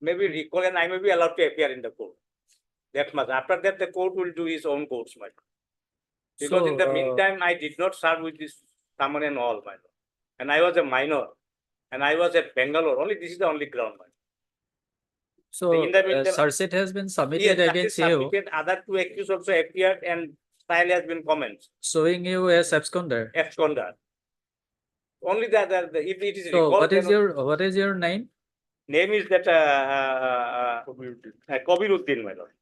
maybe recall and I may be allowed to appear in the court. That much. After that, the court will do his own courts, my lord. Because in the meantime, I did not serve with this summon and all, my lord. And I was a minor. And I was at Bangalore. Only this is the only ground, my lord. So, in the meantime, charge sheet has been submitted Yes, that is against you, submitted. Other two accused also appeared and trial has been commenced. showing you as absconder. Absconder. Only that if it is So, recalled, what is your name? name is that Kobiruddin, my lord.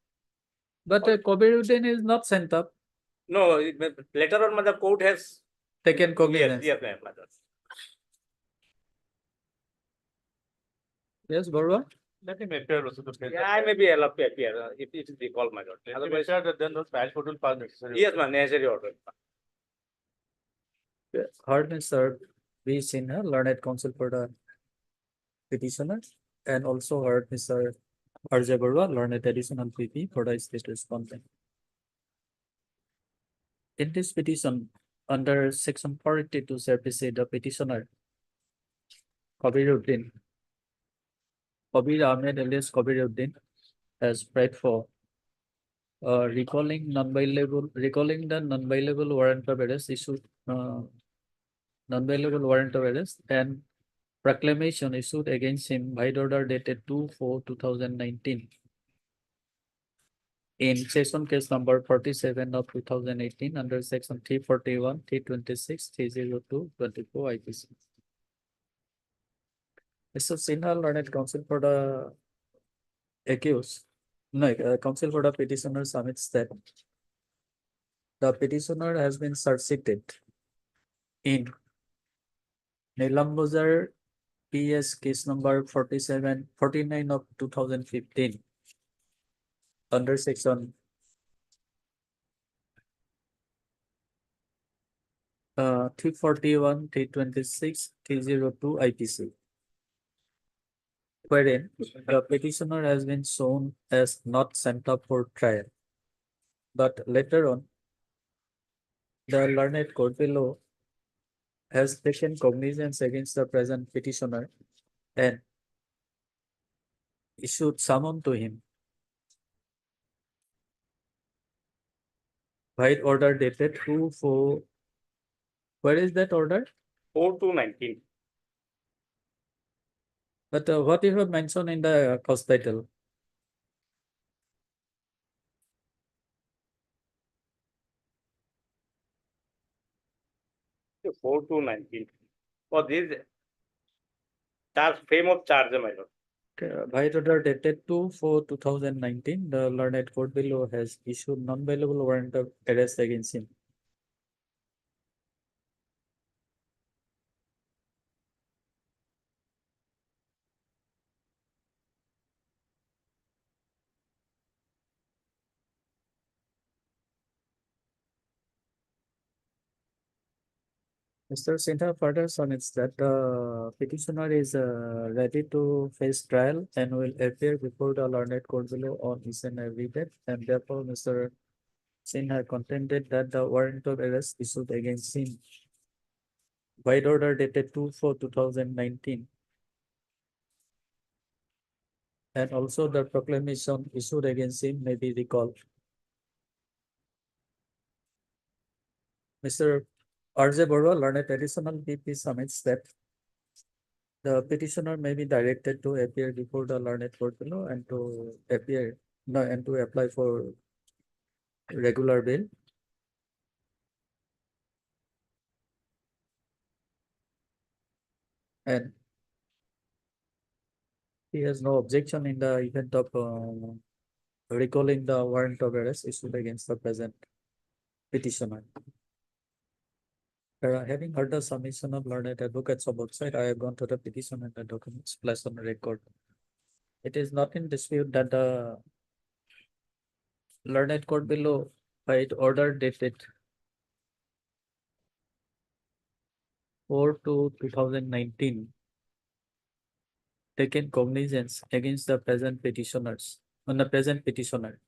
But Kobiruddin is not sent up. No, later on, the court has Taken cognizance. Yes, my lord. Yes, Barua? Let him appear also to face. Yeah, I may be allowed to appear if it is recalled, my lord. Let him Otherwise, appear, then the trial court will pass necessary. yes, my necessary order. Heard Mr. V. Sinha, learned counsel for the petitioner, and also heard Mr. Arjay Barua, learned additional PP for the state respondent. In this petition, under section 482 SRPC, the petitioner, Kobiruddin, Kabir Ahmed alias Kobiruddin, has prayed for recalling the non-bailable warrant of arrest issued, non-bailable warrant of arrest and proclamation issued against him by order dated 2/4/2019 in session case number 47 of 2018 under section 341, 326, 302, 24 IPC. Mr. Sinha, learned counsel for the accused, counsel for the petitioner submits that the petitioner has been succeeded in Nilambuzar PS case number 49 of 2015 under section 341, 326, 302 IPC, wherein the petitioner has been shown as not sent up for trial. But later on, the learned court below has taken cognizance against the present petitioner and issued summon to him by order dated 2/4. Where is that order? 4/2/19. But what you have mentioned in the cause title? So 4/2/19. For this frame of charge, my lord. By order dated 2/4/2019, the learned court below has issued non-bailable warrant of arrest against him. Mr. Sinha further submits that the petitioner is ready to face trial and will appear before the learned court below on each and every date, and therefore Mr. Sinha contended that the warrant of arrest issued against him by order dated 2/4/2019 and also the proclamation issued against him may be recalled. Mr. Arjay Barua, learned additional PP, submits that the petitioner may be directed to appear before the learned court below and to apply for regular bail. And he has no objection in the event of recalling the warrant of arrest issued against the present petitioner. Having heard the submission of learned advocates of both sides, I have gone to the petition and the documents placed on the record. It is not in dispute that the learned court below, by order dated 4/2/2019, taken cognizance against the present petitioners on the present petitioner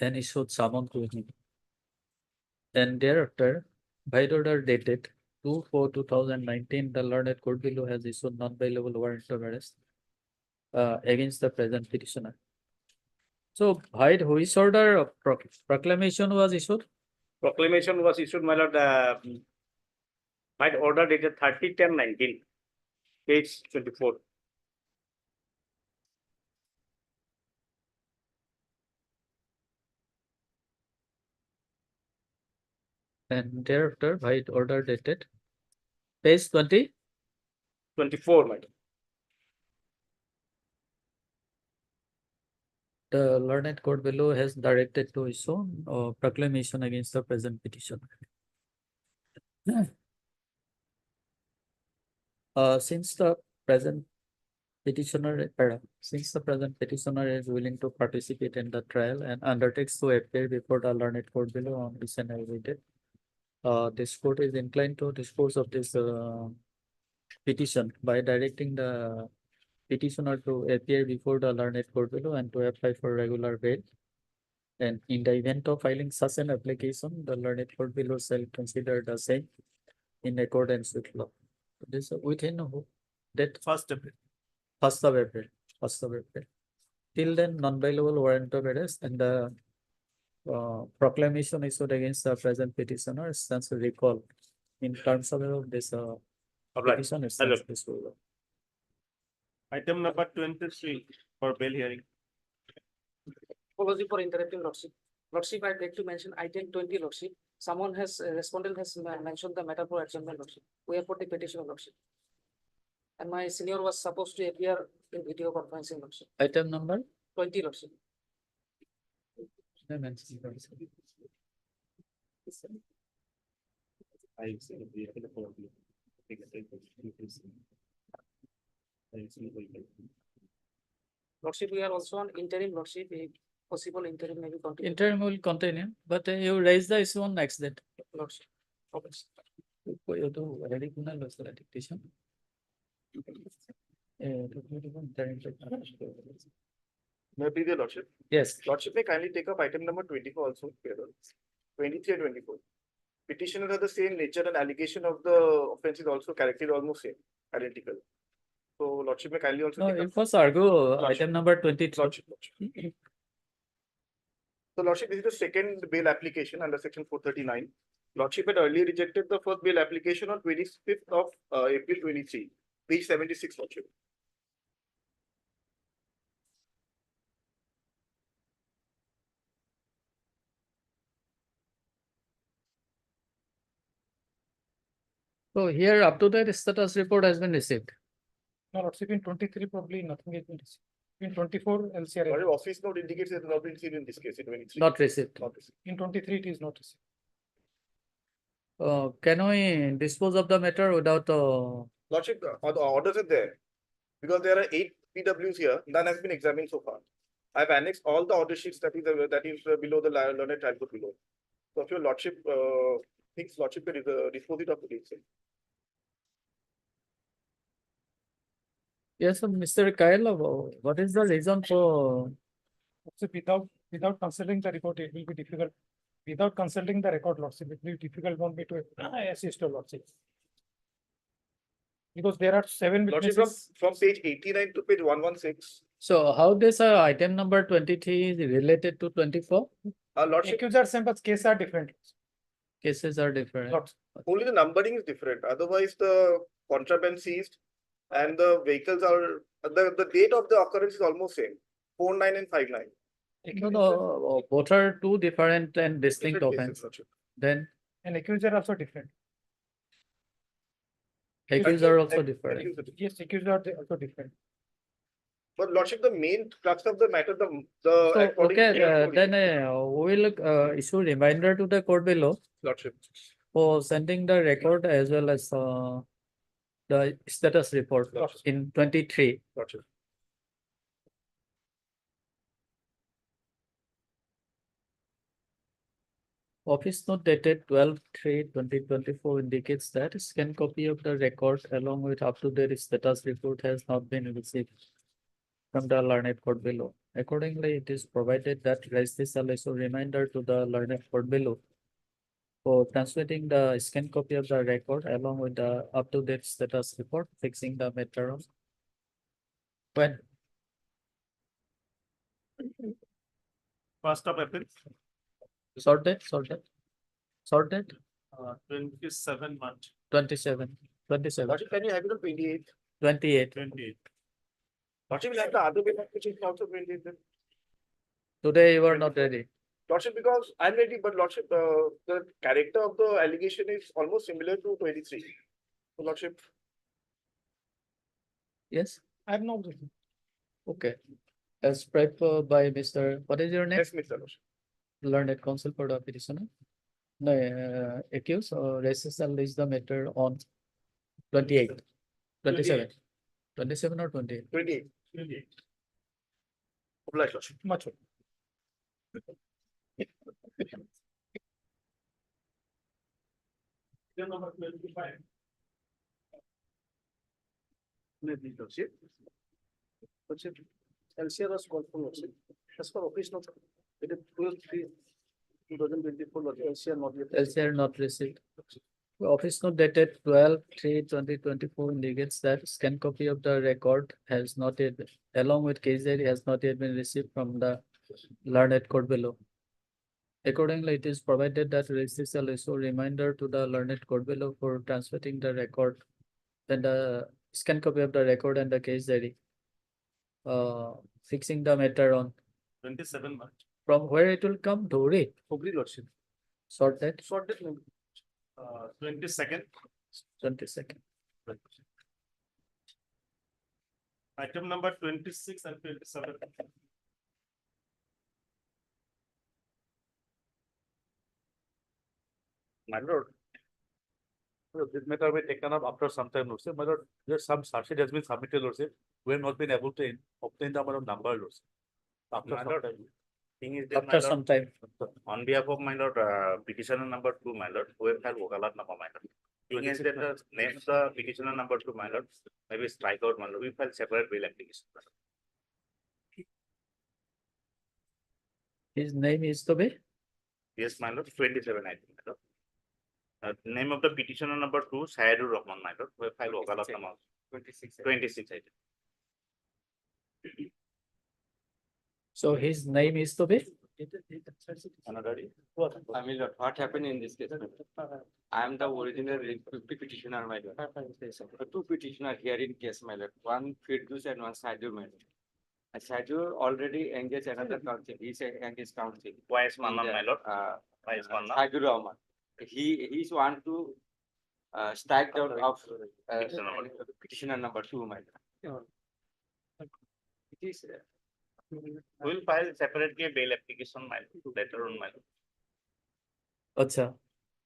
and issued summon to him. And thereafter, by order dated 2/4/2019, the learned court below has issued non-bailable warrant of arrest against the present petitioner. So, which order of proclamation was issued? Proclamation was issued, my lord, by order dated 30/10/19, page 24. And thereafter, white order dated page 20. 24, my lord. The learned court below has directed to issue a proclamation against the present petition. Since the present petitioner is willing to participate in the trial and undertakes to appear before the learned court below on this and every day, this court is inclined to dispose of this petition by directing the petitioner to appear before the learned court below and to apply for regular bail. And in the event of filing such an application, the learned court below shall consider the same in accordance with law. This within that 1st April. 1st of April. Till then, non-bailable warrant of arrest and the proclamation issued against the present petitioner stands recall in terms of this All right. petition. It Hello. stands disposal. Item number 23 for bail hearing. Apology for interrupting, Lordship. Lordship, I'd like to mention item 20, Lordship. Respondent has mentioned the matter for adjournment, Lordship. We have put the petition, Lordship. And my senior was supposed to appear in video conferencing, Lordship. Item number? 20, Lordship. I mentioned also. Lordship, we are also on interim, Lordship. A possible interim may be continued, Interim will continue, but you raise the issue on next date. Lordship. Okay. You do already kunal was the dictation. May I please your lordship? Yes, Lordship may kindly take up item number 24 also, payroll. 23 and 24. Petitioner has the same nature and allegation of the offense is also character almost same, identical. So lordship may kindly also no, take up. it was argue item number 22. Lordship. So lordship, this is the second bail application under section 439. Lordship had earlier rejected the first bail application on 25th of April 23, page 76, lordship. So here up to date status report has been received. No, Lordship, in 23 probably nothing has been received. In 24 LCR, Lordship, office note indicates it has not been received in this case in 23. Not received. Not received. in 23 it is not received. Can we dispose of the matter without Lordship, the orders are there. Because there are 8 PWs here, none has been examined so far. I've annexed all the order sheets that is below the learned trial court below. So if your lordship thinks lordship can dispose it of the case. yes, Mr. Kyle, what is the reason for So without considering the report, it will be difficult. Without consulting the record, Lordship, it will be difficult for me to assist your Lordship. Because there are 7 Lordship, witnesses. from page 89 to page 116, so how this item number 23 is related to 24? lordship, Accused same, but cases are different. Cases are different. Lordship. only the numbering is different. Otherwise, the contraband seized and the vehicles are, the date of the occurrence is almost same, 49 and 59. No, both are two different and distinct Different cases, offense. lordship. Then And accused are also different. accused are also different. Yes, accused are also different. But lordship, the main crux of the matter, the So, according to okay, the then we will issue reminder to the court below lordship. for sending the record as well as the status report Lordship. in 23. Lordship. Office note dated 12/3/2024 indicates that a scanned copy of the record along with up-to-date status report has not been received from the learned court below. Accordingly, it is provided that Registry shall issue reminder to the learned court below for transmitting the scanned copy of the record along with the up-to-date status report fixing the matter on when First of April, Sorted. 27 March, 27. Lordship, can you have it on 28th? 28. 28. Lordship will have the other way which is also 28th then. Today you are not ready. Lordship, because I'm ready, but Lordship, the character of the allegation is almost similar to 23. So Lordship, Yes. I have no objection. Okay. As prepped by Mr. What is your name? yes, Mr. Lordship. Learned counsel for the petitioner. No, accused or resistant is the matter on 28, 27, 27 or 28. 28. 28. Obliged, Lordship. Much. Then number 25. Lordship. Lordship, LCR was called for Lordship. As for office note, it is 12/3/2024, Lordship, LCR not yet. LCR not received. Office note dated 12/3/2024 indicates that scan copy of the record has not yet, along with case ID, has not yet been received from the learned court below. Accordingly, it is provided that registry shall issue reminder to the learned court below for transmitting the record, then the scan copy of the record and the case ID. Fixing the matter on 27 March, from where it will come, Dhuri, Hooghly, Lordship. sorted, Sorted. 22nd. 22nd. Item number 26 and 27. My lord. This matter will be taken up after some time, Lordship. My lord, there's some charge has been submitted, Lordship. We have not been able to obtain the amount of number, Lordship. After My some lord, time. Thing is that, my After lord, some time. on behalf of my lord, petitioner number 2, my lord, who have filed Vokalat number, my lord. Thing is that the name of the petitioner number 2, my lord, maybe strike out, my lord, we file separate bill application. His name is to be? Yes, my lord, 27, I think, my lord. Name of the petitioner number 2, Sayadur Rahman, my lord, who have filed Vokalat number 26, I think. So his name is to be? Another. I mean, what happened in this case? I am the original petitioner, my lord. Two petitioner here in case, my lord. One Firdaus and one Sadur, my lord. And Sadur already engaged another council. He said engaged council. Wise Manan, my lord. Wise Manan. Sadur Rahman. He's want to strike down of petitioner number 2, my lord. It is. We'll file separately a bail application, my lord, later on, my lord. Acha.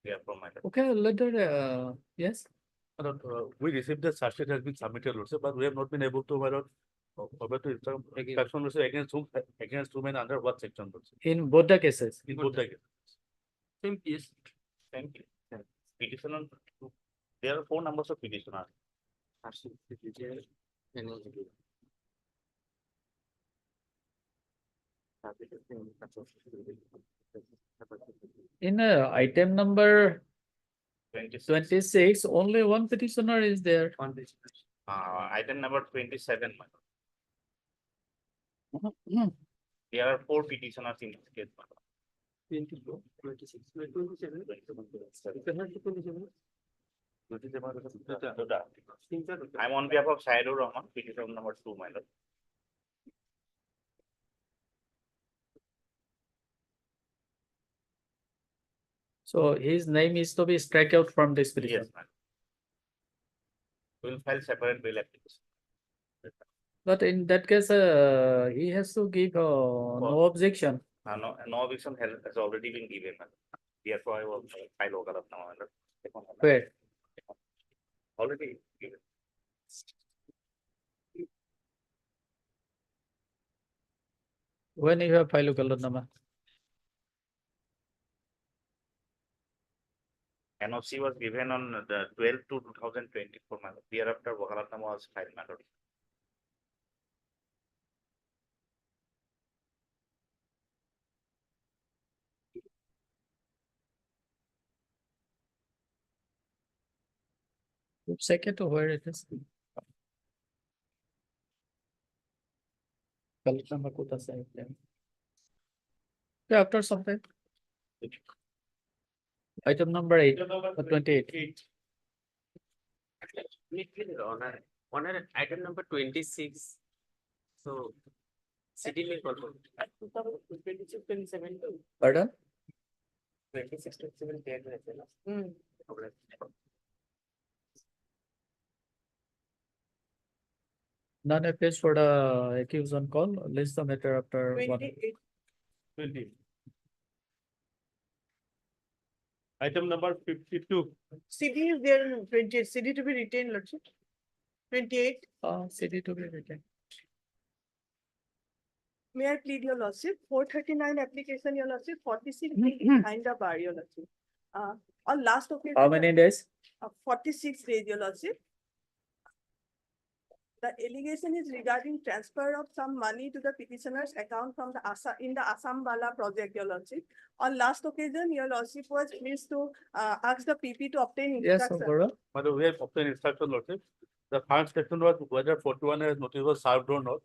Yeah, from my lord. Okay, later, yes. My lord, we received the charge sheet has been submitted, Lordship, but we have not been able to, my lord, able to instruction, Lordship, against whom and under what section, Lordship. In both the cases. In both the cases. Same case. Thank you. Petitioner, there are 4 numbers of petitioner. In item number 26. 26, only one petitioner is there. Item number 27. my lord. There are 4 petitioners in this case. my lord. 27. I'm on behalf of Sayadur Rahman, petitioner number 2, my lord. So his name is to be strike out from this Yes, petition. ma'am. We'll file separate bill application. But in that case, he has to give no objection. No objection has already been given. ma'am. Therefore, I will file Vokalat now, my lord. Where? Already given. When you have filed Kalanama? NOC was given on the 12/2/2024, my lord. Thereafter, Vokalat number was filed, my lord. Second to where it is. Kalanama Kuta side. Yeah, after some time. Item number 8, Item number 28. 28. On item number 26. So city link also. 26, 27 too. Pardon? 26, 27 there रहते हैं ना? None appears for the accused on call. List the matter after one. 20. Item number 52. CD is there in 28, CD to be retained, Lordship. 28, CD to be written. may I plead your Lordship, 439 application, your Lordship, 46 behind the bar, your Lordship. On last occasion. How many days? 46 days, your Lordship. The allegation is regarding transfer of some money to the petitioner's account from the in the Assam Bala project, your Lordship. On last occasion, your Lordship was pleased to ask the PP to obtain Yes, instruction. Gaurav. By the way, of obtained instruction notice. The first question was whether 41 as notice was served or not.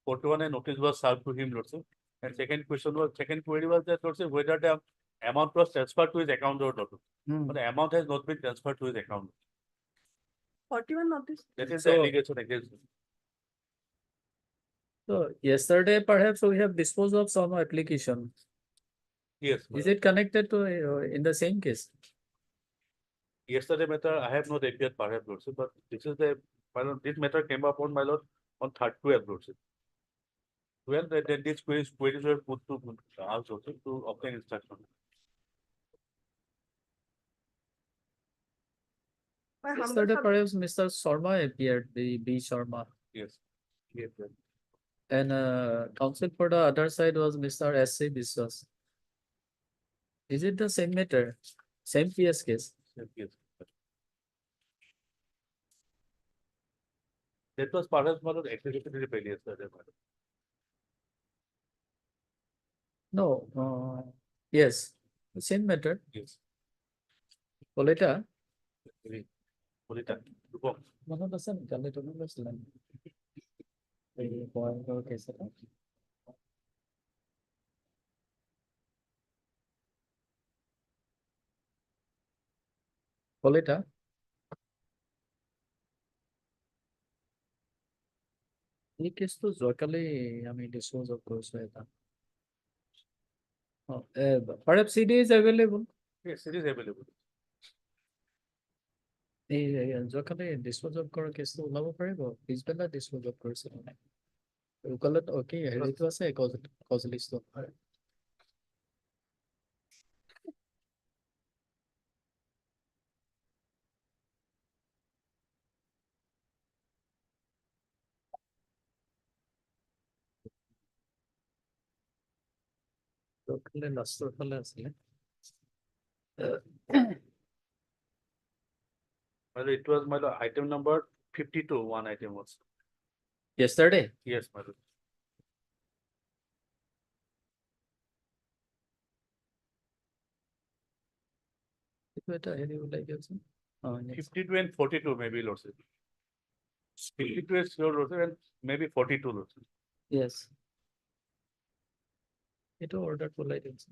41 a notice was served to him, Lordship. And second query was that, Lordship, whether the amount was transferred to his account or not. But the amount has not been transferred to his account. 41 notice. That is So- the allegation against him. So yesterday perhaps we have disposed of some application. Yes. Is it connected to in the same case? Yesterday matter, I have not appeared perhaps, Lordship, but this is the, this matter came up on my lord on 12th, Lordship. Well, then these queries were put to us also to obtain instruction. My humble Yesterday sub- perhaps Mr. Sharma appeared, the B Sharma. Yes. Yes, yes. And counsel for the other side was Mr. S.C. Biswas. Is it the same matter? Same PS case? Yes. That was perhaps one of the executive rebellion yesterday. Madam. No, yes, the same matter. Yes. Polita, Purita. Rupam. one of the same, Kali to the same. The point or case. Polita. এই কেছটো যোৱাকালি আমি dispose of কৰিছো এটা perhaps CD is available. Yes, it is available. এই যোৱাকালি dispose of কৰা কেছটো ওলাব পাৰিব পিছবেলা ডিছপ'জ অফ কৰিছিল মানে উকালত অকে হেৰিটো আছে কজ লিষ্টটো যোৱাকালি লাষ্টৰ ফালে আছিলে Well, it was my lord, item number 52, one item was. yesterday. Yes, my lord. এইটো এটা হেৰি ওলাই গৈছে 52 and 42 maybe, Lordship. 52 is sure, Lordship, and maybe 42, Lordship. yes এইটো অৰ্ডাৰ ওলাই দিছে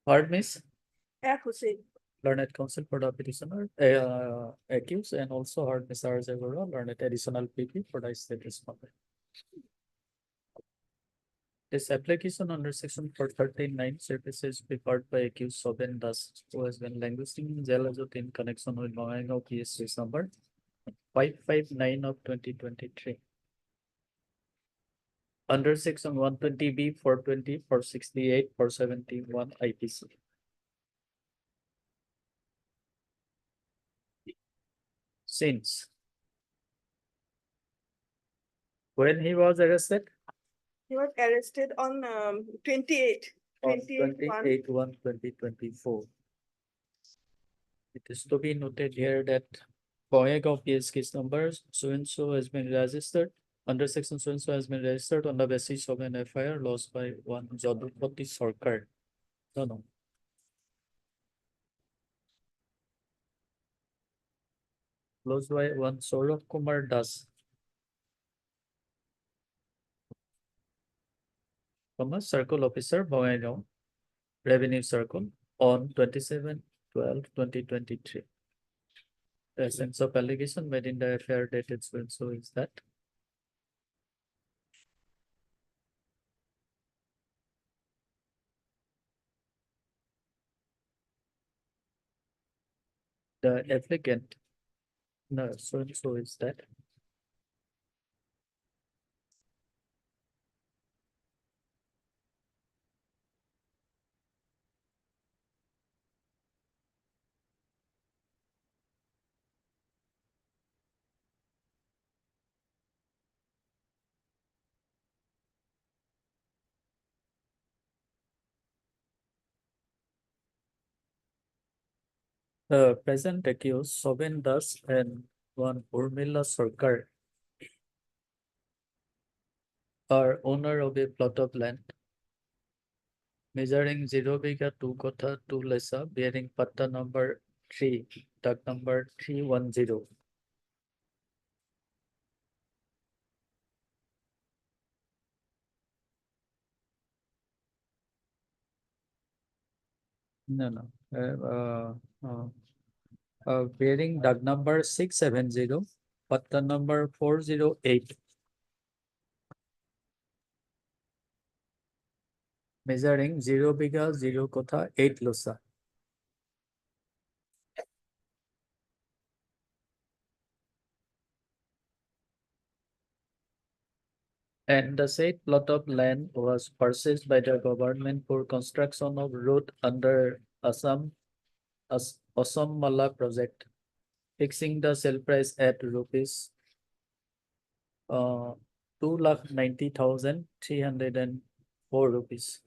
Hard miss, F. Hussain. learned counsel for the petitioner, accused, and also hard miss R. Zagora, learned additional PP for the state respondent. This application under section 439 services prepared by accused Soben Das, who has been languishing in jail as in connection with Bangladesh PSC number 559 of 2023. Under section 120B, 420, 468, 471 IPC. Since when he was arrested? He was arrested on 28. On 28/1. 28/1/2024. It is to be noted here that Bangladesh PS case number so and so has been registered under section so and so has been registered on the basis of an FIR lost by one Jadupati Sarkar. No. Closed by one Saurabh Kumar Das. From a circle officer, Bangladesh Revenue Circle on 27/12/2023. The essence of allegation made in the FIR dated so and so is that the applicant, no, so and so is that the present accused Soben Das and one Urmila Sarkar are owner of a plot of land measuring 0 biga 2 kotha 2 lesa bearing patta number 3, duct number 310. No. Bearing duct number 670, patta number 408. Measuring 0 biga 0 kotha 8 losa. And the said plot of land was purchased by the government for construction of road under Assam Mala project, fixing the sale price at rupees 2,90,304 rupees.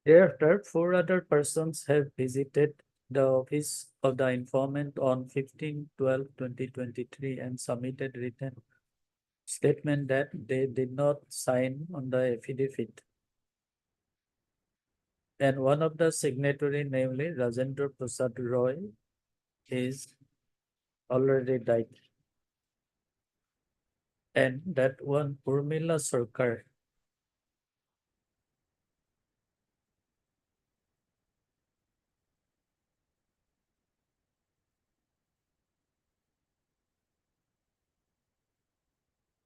Thereafter, 4 other persons have visited the office of the informant on 15/12/2023 and submitted written statement that they did not sign on the affidavit. And one of the signatory, namely Rajendra Prasad Roy, is already died. And that one Urmila Sarkar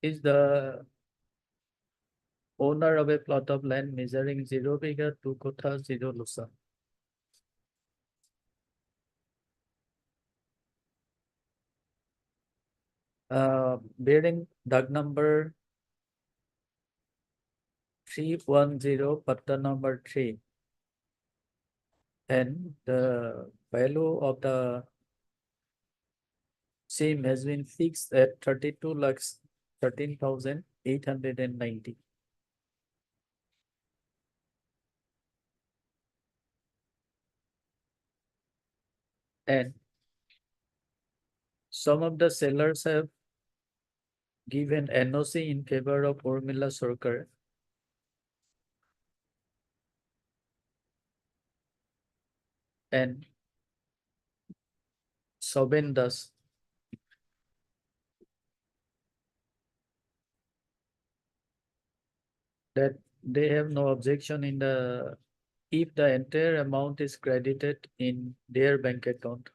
is the owner of a plot of land measuring 0 biga 2 kotha 0 lusa. Bearing duct number 310, patta number 3. And the value of the same has been fixed at 32,13,890. And some of the sellers have given NOC in favor of Urmila Sarkar. And Soben Das. That they have no objection in the if the entire amount is credited in their bank account.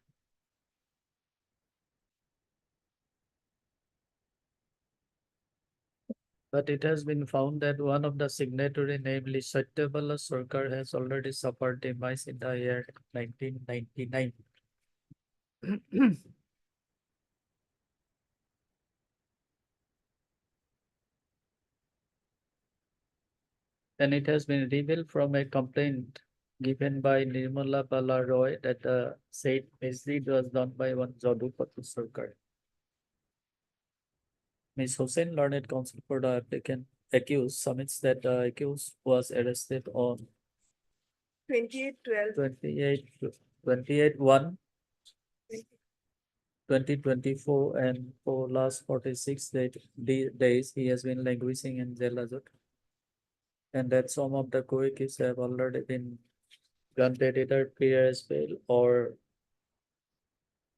But it has been found that one of the signatory, namely Satyabala Sarkar, has already suffered demise in the year 1999. And it has been revealed from a complaint given by Nirmala Bala Roy that the said misdeed was done by one Jadupati Sarkar. Ms. Hussain, learned counsel for the applicant accused, submits that the accused was arrested on 28/12. 28/1 2024, and for last 46 days he has been languishing in jail hazard. And that some of the co-accused have already been granted either PRS bail or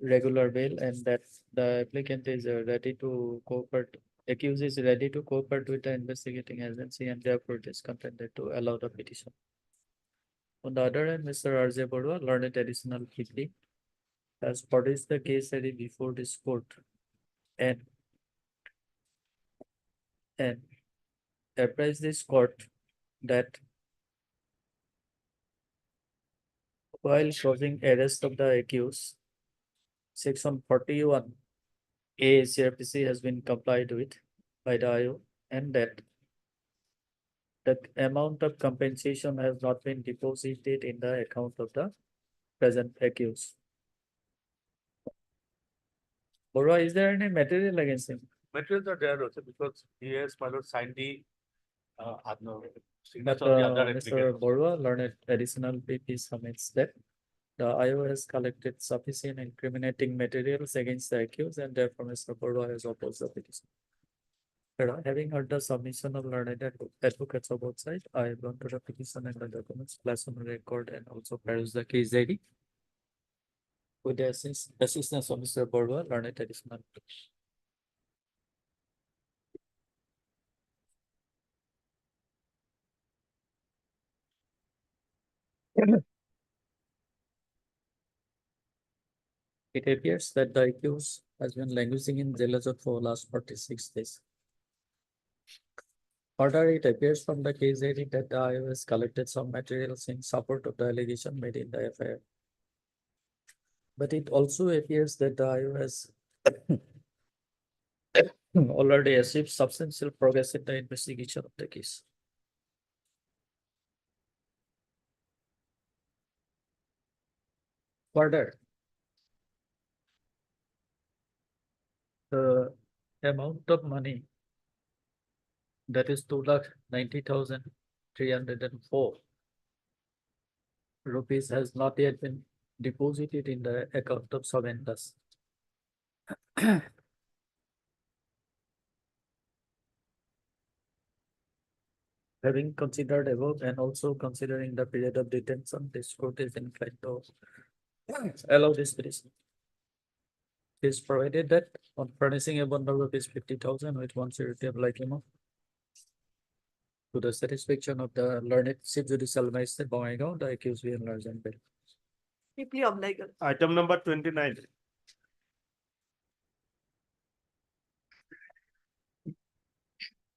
regular bail, and that the applicant is ready to cooperate. Accused is ready to cooperate with the investigating agency, and therefore it is contented to allow the petition. On the other hand, Mr. R.J. Borua, learned additional 50, has produced the case study before this court and apprised this court that while causing arrest of the accused, Section 41 A CRPC has been complied with by the IO, and that the amount of compensation has not been deposited in the account of the present accused. Borua, is there any material against him? Materials are there also because he has signed the But signature of the other Mr. applicant. Borua, learned additional PP submits that the IO has collected sufficient incriminating materials against the accused, and therefore Mr. Borua has opposed the petition. Having heard the submission of learned advocates of both sides, I have gone to the petition and the documents placed on record and also peruse the case ID. With the assistance of Mr. Borua, learned additional. It appears that the accused has been languishing in jail hazard for last 46 days. Further, it appears from the case ID that the IO has collected some materials in support of the allegation made in the FIR. But it also appears that the IO has already achieved substantial progress in the investigation of the case. Further, the amount of money, that is 2,90,304 rupees, has not yet been deposited in the account of Soben Das. Having considered above and also considering the period of detention, this court is inclined to allow this petition. It is provided that on furnishing a bond of rupees 50,000 with one surety of like amount to the satisfaction of the learned Chief Judicial Magistrate Bongaigaon, the accused be enlarged and bail. Deeply obliged. Item number 29.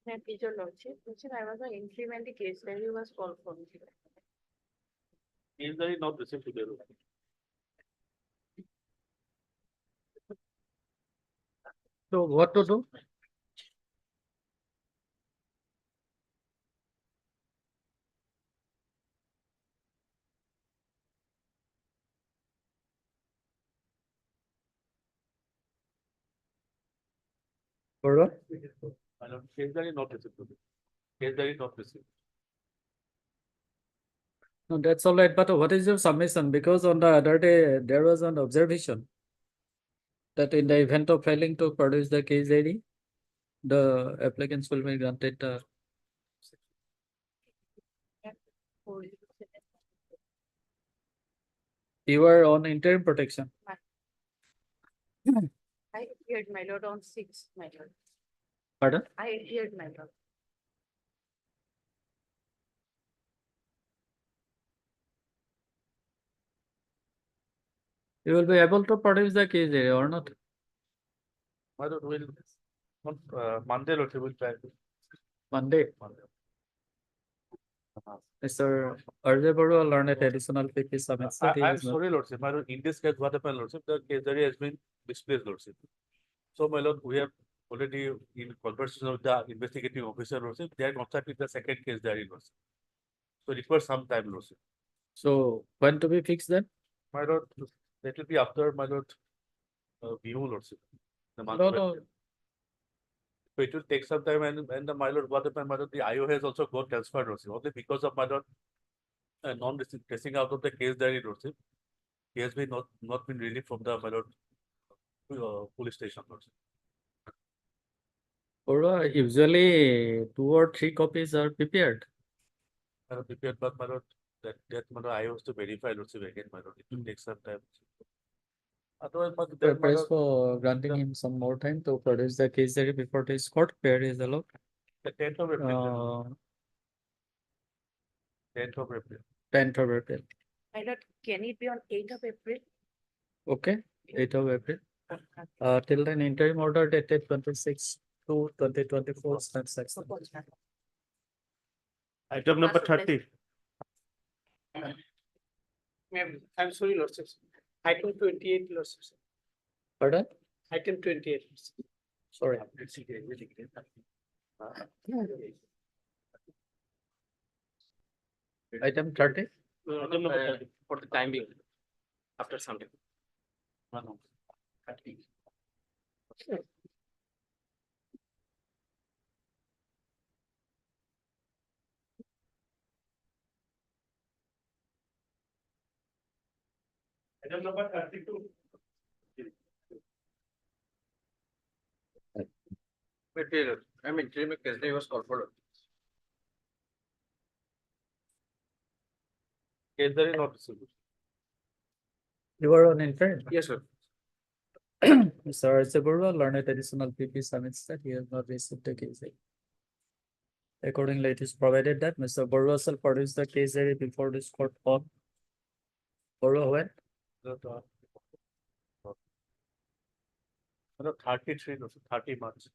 Your Lordship, I was an implement the case where you was called for. He is very not received today. So what to do? Borua? My lord, case very not received today. Case very not received. No, that's all right, but what is your submission? Because on the other day, there was an observation that in the event of failing to produce the case ID, the applicants will be granted you are on interim protection. I appeared, my lord, on 6th, my lord. Pardon? I appeared, my lord. You will be able to produce the case area or not? My lord, will, on, Monday, Lordship, will try. Monday. Mr. Arjay Baru learned additional PP submits that he I'm is not. sorry, Lordship, my lord, in this case, what happened, Lordship, the case diary has been displaced, Lordship. So, my lord, we have already in conversation with the investigating officer, Lordship, they are contacting the second case diary, Lordship. So, it requires some time, Lordship. So when to be fixed then? My lord, that will be after, my lord, view, Lordship. The month No, of no. April. So it will take some time and the my lord, what happened, my lord, the IO has also got transferred, Lordship, only because of my lord, non-tracing out of the case diary, Lordship. He has been not been relieved from the, my lord, police station, Lordship. Or usually 2 or 3 copies are prepared. I have prepared, but my lord, that my lord, I was to verify, Lordship, again, my lord, it will take some time. Otherwise, but then, my Press lord, for granting him some more time to produce the case diary before this court where is allowed. the 10th of April, 10th of April. 10th of April. My lord, can it be on 8th of April? Okay, 8th of April. Till then interim order dated 26/2/2024 stands accepted. Item number 30. Ma'am, I'm sorry, lordship. Item 28, lordship. Pardon? Item 28. Sorry. Item 30. Item number 30. For the time being, after some time. Item number 32. I mean, interim case diary was called for. Case diary not received. You are on interim. Yes, sir. Mr. Arzeburwa learned additional PP submits that he has not received the case diary. Accordingly, it is provided that Mr. Borua shall produce the case diary before this court on. Borua when? No, 33, no, 30 months.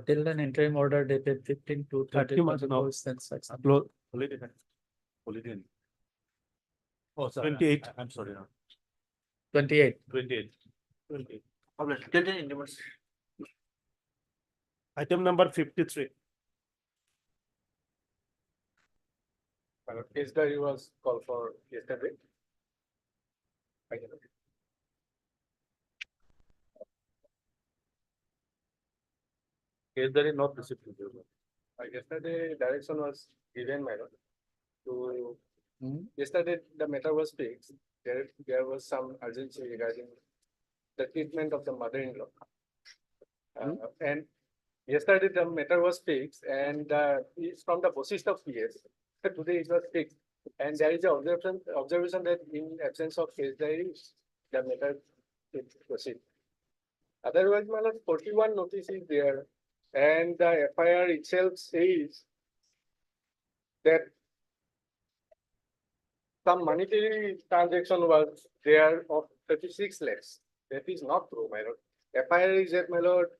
Till an interim order dated 15/2/2024 months now. stands accepted. Upload. Holiday. Oh, sorry. 28. I'm sorry. No. 28. 28. Item number 53. Case diary was called for yesterday. Case diary not received. Yesterday, direction was given, my lord, to, Hmm. yesterday, the matter was fixed. There was some urgency regarding the treatment of the mother-in-law. And yesterday, the matter was fixed and, it's from the basis of PS. Today it was fixed. And there is a observation that in absence of case diary, the matter will proceed. Otherwise, my lord, 41 notice is there. And the FIR itself says that some monetary transaction was there of 36 lakhs. That is not true, my lord. FIR is that, my lord.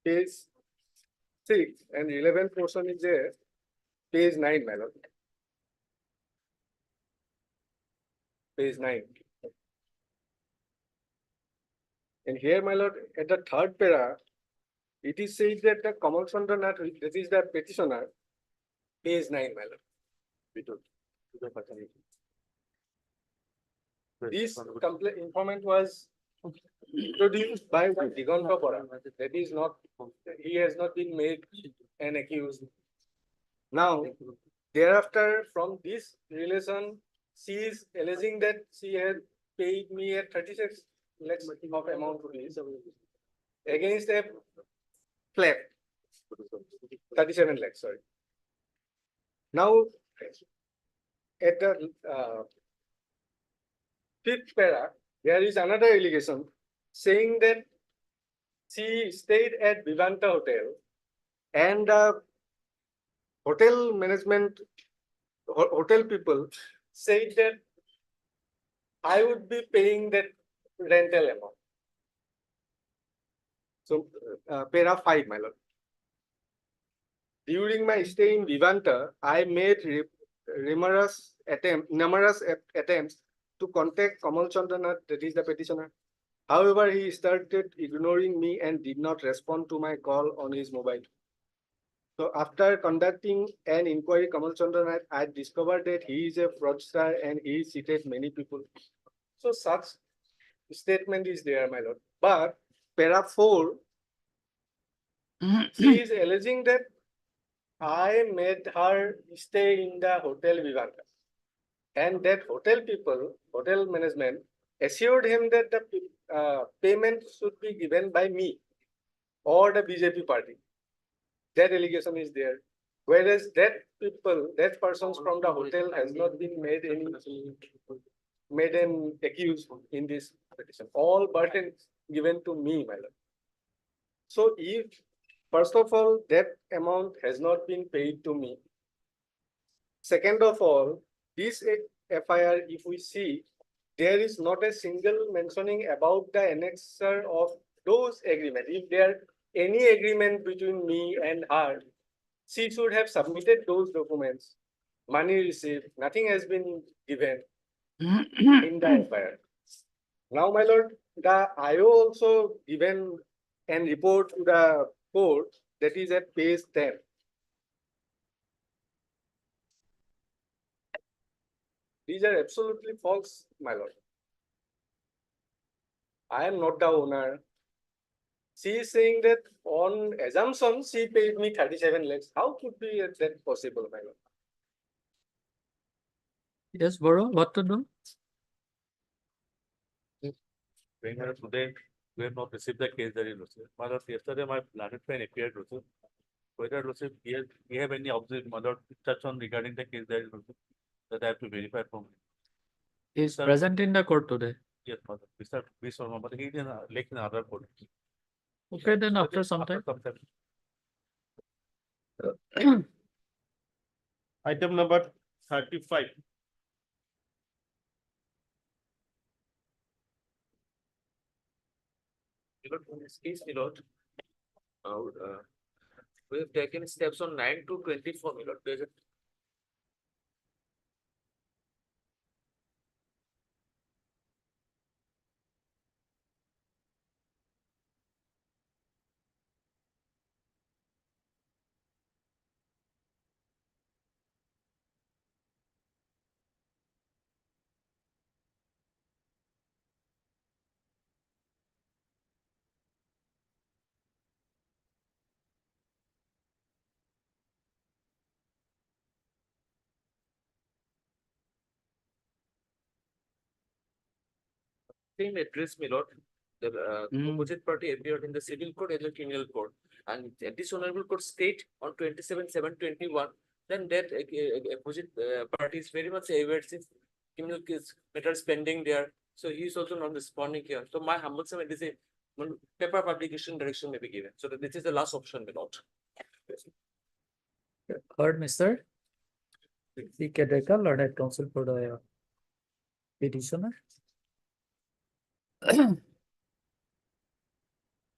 Page 6 and 11 portion is there. Page 9, my lord. Page 9. And here, my lord, at the third para, it is said that the common not, that is the petitioner, page 9, my lord. This complaint informant was Produced by Diganta Bora. That is not, he has not been made an accused. Now, thereafter, from this relation, she is alleging that she had paid me a 36 lakhs of amount rupees against a flat, 37 lakhs, sorry. Now, at the fifth para, there is another allegation saying that she stayed at Vivanta Hotel and the hotel management, hotel people said that I would be paying that rental amount. So, para 5, my lord. During my stay in Vivanta, I made numerous attempts to contact Kamal Chandranath, that is the petitioner. However, he started ignoring me and did not respond to my call on his mobile. So after conducting an inquiry, Kamal Chandranath, I discovered that he is a fraudster and he cheated many people. So such statement is there, my lord. But para 4, she is alleging that I made her stay in the hotel Vivanta. And that hotel people, hotel management, assured him that the payment should be given by me or the BJP party. That allegation is there. Whereas that persons from the hotel has not been made an accused in this petition. All burden given to me, my lord. So if, first of all, that amount has not been paid to me. Second of all, this FIR, if we see, there is not a single mentioning about the annexer of those agreements. If there any agreement between me and her, she should have submitted those documents. Money received, nothing has been given in the FIR. Now, my lord, the IO also given an report to the court that is at page 10. These are absolutely false, my lord. I am not the owner. She is saying that on assumption she paid me 37 lakhs. How could be that possible, my lord? Yes, Boro, what to do? Today, we have not received the case diary, Lordship. My lord, yesterday my landed friend appeared, Lordship. Whether, Lordship, we have any observation, my lord, touch on regarding the case diary, Lordship, that I have to verify from him. He's Sir. present in the court today. Yes, Mother. Mr. B. Sharma, but he is in like in other court. Okay, then after some time. Item number 35. In this case, we have taken steps on 9 to 24, There's a same address, the opposite party appeared in the civil court and the criminal court. And this honorable court state on 27/7/21, then that opposite party is very much aversive. Criminal case matters pending there. So he is also not responding here. So my humble submission is a paper publication direction may be given. So that this is the last option, Heard, Mr. C. Kedekar, learned counsel for the petitioner.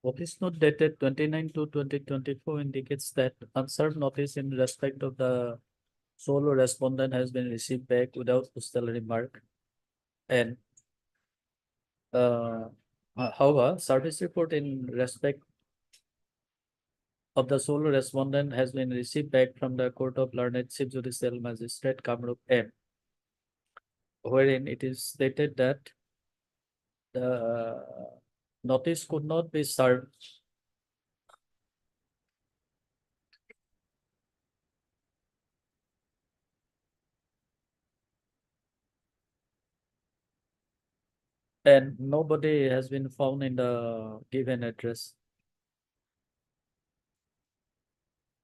Office note dated 29/2/2024 indicates that unserved notice in respect of the solo respondent has been received back without postal remark. And however, service report in respect of the solo respondent has been received back from the Court of Learned Chief Judicial Magistrate, Kamrup M, wherein it is stated that the notice could not be served. And nobody has been found in the given address.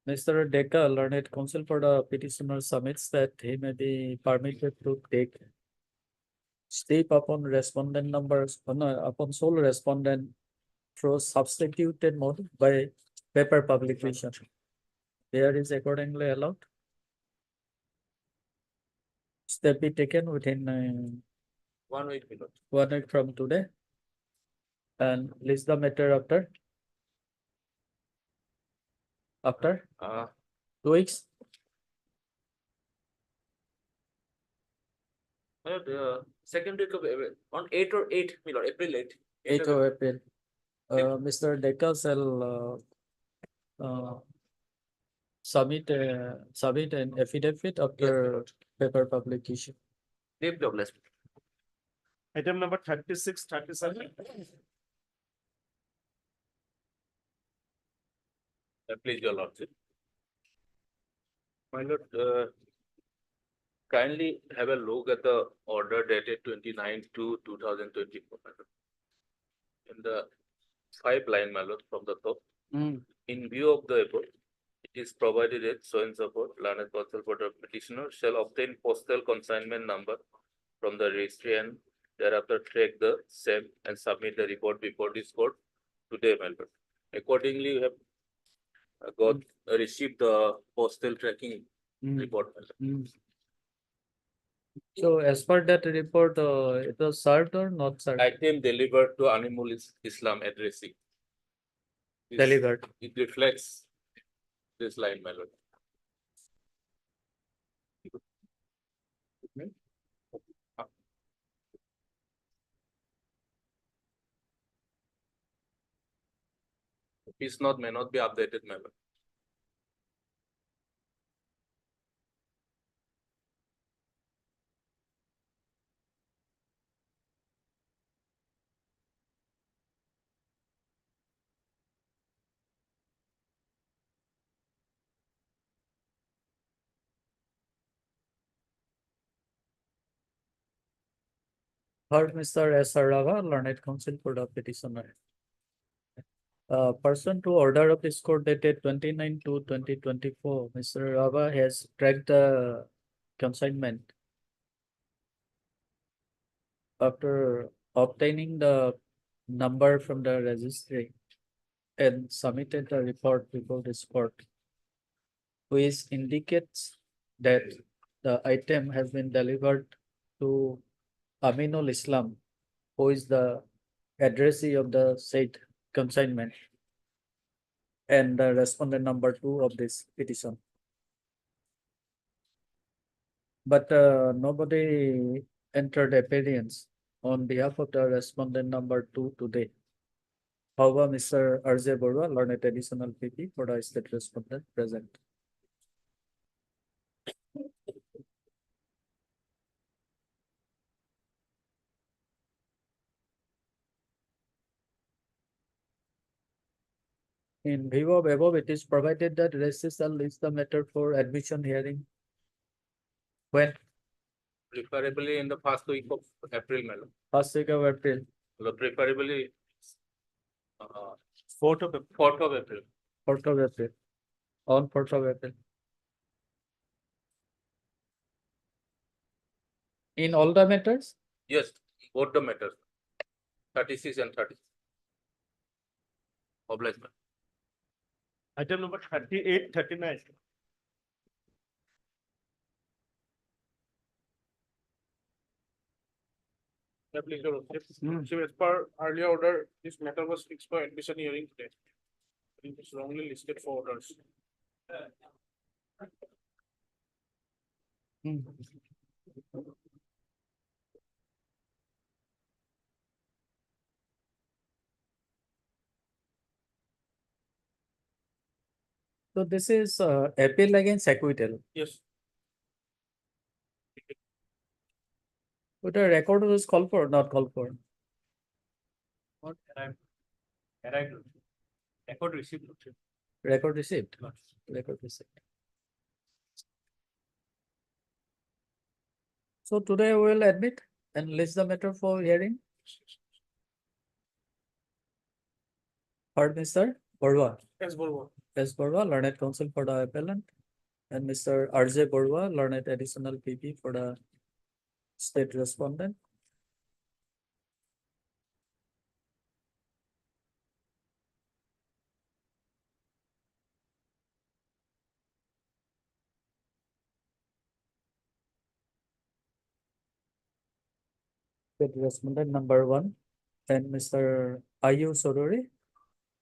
Mr. Deca, learned counsel for the petitioner, submits that he may be permitted to take step upon respondent numbers, upon sole respondent through substituted mode by paper publication. There is accordingly allowed. Step be taken within 1 week, my lord. 1 week from today. And list the matter after. After Uh, 2 weeks. my lord, second week of April, on 8 or 8, my lord, April 8. 8th of April. Mr. Deca shall submit an affidavit after paper publication. Dave Douglas. Item number 36, 37. Please, your lordship. My lord, kindly have a look at the order dated 29/2/2024. In the 5 line, my lord, from the top. In view of the above, it is provided that so and so forth, learned counsel for the petitioner shall obtain postal consignment number from the registry and thereafter track the same and submit the report before this court today, my lord. Accordingly, you have received the postal tracking report, my lord. So as per that report, it was served or not served? Item delivered to Animal Islam addressing. This- Delivered. It reflects this line, my lord. If not, may not be updated, my lord. Heard Mr. S. R. Rava, learned counsel for the petitioner. Pursuant to order of this court dated 29/2/2024, Mr. Rava has tracked the consignment. After obtaining the number from the registry and submitted the report before this court, which indicates that the item has been delivered to Aminul Islam, who is the addressee of the said consignment and the respondent number 2 of this petition. But nobody entered appearance on behalf of the respondent number 2 today. However, Mr. R.J. Borua, learned additional PP for the state respondent present. In view of above, it is provided that registry shall list the matter for admission hearing. When? Preferably in the first week of April, my lord. First week of April. Preferably 4th of April. 4th of April. 4th of April. On 4th of April. In all the matters? Yes, both the matters. 36 and 30. Obliged, ma'am. Item number 38, 39. Please, Your Lordship. So as per earlier order, this matter was fixed for admission hearing today. It is wrongly listed for orders. So this is appeal against acquittal. Yes. But the record was called for, not called for. Not arrived. Arrived. Record received. Record received. Record received. So today we will admit and list the matter for hearing. Heard Mr. Borwa. Yes, Bolwa. S. Borwa, learned counsel for the appellant, and Mr. R.J. Borwa, learned additional PP for the state respondent. State respondent number 1, and Mr. Ayu Sorori,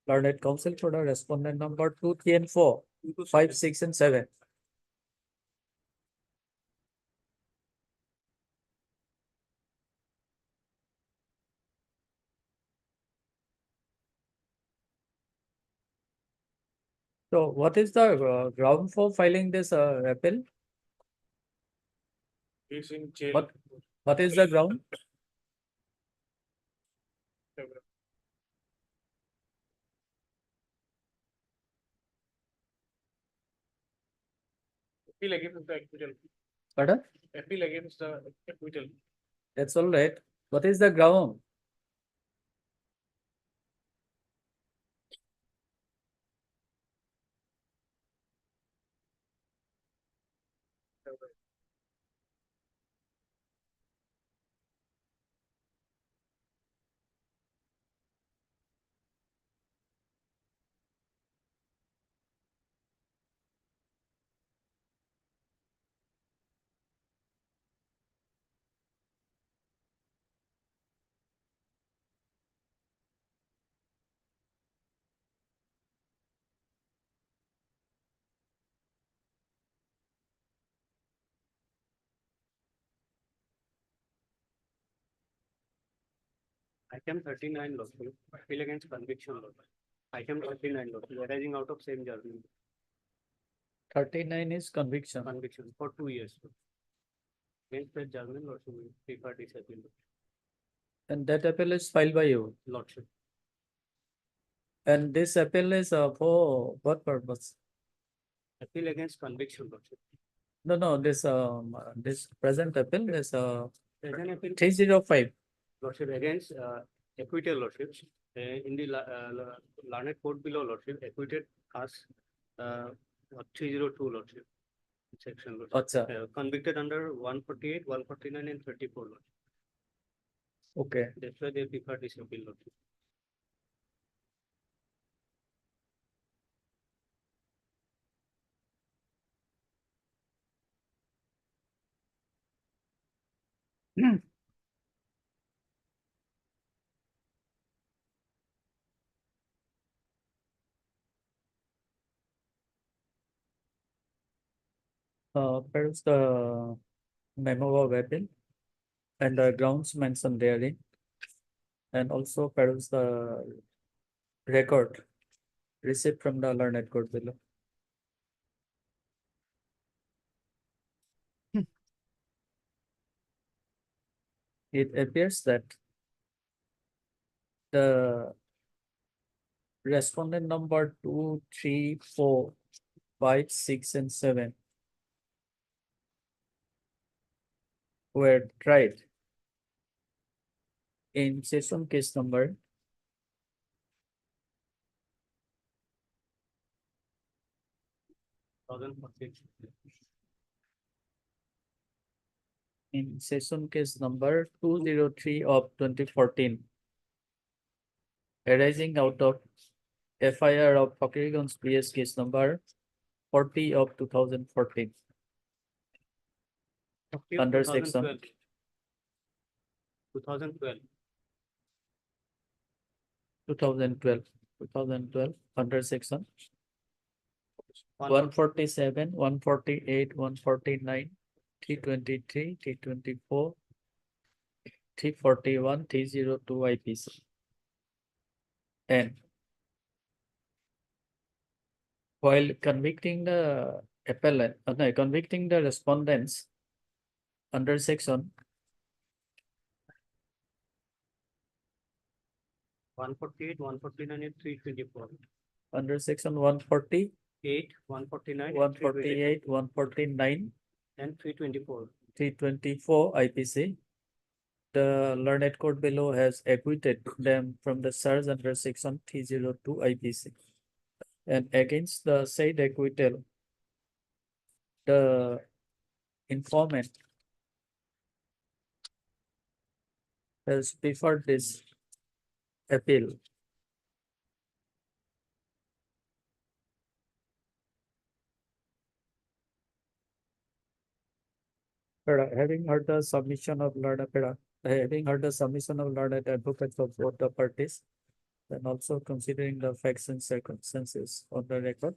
learned counsel for the respondent number 2, 3, and 4, 5, 6, and 7. So what is the ground for filing this appeal? He's in jail. What is the ground? Appeal against the acquittal. Pardon? Appeal against the acquittal. That's all right. What is the ground? Item 39 lawsuit, appeal against conviction lawsuit. Item 39 lawsuit arising out of same judgment, 39 is conviction. conviction for 2 years. Against that judgment, lawsuit, three parties appeal, And that appeal is filed by you. lordship. And this appeal is for what purpose? Appeal against conviction, lordship. No, this present appeal is Present appeal, 305. lordship against acquittal lordship. In the learned court below lordship, acquitted us 302 lordship. Section lordship. Acha. Convicted under 148, 149 and 34 lordship. Okay. That's why they prefer this appeal lordship. Perhaps the memo of appeal and the grounds mentioned therein. And also perhaps the record received from the learned court below. It appears that the respondent number 2, 3, 4, 5, 6, and 7 were tried in session case number 1014. in session case number 203 of 2014, arising out of FIR of Fakirganj PS case number 40 of 2014 under section 2012. 2012 under section 147, 148, 149, 323, 324, 341, 302 IPC. And while convicting the appellant, convicting the respondents under section 148, 149 and 324. Under section 140, 149. 148, 149, And 324. 324 IPC. The learned court below has acquitted them from the charge under section 302 IPC. And against the said acquittal, the informant has preferred this appeal. Having heard the submission of having heard the submission of learned advocates of both the parties, and also considering the facts and circumstances on the record,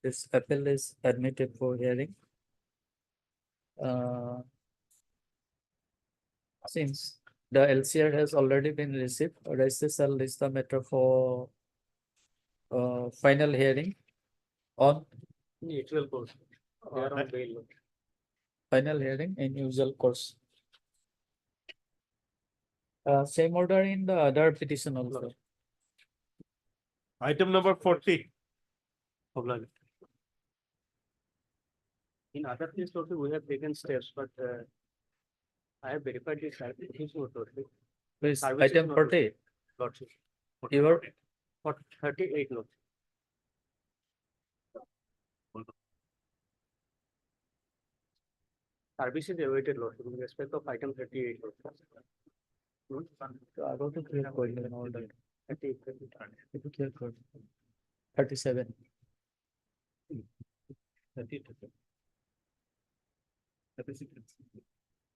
this appeal is admitted for hearing. Since the LCR has already been received, Regis shall list the matter for final hearing on Usual course. They are on bail. final hearing in usual course. Same order in the other petition also. Item number 40. In other things also we have taken steps, but I have verified this. Things not totally. Please, Service is item not 40. Lordship. Your For 38 lots. Service is awaited lordship with respect of item 38 lots. I go to clear code and all that. 38. Clear code. 37.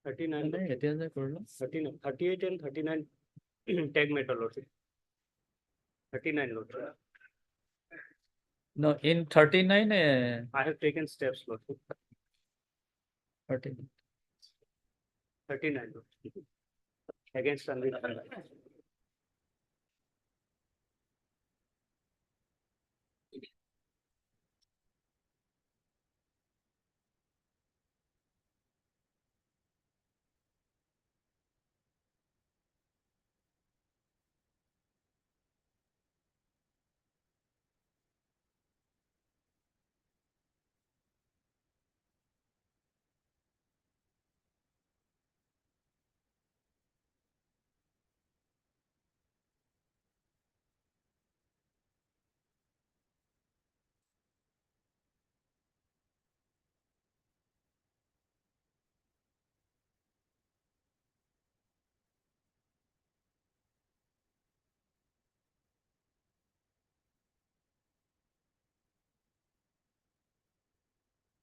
39. नहीं, it is a problem. 39, 38 and 39 tag metal lordship. 39 lots. No, in 39, I have taken steps lordship. 39. 39 lots. Against Sandeep.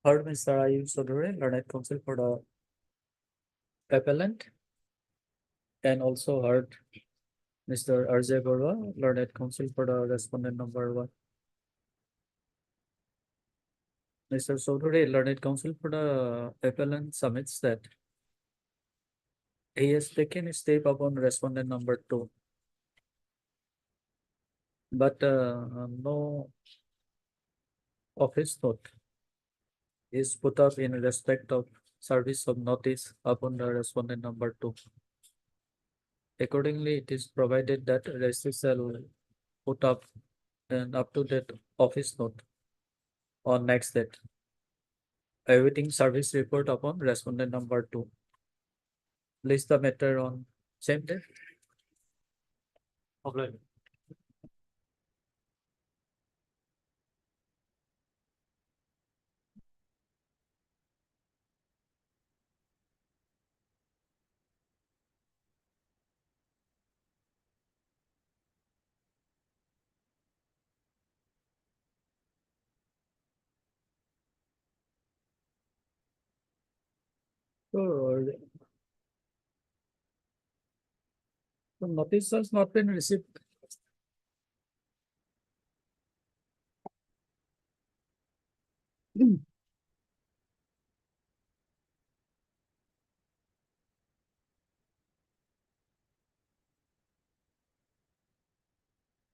Heard Mr. Ayub Sodore, learned counsel for the appellant. And also heard Mr. Arjay Gorwa, learned counsel for the respondent number 1. Mr. Sodore, learned counsel for the appellant submits that he has taken a step upon respondent number 2. But no office note is put up in respect of service of notice upon the respondent number 2. Accordingly, it is provided that Regis shall put up an up-to-date office note on next date, awaiting service report upon respondent number 2. List the matter on same day. So, the notice has not been received.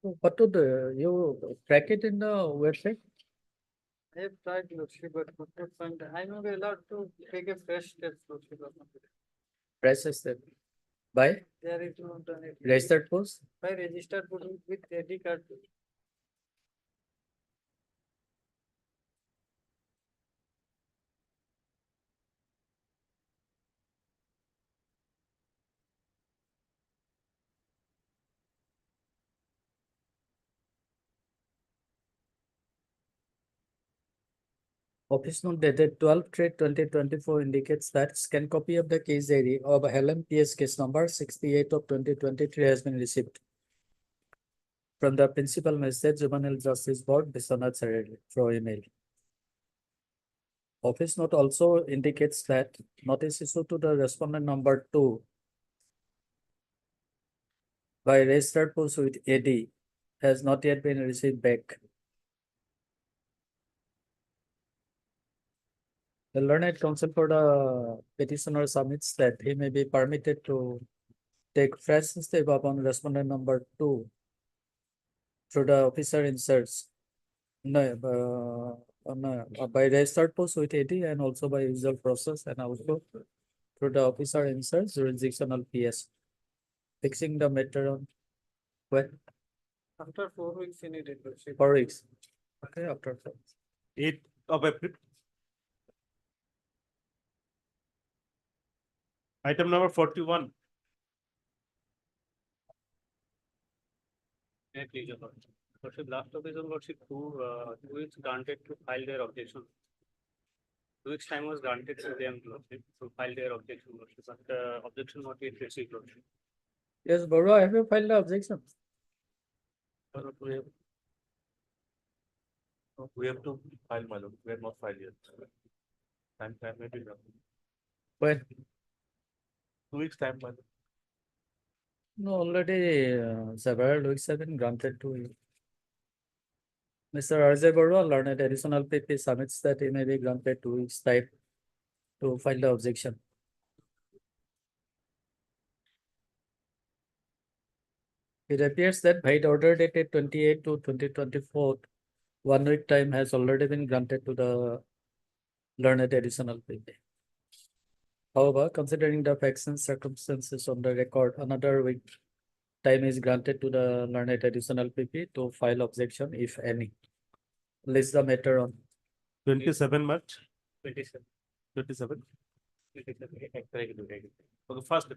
So what to do? You track it in the website? I have tried lordship, but could not find. I may be allowed to take a fresh step lordship. Press step. By There is no done it. Registered post? By registered with ID card. Office note dated 12/3/2024 indicates that scan copy of the case diary of LMPS case number 68 of 2023 has been received from the Principal Magistrate Juvenile Justice Board, Biswanath Sareli, through email. Office note also indicates that notice issued to the respondent number 2 by registered post with AD has not yet been received back. The learned counsel for the petitioner submits that he may be permitted to take fresh step upon respondent number 2 through the officer inserts. By registered post with AD and also by usual process and also through the officer inserts jurisdictional PS. Fixing the matter on when? After 4 weeks in it, Lordship. 4 weeks. Okay, after 4. 8th of April. Item number 41. May I please, Your Lordship? Lordship, last occasion, Lordship, 2 weeks granted to file their objection. 2 weeks time was granted to them, Lordship, to file their objection, Lordship, but objection not yet received, Lordship. Yes, Boro, have you filed the objection? We have to file, my lord. We have not filed yet. Time may be enough. When? 2 weeks time, my lord. No, already several weeks have been granted to you. Mr. RJ Boro, learned additional PP submits that he may be granted 2 weeks time to file the objection. It appears that by the order dated 28 to 2024, 1 week time has already been granted to the learned additional PP. However, considering the facts and circumstances on the record, another week time is granted to the learned additional PP to file objection, if any. List the matter on 27 March. 27. 27. 27. Okay, first.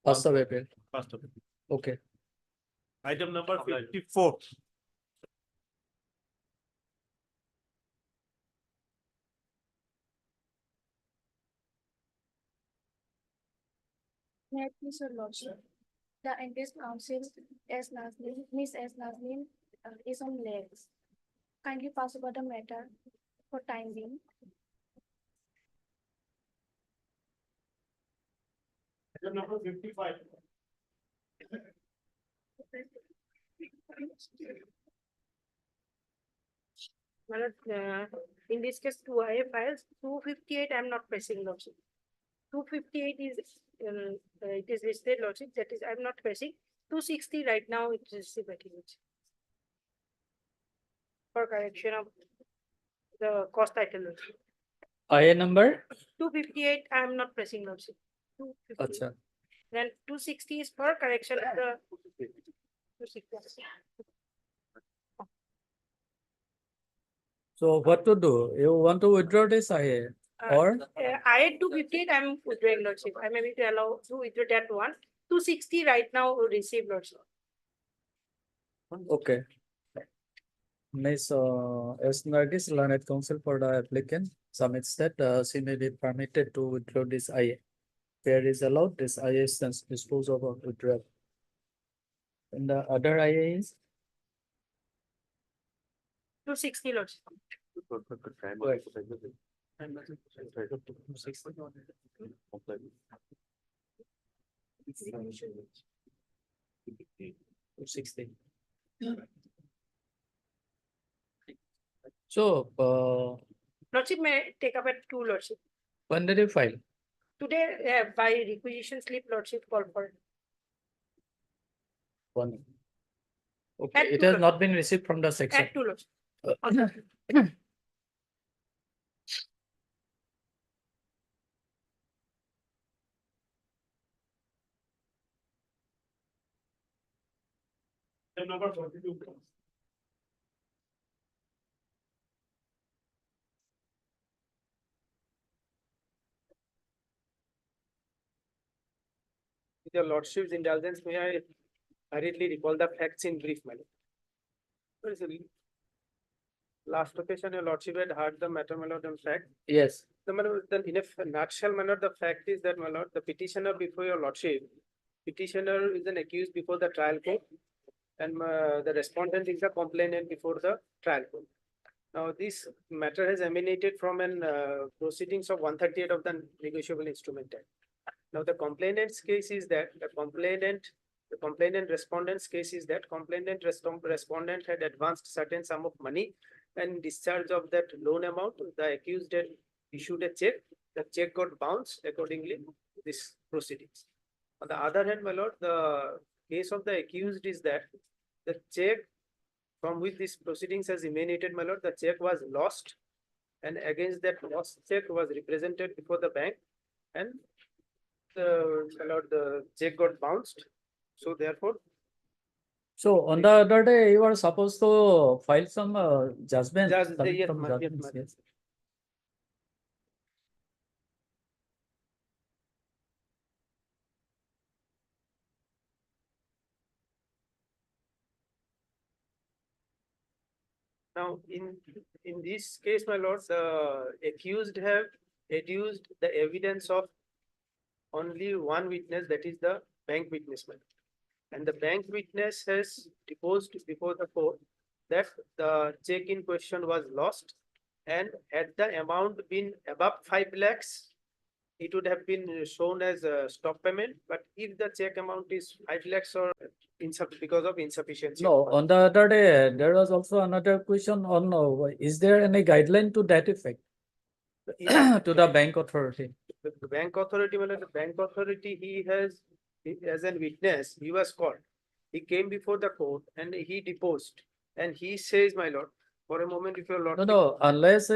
1st of April. First of it. Okay. Item number 54. May I please, Your Lordship? The engaged counsel, S. Nazneen, Miss S. Nazneen, is on legs. Kindly pass over the matter for time being. Item number 55. In this case, 2IA files, 258, I'm not pressing, Lordship. 258 is, it is listed, Lordship, that is, I'm not pressing. 260 right now, it is the for correction of the cost title, Lordship. IA number? 258, I'm not pressing, Lordship. 258. Acha. Then 260 is for correction of the 260. So what to do? You want to withdraw this IA? Or? I 258, I'm withdrawing, Lordship. I may be to allow to withdraw that one. 260 right now receive, Lordship. Okay. Miss S. Nargis, learned counsel for the applicant, submits that she may be permitted to withdraw this IA. Where is allowed, this IA stands dispose of withdrawal. And the other IA is? 260, Lordship. Right. 260. So, Lordship may take up at 2, Lordship. when did you file? Today, by requisition slip, Lordship call for. 1. Okay, At it two, has Lordship. not been received from the section. At 2, Lordship. Number 42. With your lordship's indulgence, may I hurriedly recall the facts in brief, my lord. What is the last occasion your lordship had heard the matter, my lord, in fact? Yes. The my lord, then in a nutshell, my lord, the fact is that, my lord, the petitioner before your lordship, petitioner is an accused before the trial court, and the respondent is the complainant before the trial court. Now, this matter has emanated from an proceedings of 138 of the Negotiable Instrument Act. Now, the complainant's case is that the complainant respondent's case is that complainant respondent had advanced certain sum of money, and in discharge of that loan amount, the accused had issued a check. The check got bounced accordingly. This proceedings. On the other hand, my lord, the case of the accused is that the check from which this proceedings has emanated, my lord, the check was lost, and against that lost check was represented before the bank, and my lord, the check got bounced. So therefore, So on the other day, you were supposed to file some judgment. Just- coming yes, from ma'am, yes, judgments, ma'am. yes. now in this case, my lord, the accused have adduced the evidence of only one witness, that is the bank witness, my lord. And the bank witness has deposed before the court that the check in question was lost, and had the amount been above 5 lakhs, it would have been shown as a stop payment. But if the check amount is 5 lakhs or because of insufficiency. of No, funds. on the other day, there was also another question on, is there any guideline to that effect to the bank authority? The bank authority, well, the bank authority, as a witness, he was called. He came before the court and he deposed. And he says, my lord, for a moment, if your No, lord. no, unless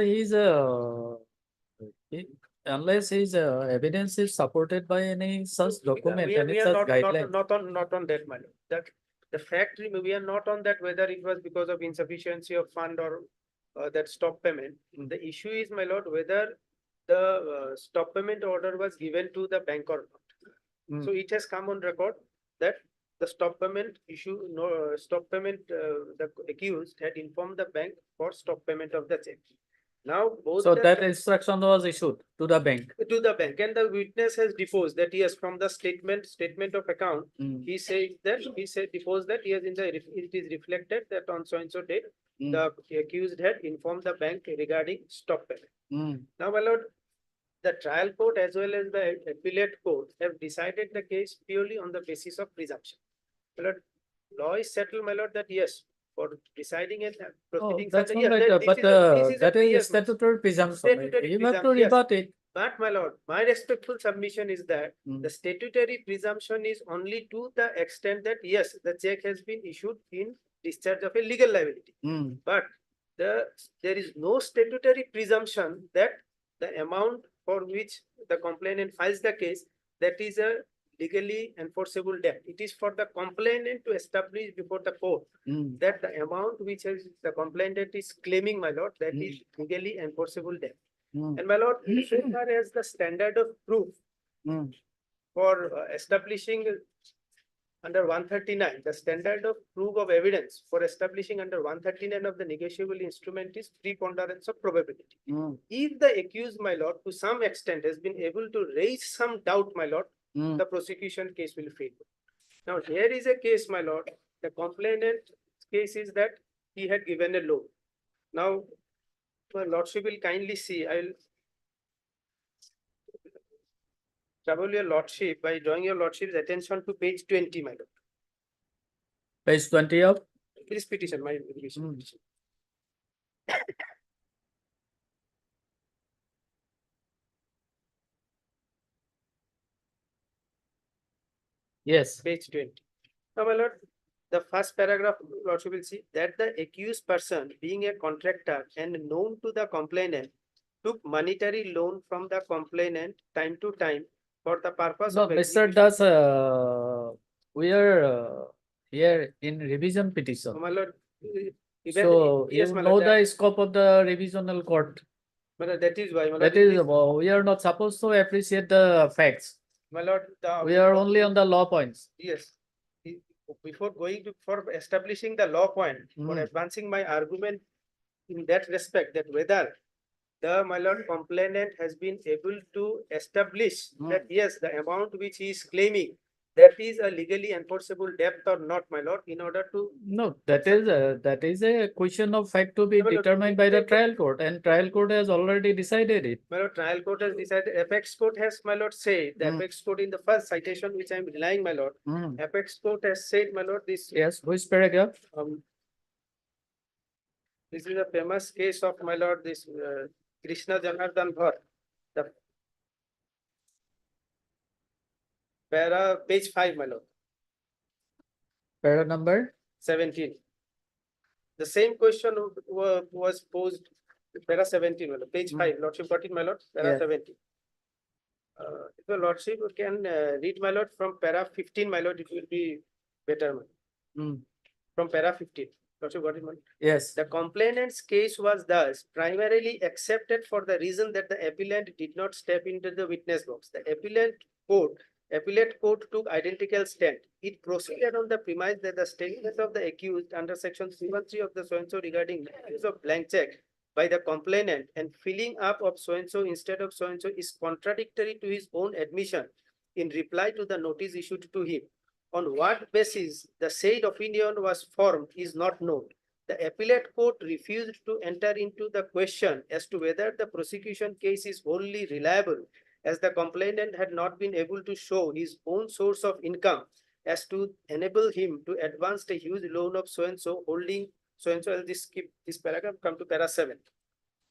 unless his evidence is supported by any such document, We are, any we are such not, guideline. not on that, my lord. The fact, we are not on that, whether it was because of insufficiency of fund or that stop payment. The issue is, my lord, whether the stop payment order was given to the bank or not. So it has come on record that the stop payment stop payment, the accused had informed the bank for stop payment of the check. Now, both So the- that instruction was issued to the bank. to the bank, and the witness has deposed that yes, from the statement of account, Mm. he deposed that yes, it is reflected that on so and so date, Mm. the accused had informed the bank regarding stop payment. Mm. Now, my lord, the trial court as well as the appellate court have decided the case purely on the basis of presumption. My lord, law is settled, my lord, that yes, for deciding and Oh, proceedings. that's under- all right, yes, but this is a that is yes, statutory presumption. Statutory You have to presumption, yes. rebut it. But my lord, my respectful submission is that Mm. the statutory presumption is only to the extent that yes, the check has been issued in discharge of a legal liability. Mm. But there is no statutory presumption that the amount for which the complainant files the case, that is a legally enforceable debt. It is for the complainant to establish before the court Mm. that the amount which is the complainant is claiming, my lord, that is legally enforceable debt. Mm. And my lord, so far as the standard of proof Mm. for establishing under 139, the standard of proof of evidence for establishing under 139 of the negotiable instrument is preponderance of probability. Mm. If the accused, my lord, to some extent has been able to raise some doubt, my lord, Mm. the prosecution case will fail. Now, here is a case, my lord, the complainant case is that he had given a loan. Now, my lordship will kindly see, I will trouble your lordship by drawing your lordship's attention to page 20, my lord. Page 20 of. This petition, my petition. Yes. Page 20. Now, my lord, the first paragraph, lordship will see that the accused person being a contractor and known to the complainant took monetary loan from the complainant time to time for the purpose No, of Mr. execution. Das, we are here in revision petition. My lord, even, So yes, you my know lord, the scope of the revisional court. my lord, that is why, my lord. That is, we are not supposed to appreciate the facts. My lord, We are only on the law points. Yes. Before going to, for establishing the law point, for Mm. advancing my argument in that respect, that whether the, my lord, complainant has been able to establish that yes, the amount which he is claiming, that is a legally enforceable debt or not, my lord, in order to, No, that is a question of fact to be No, my lord, determined by the trial court, and trial court has already decided it. my lord, trial court has decided, apex court has, my lord, said, the Mm. apex court in the first citation which I am relying, my lord, Mm. apex court has said, my lord, this, Yes, which paragraph? this is a famous case of, my lord, this Krishna Janardhan Bhatt. The page 5, my lord, Para number? 17. The same question was posed, para 17, my lord, page 5, lordship got it, my lord, para Yeah. 17. If the lordship can read, my lord, from para 15, my lord, it will be better, my lord. Mm. From para 15. Lordship got it, my lord. Yes. The complainant's case was thus primarily accepted for the reason that the appellant did not step into the witness box. The appellate court took identical stand. It proceeded on the premise that the statement of the accused under section 313 of the so-and-so regarding use of blank check by the complainant and filling up of so-and-so instead of so-and-so is contradictory to his own admission in reply to the notice issued to him. On what basis the said opinion was formed is not known. The appellate court refused to enter into the question as to whether the prosecution case is wholly reliable, as the complainant had not been able to show his own source of income as to enable him to advance the huge loan of so-and-so holding so-and-so. I'll just skip this paragraph, come to para 7.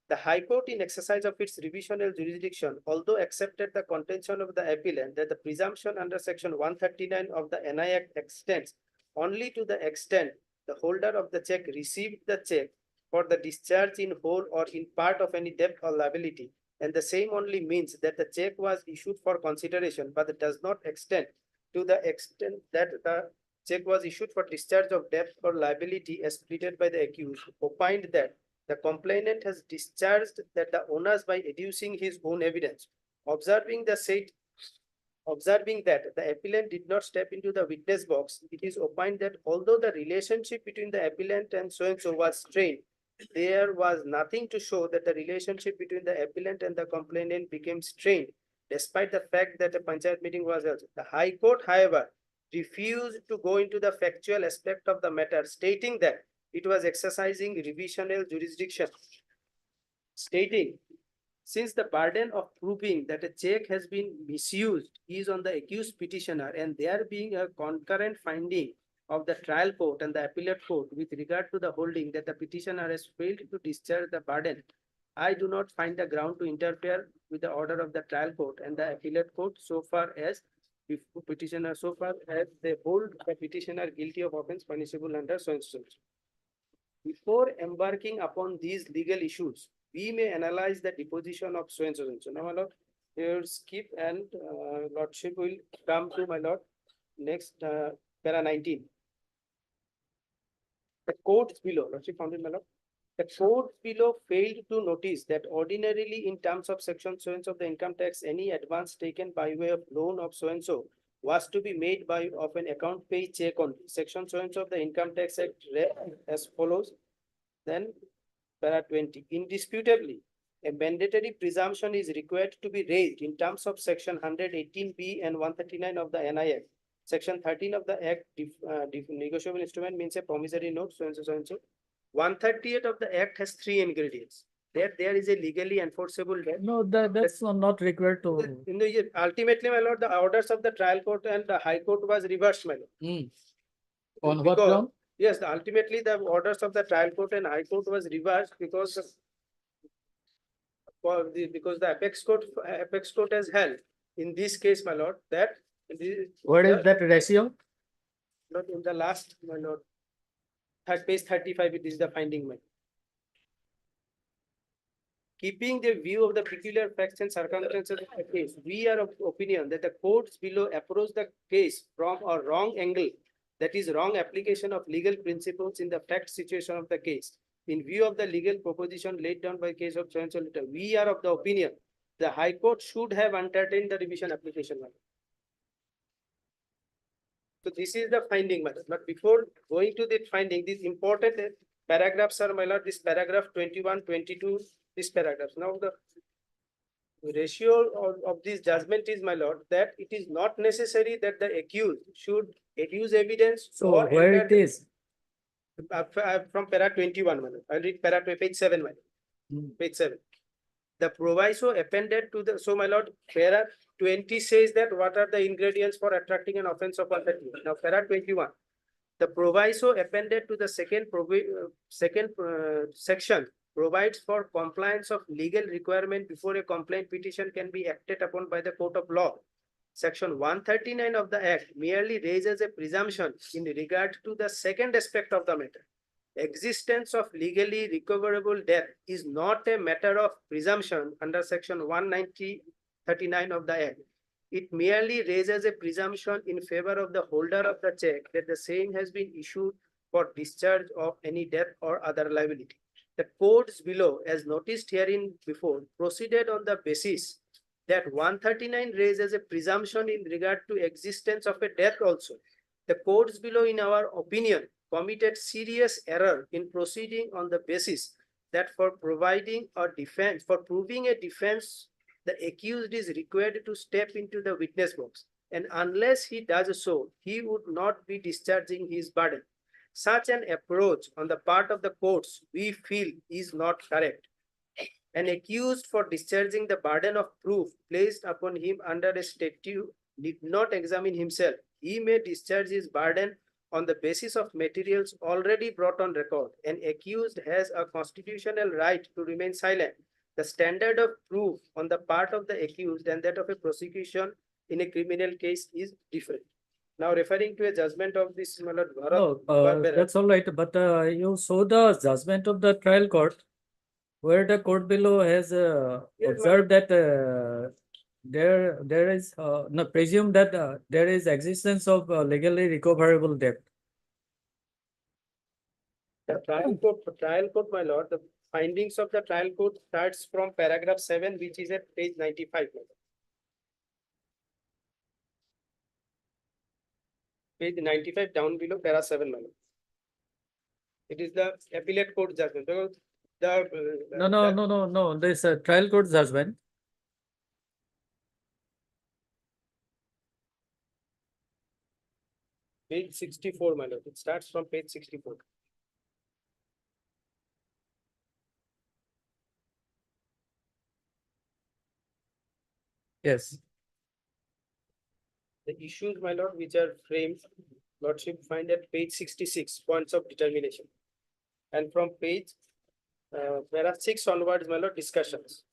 The High Court, in exercise of its revisional jurisdiction, although accepted the contention of the appellant that the presumption under section 139 of the NI Act extends only to the extent the holder of the check received the check for the discharge in whole or in part of any debt or liability, and the same only means that the check was issued for consideration, but it does not extend to the extent that the check was issued for discharge of debt or liability as pleaded by the accused, opined that the complainant has discharged that the owners by adducing his own evidence. Observing that the appellant did not step into the witness box, it is opined that although the relationship between the appellant and so-and-so was strained, there was nothing to show that the relationship between the appellant and the complainant became strained, despite the fact that a panchayat meeting was held. The High Court, however, refused to go into the factual aspect of the matter, stating that it was exercising revisional jurisdiction, stating, since the burden of proving that a check has been misused is on the accused petitioner, and there being a concurrent finding of the trial court and the appellate court with regard to the holding that the petitioner has failed to discharge the burden, I do not find the ground to interfere with the order of the trial court and the appellate court so far as petitioner, so far as they hold the petitioner guilty of offense punishable under so-and-so. Before embarking upon these legal issues, we may analyze the deposition of so-and-so. Now, my lord, here skip and lordship will come to, my lord, next para 19. The courts below, lordship found it, my lord. The courts below failed to notice that ordinarily in terms of section so-and-so of the income tax, any advance taken by way of loan of so-and-so was to be made by of an account pay check on section so-and-so of the Income Tax Act read as follows. Then para 20. Indisputably, a mandatory presumption is required to be raised in terms of section 118B and 139 of the NI Act. Section 13 of the Act, negotiable instrument means a promissory note, so-and-so, so-and-so. 138 of the Act has 3 ingredients. That there is a legally enforceable debt. No, that's not required to. Ultimately, my lord, the orders of the trial court and the High Court was reversed, my lord. On what Because- ground? Yes, ultimately the orders of the trial court and High Court was reversed because the apex court has held in this case, my lord, that What is that ratio? not in the last, my lord, page 35, it is the finding, my. Keeping the view of the peculiar facts and circumstances of the case, we are of opinion that the courts below approach the case from a wrong angle that is wrong application of legal principles in the fact situation of the case. In view of the legal proposition laid down by case of so and so letter, we are of the opinion the High Court should have entertained the revision application. So this is the finding, madam. But before going to that finding, these important paragraphs are, my lord, this paragraph 21, 22, this paragraphs. Now the ratio of this judgment is, my lord, that it is not necessary that the accused should adduce evidence. So or where it enter- is? From para 21, madam. I'll read para page 7, madam. Page 7. The proviso appended to the, so my lord, para 20 says that what are the ingredients for attracting an offense of unfairness. Now para 21. The proviso appended to the second section provides for compliance of legal requirement before a complaint petition can be acted upon by the court of law. Section 139 of the Act merely raises a presumption in regard to the second aspect of the matter. Existence of legally recoverable debt is not a matter of presumption under section 139 of the Act. It merely raises a presumption in favor of the holder of the check that the same has been issued for discharge of any debt or other liability. The courts below, as noticed herein before, proceeded on the basis that 139 raises a presumption in regard to existence of a debt also. The courts below, in our opinion, committed serious error in proceeding on the basis that for proving a defense, the accused is required to step into the witness box, and unless he does so, he would not be discharging his burden. Such an approach on the part of the courts, we feel, is not correct. An accused for discharging the burden of proof placed upon him under a statute need not examine himself. He may discharge his burden on the basis of materials already brought on record. An accused has a constitutional right to remain silent. The standard of proof on the part of the accused and that of a prosecution in a criminal case is different. Now referring to a judgment of this, my lord, Bharat No, Barbera. that's all right, but you saw the judgment of the trial court where the court below has Yes, observed that there is no presume that there is existence of legally recoverable debt. The trial court, my lord, the findings of the trial court starts from paragraph 7, which is at page 95. my lord. Page 95 down below, para 7, my lord. It is the appellate court judgment. Because No. This trial court judgment. Page 64, my lord. It starts from page 64. Yes. The issues, my lord, which are framed, lordship find at page 66, points of determination. And from page para 6 onwards, my lord, discussions.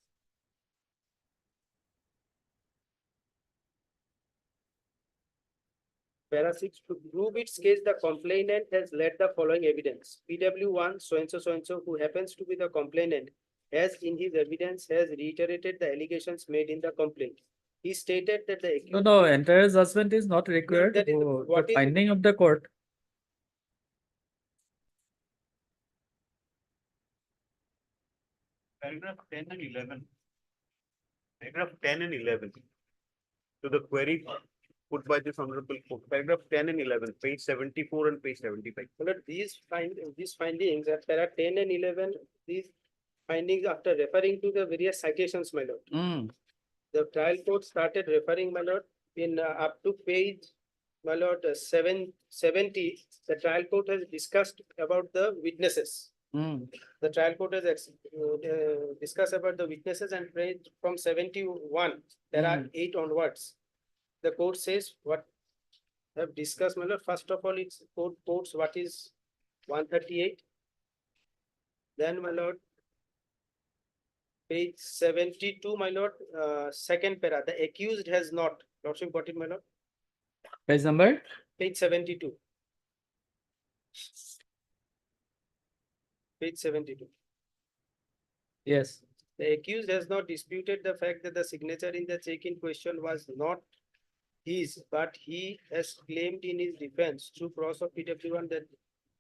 Para 6, to prove its case, the complainant has led the following evidence. PW1, so and so, who happens to be the complainant, has in his evidence has reiterated the allegations made in the complaint. He stated that the accused. No, entire judgment is not required. that is what The is- finding of the court. Paragraph 10 and 11. Paragraph 10 and 11. To the query put by this honorable court. Paragraph 10 and 11, page 74 and page 75. But these findings at para 10 and 11, these findings after referring to the various citations, my lord. The trial court started referring, my lord, in up to page, my lord, 770, the trial court has discussed about the witnesses. The trial court has discussed about the witnesses, and page from 71, there are 8 onwards. The court says what have discussed, my lord. First of all, it's court quotes what is 138. Then, my lord, page 72, my lord, second para, the accused has not. Lordship got it, my lord. Page number? Page 72. Page 72. Yes. The accused has not disputed the fact that the signature in the check in question was not his, but he has claimed in his defense through cross of PW1 that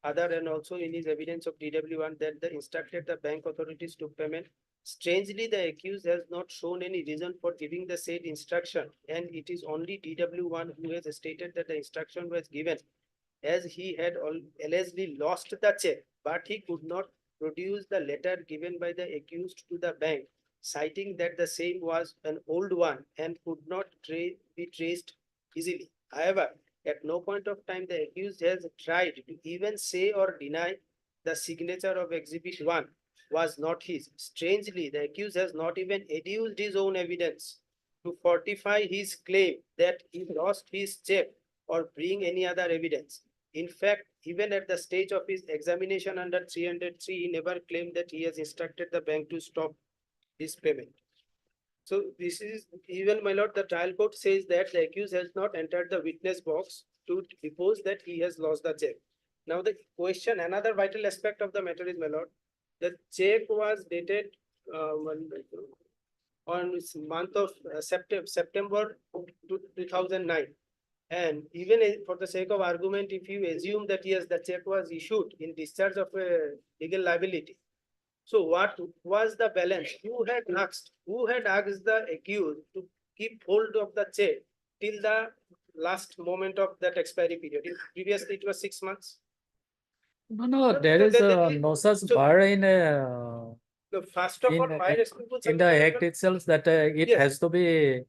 other and also in his evidence of DW1 that the instructed the bank authorities to payment. Strangely, the accused has not shown any reason for giving the said instruction, and it is only DW1 who has stated that the instruction was given, as he had allegedly lost the check, but he could not produce the letter given by the accused to the bank, citing that the same was an old one and could not be traced easily. However, at no point of time the accused has tried to even say or deny the signature of Exhibit 1 was not his. Strangely, the accused has not even adduced his own evidence to fortify his claim that he lost his check or bring any other evidence. In fact, even at the stage of his examination under 303, he never claimed that he has instructed the bank to stop his payment. So this is, even my lord, the trial court says that the accused has not entered the witness box to depose that he has lost the check. Now the question, another vital aspect of the matter is, my lord, the check was dated on month of September 2009. And even for the sake of argument, if you assume that yes, the check was issued in discharge of a legal liability. So what was the balance? Who had asked the accused to keep hold of the check till the last moment of that expiry period? Previously, it was 6 months. No, there is no such so- bar in The first of all, In my a- responsible in the act itself that it Yes. has to be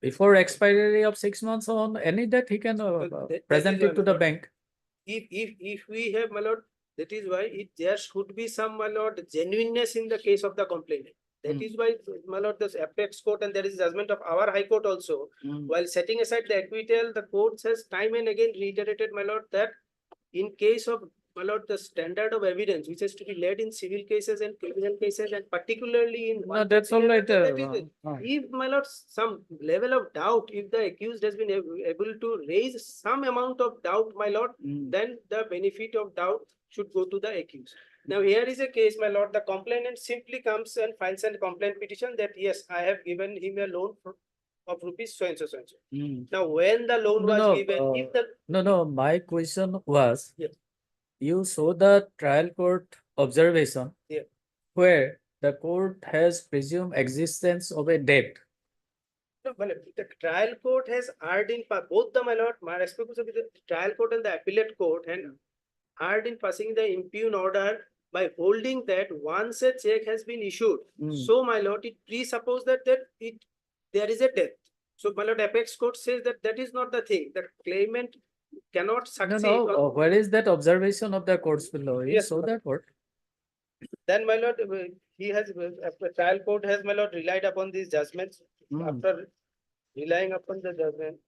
before expiry of 6 months on any date he can that present is why, it to my the lord, bank. if we have, my lord, that is why there should be some, my lord, genuineness in the case of the complainant. That Mm. is why, my lord, this apex court and there is judgment of our high court also. While setting aside the acquittal, the court has time and again reiterated, my lord, that in case of, my lord, the standard of evidence which is to be laid in civil cases and criminal cases, and particularly in No, that's all right. that is, if, my lord, some level of doubt, if the accused has been able to raise some amount of doubt, my lord, then the benefit of doubt should go to the accused. Now, here is a case, my lord, the complainant simply comes and files a complaint petition that yes, I have given him a loan of rupees so and so, so and so. Now, when the loan No, was no, given, if the No, my question was, Yes. you saw the trial court observation Yeah. where the court has presumed existence of a debt. No, well, the trial court has erred in both the, my lord, my respect to the trial court and the appellate court, and erred in passing the impugn order by holding that once a check has been issued, so, my lord, it presupposes that there is a debt. So, my lord, apex court says that that is not the thing. The claimant cannot No, succeed. no, where is that observation of the courts below? You Yes, saw but- that what? Then, my lord, he has, the trial court has, my lord, relied upon these judgments. After relying upon the judgment,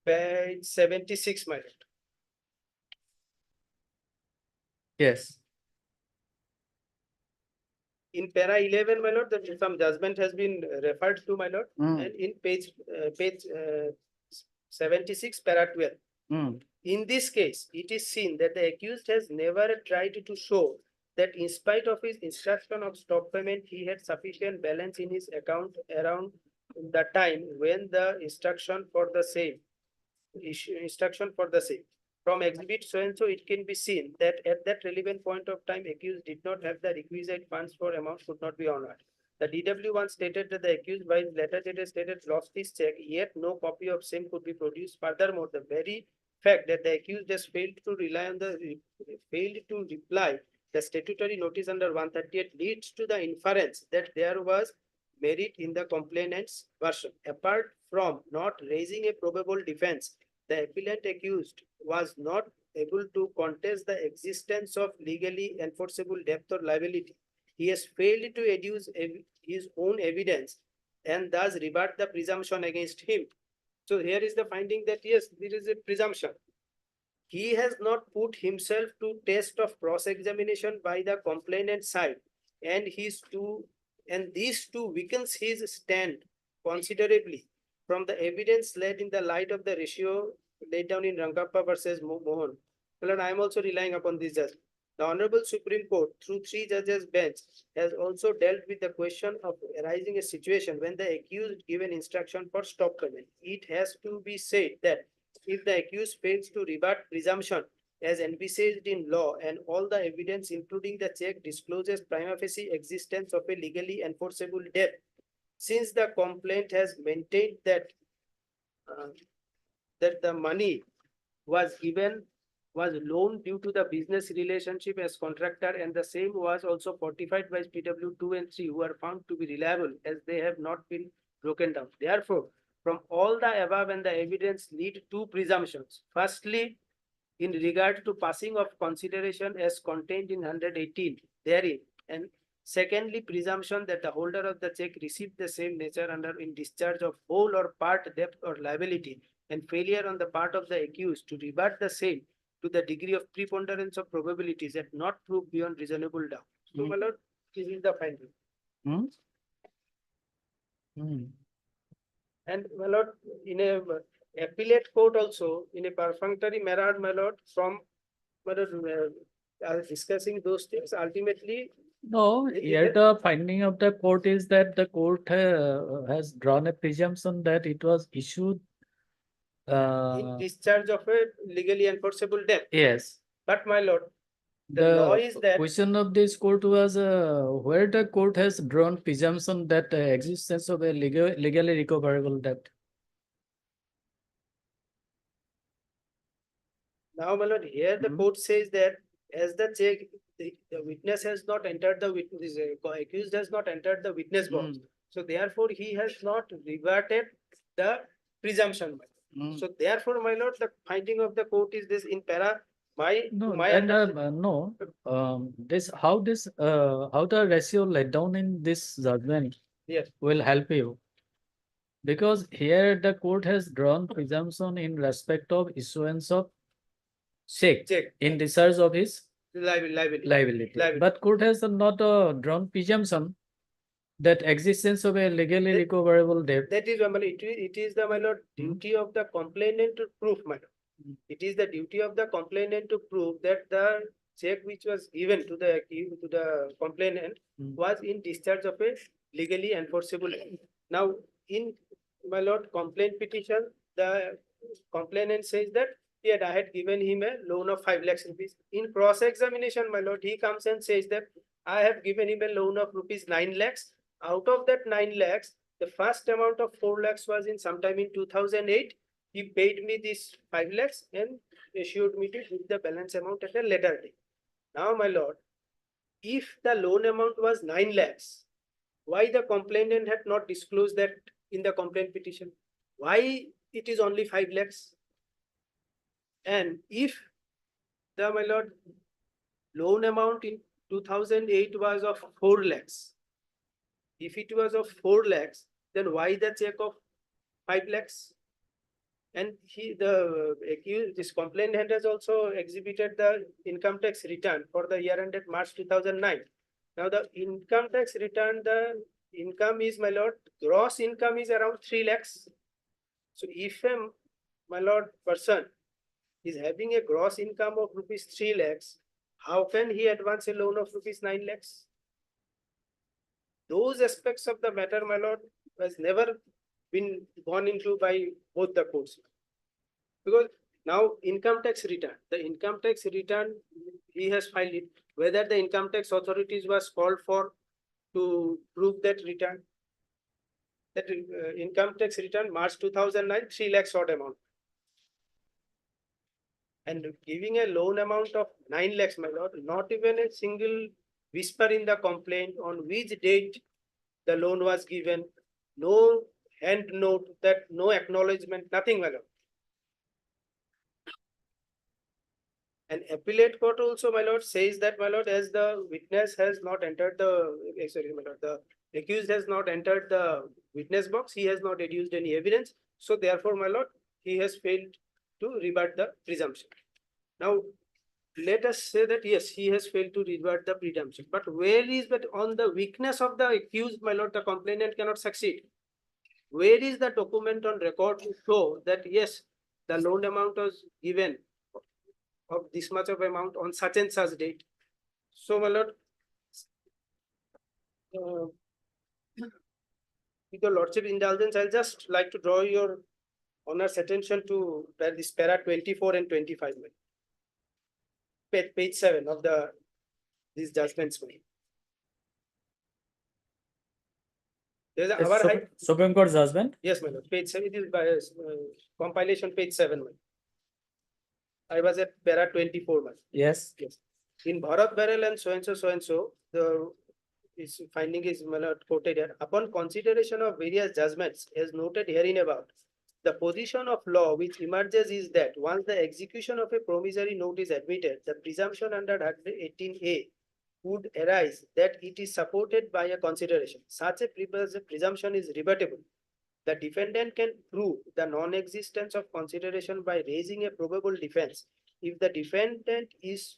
page 76, my lord. Yes. In para 11, my lord, some judgment has been referred to, my lord, and in page 76, para 12. In this case, it is seen that the accused has never tried to show that in spite of his instruction of stop payment, he had sufficient balance in his account around the time when the instruction for the same. From exhibit so and so, it can be seen that at that relevant point of time, accused did not have the requisite funds for amount could not be honored. The DW1 stated that the accused by his letter dated stated lost his check, yet no copy of same could be produced. Furthermore, the very fact that the accused has failed to reply the statutory notice under 138 leads to the inference that there was merit in the complainant's version. Apart from not raising a probable defense, the appellant accused was not able to contest the existence of legally enforceable debt or liability. He has failed to adduce his own evidence and thus rebut the presumption against him. So here is the finding that yes, there is a presumption. He has not put himself to test of cross-examination by the complainant side, and these two weakens his stand considerably from the evidence laid in the light of the ratio laid down in Rangappa versus Mohan. Well, I am also relying upon this judgment. The Honorable Supreme Court, through 3 judges bench, has also dealt with the question of arising a situation when the accused given instruction for stop payment. It has to be said that if the accused fails to rebut presumption as envisaged in law and all the evidence including the check discloses prima facie existence of a legally enforceable debt, since the complaint has maintained that the money was loaned due to the business relationship as contractor, and the same was also fortified by PW 2 and 3, who are found to be reliable as they have not been broken down. Therefore, from all the above and the evidence lead to presumptions. Firstly, in regard to passing of consideration as contained in 118 therein, and secondly, presumption that the holder of the check received the same nature under in discharge of whole or part debt or liability, and failure on the part of the accused to rebut the same to the degree of preponderance of probabilities that not proved beyond reasonable doubt. So, my lord, this is the finding. Hmm? Hmm. And my lord, in a appellate court also, in a perfunctory manner, my lord, from my lord, discussing those things, ultimately, No, here the finding of the court is that the court has drawn a presumption that it was issued. in discharge of a legally enforceable debt. Yes. But my lord, the law is that question of this court was where the court has drawn presumption that existence of a legally recoverable debt. now, my lord, here the court says that as the check, the witness has not entered the witness, accused has not entered the witness box. So therefore, he has not rebutted the presumption. My lord. So therefore, my lord, the finding of the court is this in para. No, my and understanding- no, how the ratio laid down in this judgment Yes. will help you. Because here the court has drawn presumption in respect of issuance of check Check. in discharge of his liability. liability. But court has not drawn presumption that existence of a legally That- recoverable debt. That is, my lord, it is the, my lord, duty of the complainant to prove, my lord. It is the duty of the complainant to prove that the check which was given to the complainant was in discharge of a legally enforceable. Now, in my lord complaint petition, the complainant says that I had given him a loan of 5 lakhs rupees. In cross examination, my lord, he comes and says that I have given him a loan of rupees 9 lakhs. Out of that 9 lakhs, the first amount of 4 lakhs was in sometime in 2008. He paid me this 5 lakhs and assured me to give the balance amount at a later date. Now, my lord, if the loan amount was 9 lakhs, why the complainant had not disclosed that in the complaint petition? Why it is only 5 lakhs? And if the, my lord, loan amount in 2008 was of 4 lakhs, if it was of 4 lakhs, then why the check of 5 lakhs? And this complainant has also exhibited the income tax return for the year ended March 2009. Now the income tax return, the income is, my lord, gross income is around 3 lakhs. So if a, my lord, person is having a gross income of rupees 3 lakhs, how can he advance a loan of rupees 9 lakhs? Those aspects of the matter, my lord, has never been gone into by both the courts. Because now income tax return, the income tax return, he has filed it, whether the income tax authorities was called for to prove that return. That income tax return March 2009, 3 lakhs odd amount. And giving a loan amount of 9 lakhs, my lord, not even a single whisper in the complaint on which date the loan was given, no hand note, that no acknowledgement, nothing, my lord. And appellate court also, my lord, says that, my lord, as the witness has not entered the, sorry, my lord, the accused has not entered the witness box, he has not adduced any evidence. So therefore, my lord, he has failed to rebut the presumption. Now, let us say that yes, he has failed to rebut the presumption. But where is that on the weakness of the accused, my lord, the complainant cannot succeed? Where is the document on record to show that yes, the loan amount was given of this much of amount on such and such date? So, my lord, with your lordship indulgence, I'll just like to draw your honor's attention to this para 24 and 25. Page 7 of these judgments. There's It's our high, Supreme Court judgment. yes, my lord, page 7, it is by compilation page 7. I was at para 24. Yes. Yes. In Bharat Barrel and so, the is finding is my lord, quoted here. Upon consideration of various judgments, as noted herein above, the position of law which emerges is that once the execution of a promissory note is admitted, the presumption under 18A would arise that it is supported by a consideration. Such a presumption is rebuttable. The defendant can prove the non-existence of consideration by raising a probable defense. If the defendant is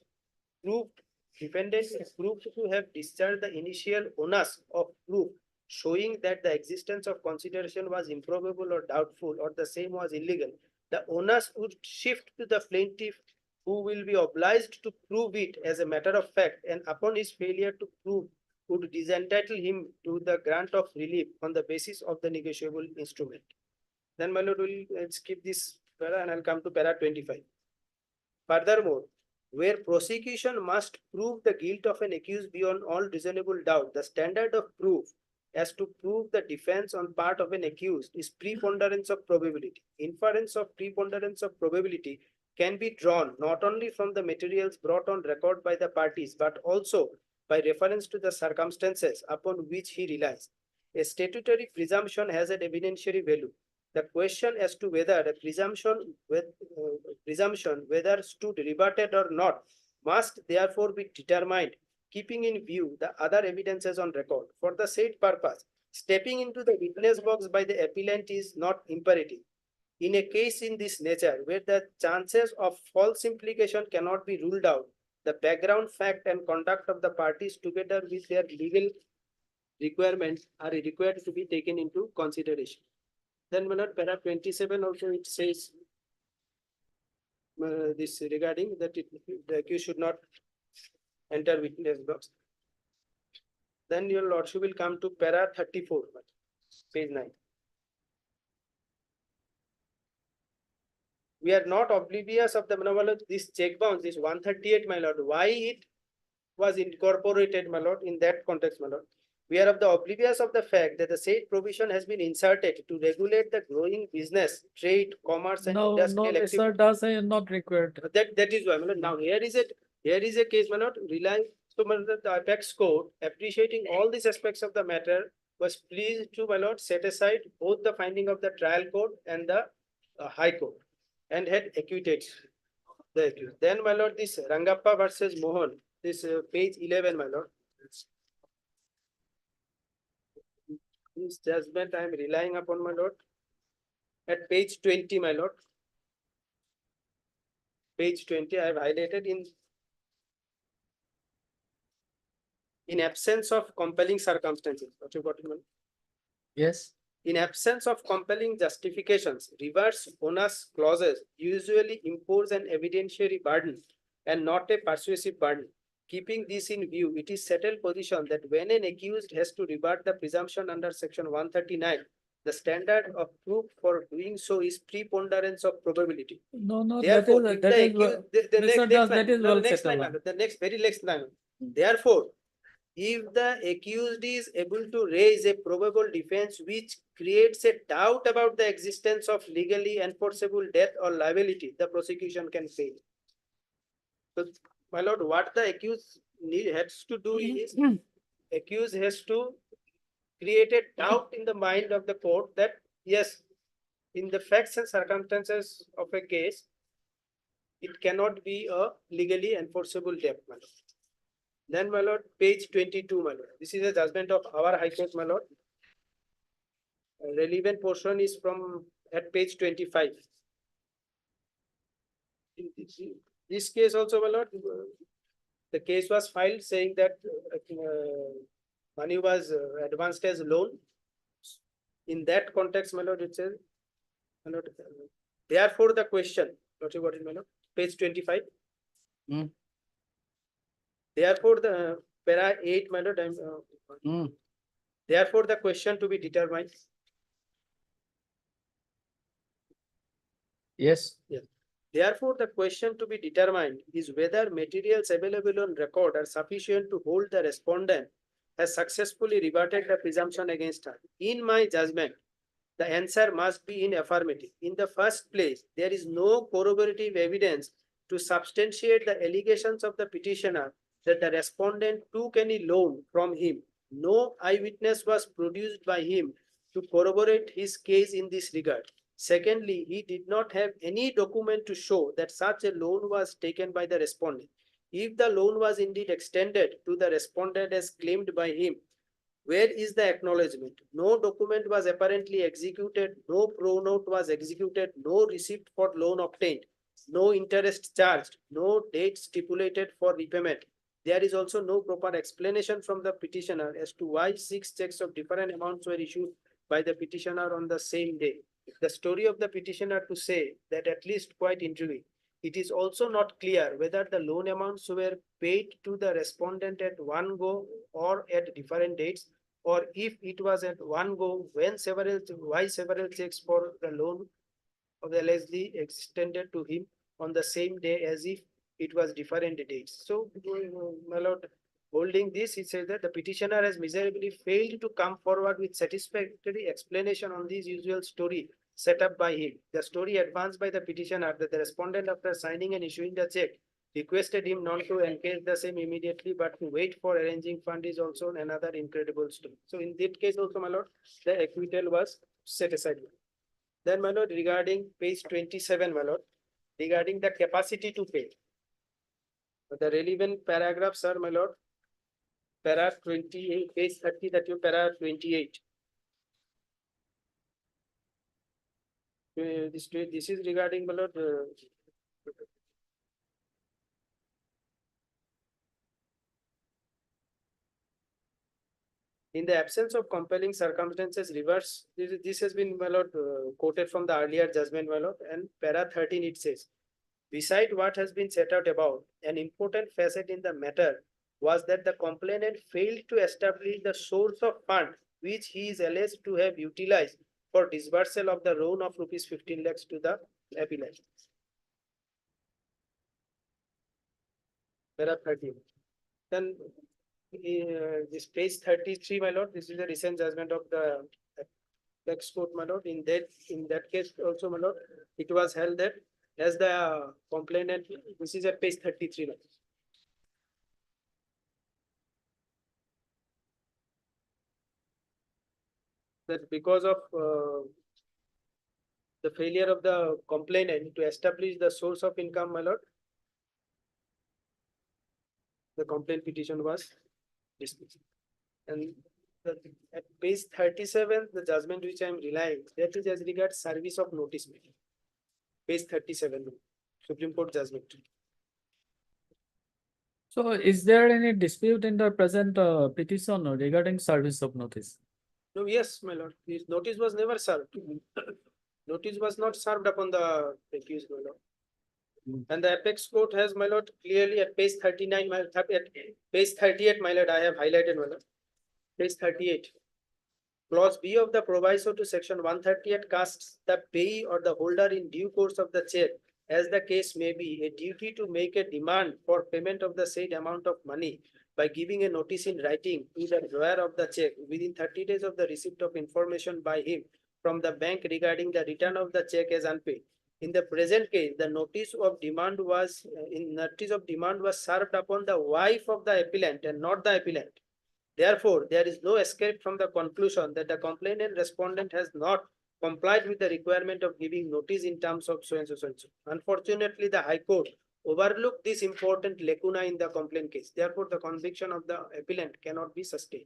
proved to have discharged the initial onus of proof, showing that the existence of consideration was improbable or doubtful, or the same was illegal, the onus would shift to the plaintiff, who will be obliged to prove it as a matter of fact, and upon his failure to prove, would disentitle him to the grant of relief on the basis of the negotiable instrument. Then, my lord, we'll skip this para and I'll come to para 25. Furthermore, where prosecution must prove the guilt of an accused beyond all reasonable doubt, the standard of proof as to prove the defense on part of an accused is preponderance of probability. Inference of preponderance of probability can be drawn not only from the materials brought on record by the parties, but also by reference to the circumstances upon which he relies. A statutory presumption has an evidentiary value. The question as to whether a presumption whether stood rebutted or not must therefore be determined, keeping in view the other evidences on record. For the said purpose, stepping into the witness box by the appellant is not imperative. In a case in this nature, where the chances of false implication cannot be ruled out, the background fact and conduct of the parties together with their legal requirements are required to be taken into consideration. Then, my lord, para 27 also it says this regarding that the accused should not enter witness box. Then your lordship will come to para 34, page 9. We are not oblivious of the this check bounce, this 138, my lord. Why it was incorporated, my lord, in that context, my lord? We are of the oblivious of the fact that the said provision has been inserted to regulate the growing business, trade, commerce, and No, industrial sir, activity. does not required. That is why, my lord. Now here is a case, my lord, relying so my lord, the apex court, appreciating all these aspects of the matter, was pleased to, my lord, set aside both the finding of the trial court and the high court, and had acquitted the accused. Then, my lord, this Rangappa versus Mohan, this page 11, my lord. This judgment I am relying upon, my lord. At page 20, my lord. Page 20, I have highlighted in absence of compelling circumstances. What you got in mind? Yes. In absence of compelling justifications, reverse onus clauses usually impose an evidentiary burden and not a persuasive burden. Keeping this in view, it is settled position that when an accused has to rebut the presumption under section 139, the standard of proof for doing so is preponderance of probability. No, Therefore, that if is, that the is, accused, the Mr. next Das, line, that is no, well the next settled. line, the next very next line. Therefore, if the accused is able to raise a probable defense which creates a doubt about the existence of legally enforceable debt or liability, the prosecution can fail. So, my lord, what the accused has to do is, accused has to create a doubt in the mind of the court that yes, in the facts and circumstances of a case, it cannot be a legally enforceable debt, my lord. Then, my lord, page 22, my lord. This is a judgment of our High Court, my lord. A relevant portion is from at page 25. In this case also, my lord, the case was filed saying that money was advanced as loan. In that context, my lord, it says, my lord, therefore the question, what is my lord? Page 25. Therefore, the para 8, my lord, therefore, the question to be determined. Yes. Therefore, the question to be determined is whether materials available on record are sufficient to hold the respondent has successfully rebutted the presumption against her. In my judgment, the answer must be in affirmative. In the first place, there is no corroborative evidence to substantiate the allegations of the petitioner that the respondent took any loan from him. No eyewitness was produced by him to corroborate his case in this regard. Secondly, he did not have any document to show that such a loan was taken by the respondent. If the loan was indeed extended to the respondent as claimed by him, where is the acknowledgement? No document was apparently executed, no pro note was executed, no receipt for loan obtained, no interest charged, no date stipulated for repayment. There is also no proper explanation from the petitioner as to why 6 checks of different amounts were issued by the petitioner on the same day. The story of the petitioner to say that at least quite intriguing. It is also not clear whether the loan amounts were paid to the respondent at one go or at different dates, or if it was at one go, why several checks for the loan of allegedly extended to him on the same day as if it was different dates. So, my lord, holding this, he says that the petitioner has miserably failed to come forward with satisfactory explanation on this usual story set up by him. The story advanced by the petitioner that the respondent, after signing and issuing the check, requested him not to encase the same immediately but to wait for arranging fund is also another incredible story. So in that case also, my lord, the acquittal was set aside. Then, my lord, regarding page 27, my lord, regarding the capacity to pay. The relevant paragraphs are, my lord, para 28, page 30, that you para 28. This is regarding, my lord, in the absence of compelling circumstances, reverse. This has been, my lord, quoted from the earlier judgment, my lord, and para 13 it says, beside what has been set out above, an important facet in the matter was that the complainant failed to establish the source of fund which he is alleged to have utilized for disbursal of the loan of rupees 15 lakhs to the appellant. Para 13. Then this page 33, my lord, this is a recent judgment of the tax court, my lord. In that case also, my lord, it was held that as the complainant, this is at page 33 now. That because of the failure of the complainant to establish the source of income, my lord, the complaint petition was dismissed. And at page 37, the judgment which I am relying, that is as regards service of notice making. Page 37, Supreme Court judgment. So is there any dispute in the present petition regarding service of notice? No, yes, my lord, this notice was never served. Notice was not served upon the accused, my lord. And the apex court has, my lord, clearly at page 39, at page 38, my lord, I have highlighted, my lord. Page 38. Clause B of the proviso to section 138 casts the payee or the holder in due course of the check, as the case may be, a duty to make a demand for payment of the said amount of money by giving a notice in writing to the drawer of the check within 30 days of the receipt of information by him from the bank regarding the return of the check as unpaid. In the present case, the notice of demand was served upon the wife of the appellant and not the appellant. Therefore, there is no escape from the conclusion that the complainant respondent has not complied with the requirement of giving notice in terms of so and so and so. Unfortunately, the High Court overlooked this important lacuna in the complaint case. Therefore, the conviction of the appellant cannot be sustained.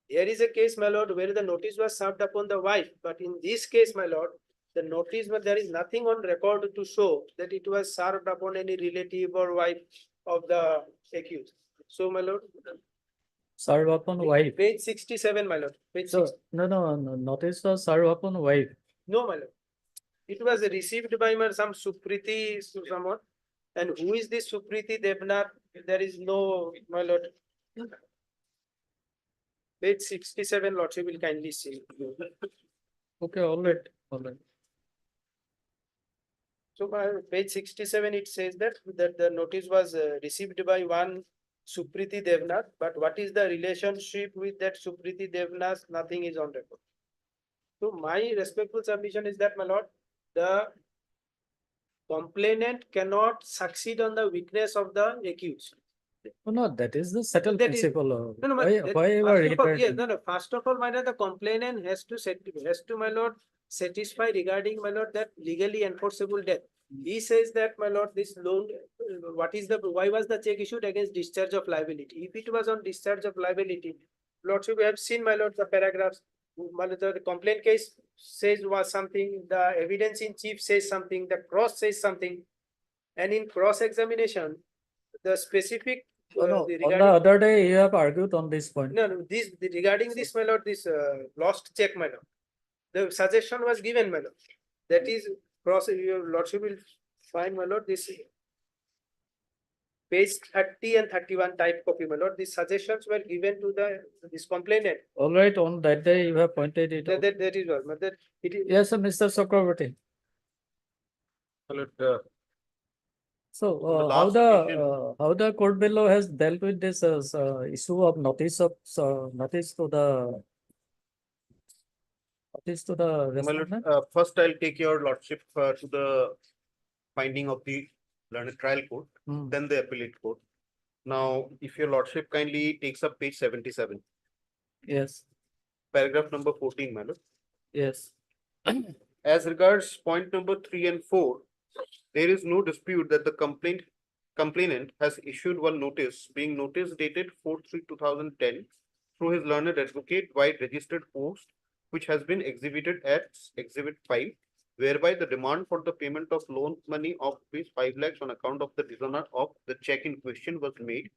Here is a case, my lord, where the notice was served upon the wife, but in this case, my lord, the notice, but there is nothing on record to show that it was served upon any relative or wife of the accused. So, my lord, Serve upon wife. page 67, my lord. Page So 60. no, notice was serve upon wife. No, my lord. It was received by some Supriti, someone, And who is this Supriti Devnath? There is no, my lord. Page 67, lordship will kindly see. Okay, all right, all right. So by page 67, it says that the notice was received by one Supriti Devnath, but what is the relationship with that Supriti Devnath? Nothing is on record. So my respectful submission is that, my lord, the complainant cannot succeed on the weakness of the accused. Oh, no, that is the settled That is- principle. No, no, Why, but why you are first of all, yes, reiterating? no, no, first of all, my lord, the complainant has to, my lord, satisfy regarding, my lord, that legally enforceable debt. He says that, my lord, this loan, why was the check issued against discharge of liability? If it was on discharge of liability, lordship, we have seen, my lord, the paragraphs. My lord, the complaint case says was something, the evidence in chief says something, the cross says something. And in cross examination, the specific Oh, no, on the regarding, other day, you have argued on this point. no, no, regarding this, my lord, this lost check, my lord. The suggestion was given, my lord. That is cross, your lordship will find, my lord, this page 30 and 31 type copy, my lord. These suggestions were given to this complainant. All right, on that day, you have pointed it out. That is what, that it is. Yes, sir, Mr. Chakraborty. So, On the last occasion- how the court below has dealt with this issue of notice to the notice to the My lord, respondent? first I'll take your lordship to the finding of the learned trial court, Hmm. then the appellate court. Now, if your lordship kindly takes up page 77, Yes, paragraph number 14, my lord. yes. As regards point number 3 and 4, there is no dispute that the complainant has issued one notice, being notice dated 4/3/2010 through his learned advocate by registered post, which has been exhibited at Exhibit 5, whereby the demand for the payment of loan money of ₹5 lakhs on account of the dishonor of the check in question was made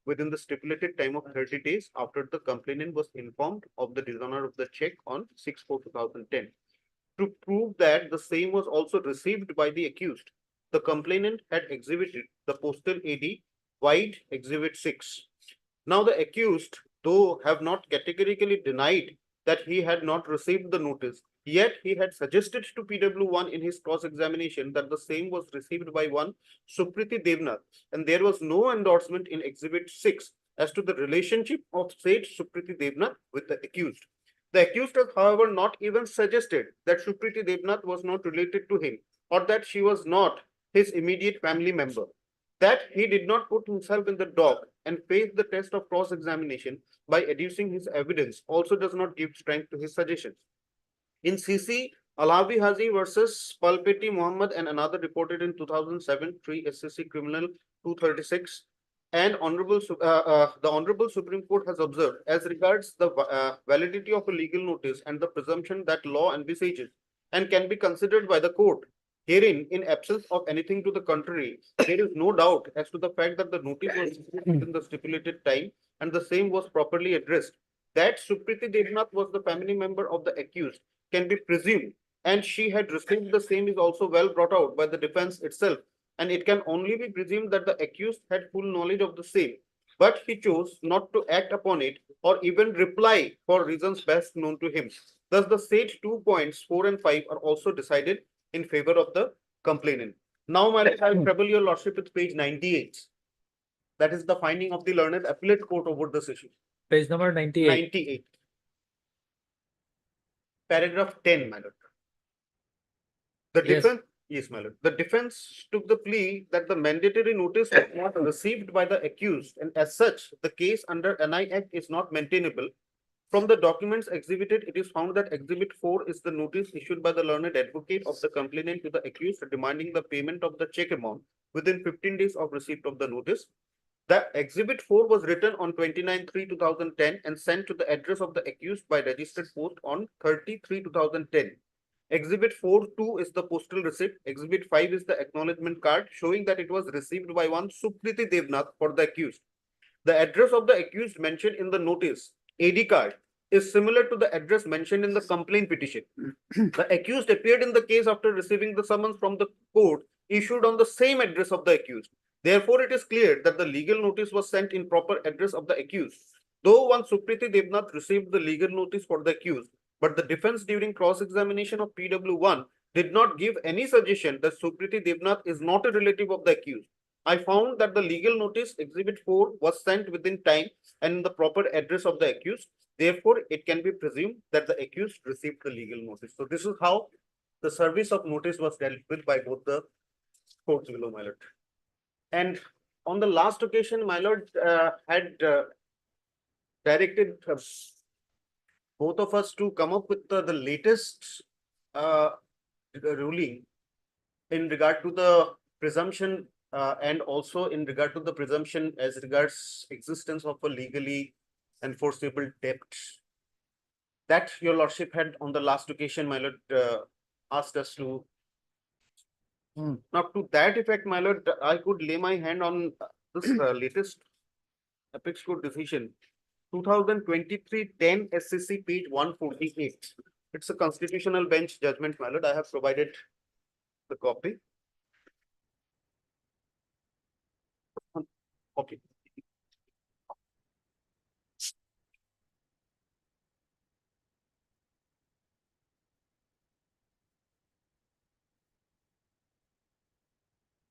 within the stipulated time of 30 days after the complainant was informed of the dishonor of the check on 6/4/2010. To prove that the same was also received by the accused, the complainant had exhibited the postal AD wide Exhibit 6. Now the accused, though have not categorically denied that he had not received the notice, yet he had suggested to PW1 in his cross-examination that the same was received by one Supriti Devnath, and there was no endorsement in Exhibit 6 as to the relationship of said Supriti Devnath with the accused. The accused has, however, not even suggested that Supriti Devnath was not related to him or that she was not his immediate family member. That he did not put himself in the dock and face the test of cross-examination by adducing his evidence also does not give strength to his suggestions. In CC Alavi Hazi versus Palpeti Muhammad and another reported in 2007, 3 SCC Criminal 236, and the Honorable Supreme Court has observed, as regards the validity of a legal notice and the presumption that law envisages and can be considered by the court. Herein, in absence of anything to the contrary, there is no doubt as to the fact that the notice was issued within the stipulated time and the same was properly addressed. That Supriti Devnath was the family member of the accused can be presumed, and she had received the same is also well brought out by the defense itself, and it can only be presumed that the accused had full knowledge of the same, but he chose not to act upon it or even reply for reasons best known to him. Thus, the said 2 points 4 and 5 are also decided in favor of the complainant. Now, my lord, I will trouble your lordship with page 98. That is the finding of the learned appellate court over this issue. Page number 98. 98. Paragraph 10, my lord. The Yes. defense, yes, my lord. The defense took the plea that the mandatory notice was not received by the accused, and as such, the case under NI Act is not maintainable. From the documents exhibited, it is found that Exhibit 4 is the notice issued by the learned advocate of the complainant to the accused demanding the payment of the check amount within 15 days of receipt of the notice. The Exhibit 4 was written on 29/3/2010 and sent to the address of the accused by registered post on 30/3/2010. Exhibit 4(2) is the postal receipt. Exhibit 5 is the acknowledgement card showing that it was received by one Supriti Devnath for the accused. The address of the accused mentioned in the notice, AD card, is similar to the address mentioned in the complaint petition. The accused appeared in the case after receiving the summons from the court issued on the same address of the accused. Therefore, it is clear that the legal notice was sent in proper address of the accused. Though one Sukriti Devnath received the legal notice for the accused, but the defense during cross-examination of PW1 did not give any suggestion that Sukriti Devnath is not a relative of the accused. I found that the legal notice Exhibit 4 was sent within time and in the proper address of the accused. Therefore, it can be presumed that the accused received the legal notice. So this is how the service of notice was dealt with by both the courts below, my lord. And on the last occasion, my lord had directed both of us to come up with the latest ruling in regard to the presumption and also in regard to the presumption as regards existence of a legally enforceable debt. That your lordship had on the last occasion, my lord, asked us to. Now, to that effect, my lord, I could lay my hand on this latest Apex Court decision, 2023-10 SCC page 148. It's a constitutional bench judgment, my lord. I have provided the copy. Okay.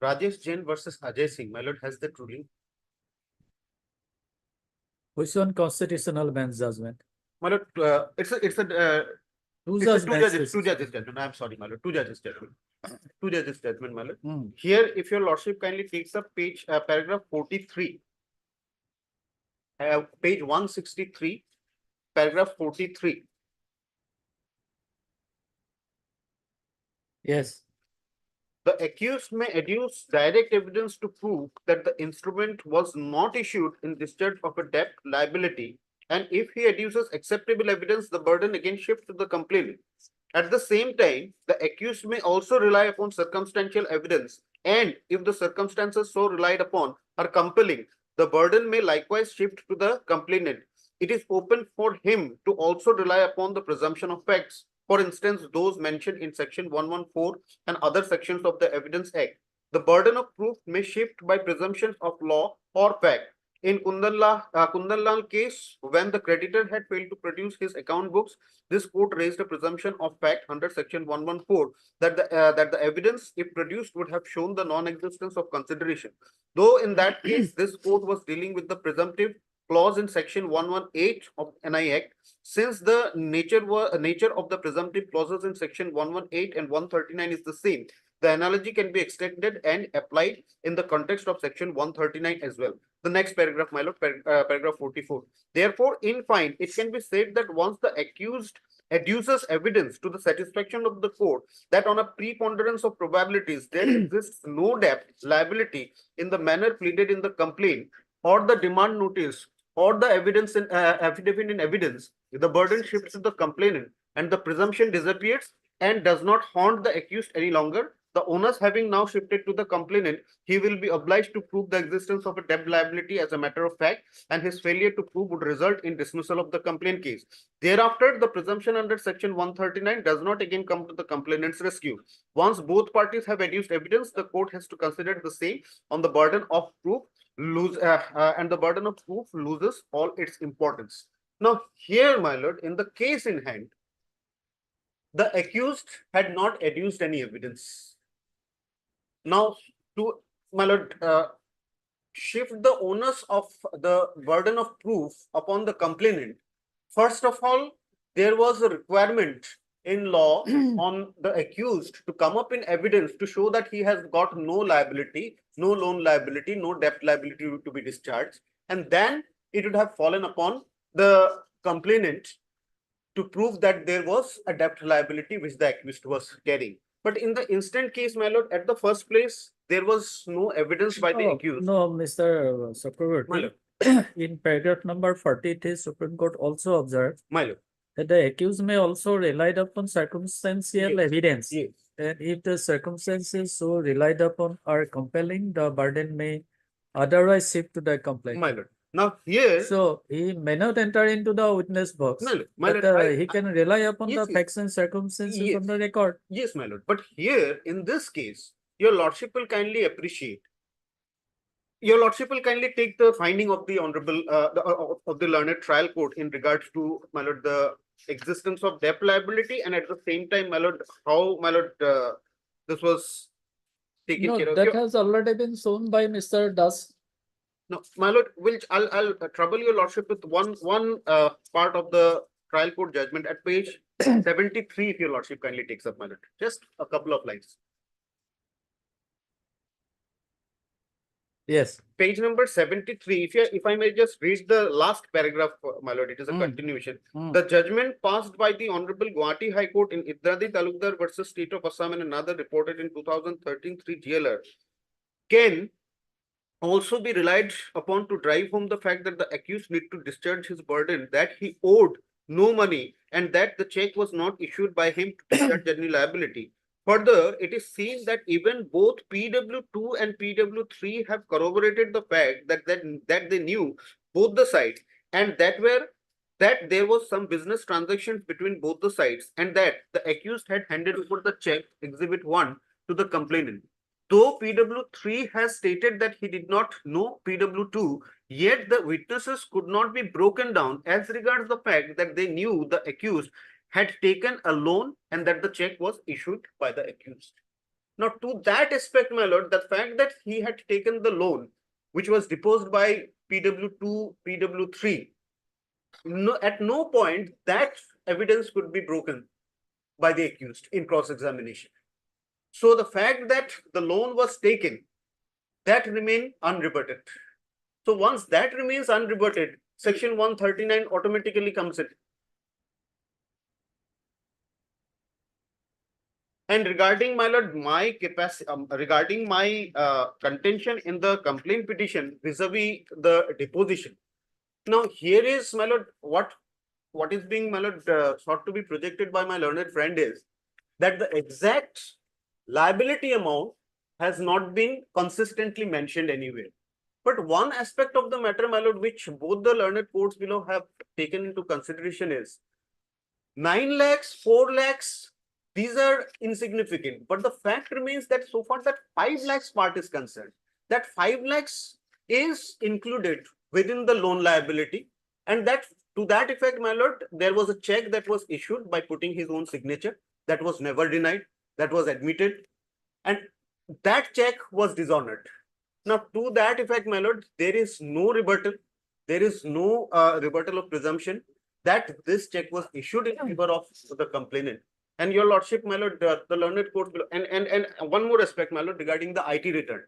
Rajesh Jain versus Ajay Singh, my lord, has that ruling. Which one constitutional bench judgment? My lord, it's a Two it's a judges. two judges judgment. I'm sorry, my lord, two judges judgment. Two judges judgment, my lord. Hmm. Here, if your lordship kindly takes up page paragraph 43, page 163, paragraph 43. Yes. The accused may adduce direct evidence to prove that the instrument was not issued in discharge of a debt liability, and if he adduces acceptable evidence, the burden again shifts to the complainant. At the same time, the accused may also rely upon circumstantial evidence, and if the circumstances so relied upon are compelling, the burden may likewise shift to the complainant. It is open for him to also rely upon the presumption of facts. For instance, those mentioned in section 114 and other sections of the Evidence Act. The burden of proof may shift by presumptions of law or fact. In Kundanlal case, when the creditor had failed to produce his account books, this court raised a presumption of fact under section 114 that the evidence, if produced, would have shown the non-existence of consideration. Though in that case, this court was dealing with the presumptive clause in section 118 of NI Act, since the nature of the presumptive clauses in section 118 and 139 is the same. The analogy can be extended and applied in the context of section 139 as well. The next paragraph, my lord, paragraph 44. Therefore, in fine, it can be said that once the accused adduces evidence to the satisfaction of the court that on a preponderance of probabilities there exists no debt liability in the manner pleaded in the complaint or the demand notice or the evidence in affidavit in evidence, the burden shifts to the complainant and the presumption disappears and does not haunt the accused any longer. The onus having now shifted to the complainant, he will be obliged to prove the existence of a debt liability as a matter of fact, and his failure to prove would result in dismissal of the complaint case. Thereafter, the presumption under section 139 does not again come to the complainant's rescue. Once both parties have adduced evidence, the court has to consider the same on the burden of proof, and the burden of proof loses all its importance. Now, here, my lord, in the case in hand, the accused had not adduced any evidence. Now, to, my lord, shift the onus of the burden of proof upon the complainant, first of all, there was a requirement in law on the accused to come up in evidence to show that he has got no liability, no loan liability, no debt liability to be discharged. And then it would have fallen upon the complainant to prove that there was a debt liability which the accused was carrying. But in the instant case, my lord, at the first place, there was no evidence by the accused. No, Mr. Chakravarti. My lord. In paragraph number 43, Supreme Court also observed My lord. that the accused may also rely upon circumstantial evidence. Yes. And if the circumstances so relied upon are compelling, the burden may otherwise shift to the complainant. My lord. Now here, So he may not enter into the witness box, my lord, my but lord, he can rely upon Yes, the yes. facts and circumstances Yes. on the record. yes, my lord. But here, in this case, your lordship will kindly appreciate. Your lordship will kindly take the finding of the honorable of the learned trial court in regards to, my lord, the existence of debt liability, and at the same time, my lord, how, my lord, this was taken No, care of. that has already been shown by Mr. Das. No, my lord, I'll trouble your lordship with one part of the trial court judgment at page 73, if your lordship kindly takes up, my lord. Just a couple of lines. Yes. Page number 73, if I may just read the last paragraph, my lord, it is a continuation. The judgment passed by the Honorable Guwahati High Court in Idradi Talukdar versus State of Assam and another reported in 2013 3 GLR can also be relied upon to drive home the fact that the accused need to discharge his burden, that he owed no money and that the check was not issued by him to discharge any liability. Further, it is seen that even both PW2 and PW3 have corroborated the fact that they knew both the sides, and that there was some business transactions between both the sides, and that the accused had handed over the check, Exhibit 1, to the complainant. Though PW3 has stated that he did not know PW2, yet the witnesses could not be broken down as regards the fact that they knew the accused had taken a loan and that the check was issued by the accused. Now, to that aspect, my lord, the fact that he had taken the loan, which was deposed by PW2, PW3, at no point that evidence could be broken by the accused in cross-examination. So the fact that the loan was taken, that remained unrebutted. So once that remains unrebutted, section 139 automatically comes in. And regarding, my lord, my capacity, regarding my contention in the complaint petition vis-a-vis the deposition. Now here is, my lord, what is being, my lord, sought to be projected by my learned friend is that the exact liability amount has not been consistently mentioned anywhere. But one aspect of the matter, my lord, which both the learned courts below have taken into consideration is 9 lakhs, 4 lakhs, these are insignificant. But the fact remains that so far that 5 lakhs part is concerned, that 5 lakhs is included within the loan liability, and that to that effect, my lord, there was a check that was issued by putting his own signature that was never denied, that was admitted, and that check was dishonored. Now, to that effect, my lord, there is no rebuttal, there is no rebuttal of presumption that this check was issued in favor of the complainant. And your lordship, my lord, the learned court below, and one more aspect, my lord, regarding the IT return.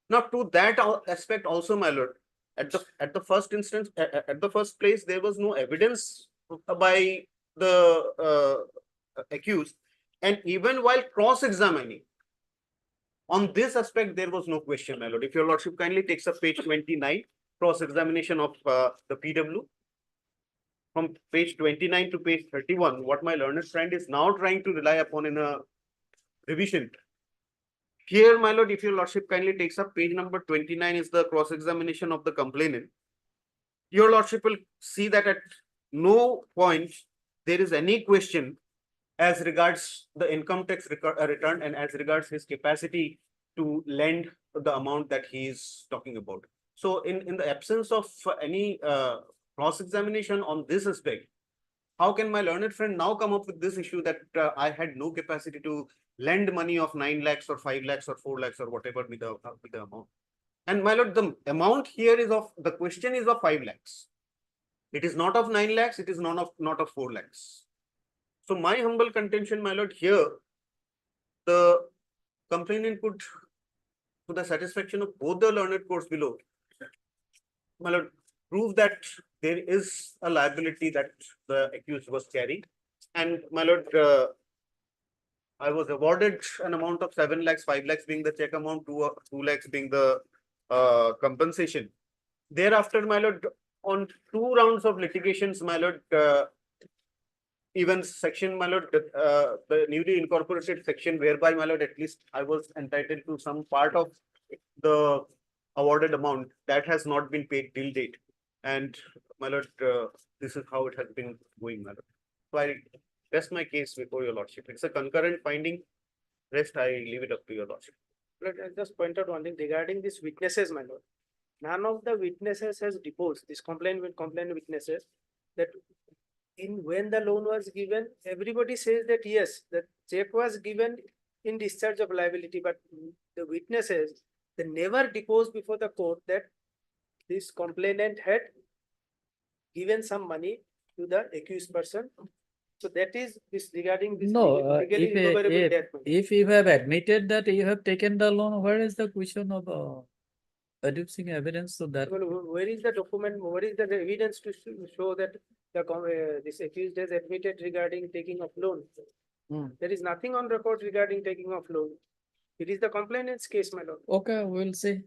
Now, to that aspect also, my lord, at the first instance, at the first place, there was no evidence by the accused, and even while cross-examining on this aspect, there was no question, my lord. If your lordship kindly takes up page 29, cross-examination of the PW, from page 29 to page 31, what my learned friend is now trying to rely upon in a revision. Here, my lord, if your lordship kindly takes up page number 29 is the cross-examination of the complainant. Your lordship will see that at no point there is any question as regards the income tax return and as regards his capacity to lend the amount that he is talking about. So in the absence of any cross-examination on this aspect, how can my learned friend now come up with this issue that I had no capacity to lend money of 9 lakhs or 5 lakhs or 4 lakhs or whatever be the amount? And my lord, the amount here is of, the question is of 5 lakhs. It is not of 9 lakhs, it is not of 4 lakhs. So my humble contention, my lord, here, the complainant could, to the satisfaction of both the learned courts below, my lord, prove that there is a liability that the accused was carrying. And my lord, I was awarded an amount of 7 lakhs, 5 lakhs being the check amount, 2 lakhs being the compensation. Thereafter, my lord, on 2 rounds of litigations, my lord, even section, my lord, the newly incorporated section whereby, my lord, at least I was entitled to some part of the awarded amount that has not been paid till date. And my lord, this is how it has been going, my lord. So I rest my case before your lordship. It's a concurrent finding. Rest I leave it up to your lordship. Let I just point out one thing regarding these witnesses, my lord. None of the witnesses has deposed, this complaint witnesses, that in when the loan was given, everybody says that yes, the check was given in discharge of liability, but the witnesses, they never deposed before the court that this complainant had given some money to the accused person. So that is this regarding this No, legally recoverable debt. if you have admitted that you have taken the loan, where is the question of adducing evidence to that? Well, where is the document, where is the evidence to show that this accused has admitted regarding taking of loan? There is nothing on record regarding taking of loan. It is the complainant's case, my lord. Okay, we'll see.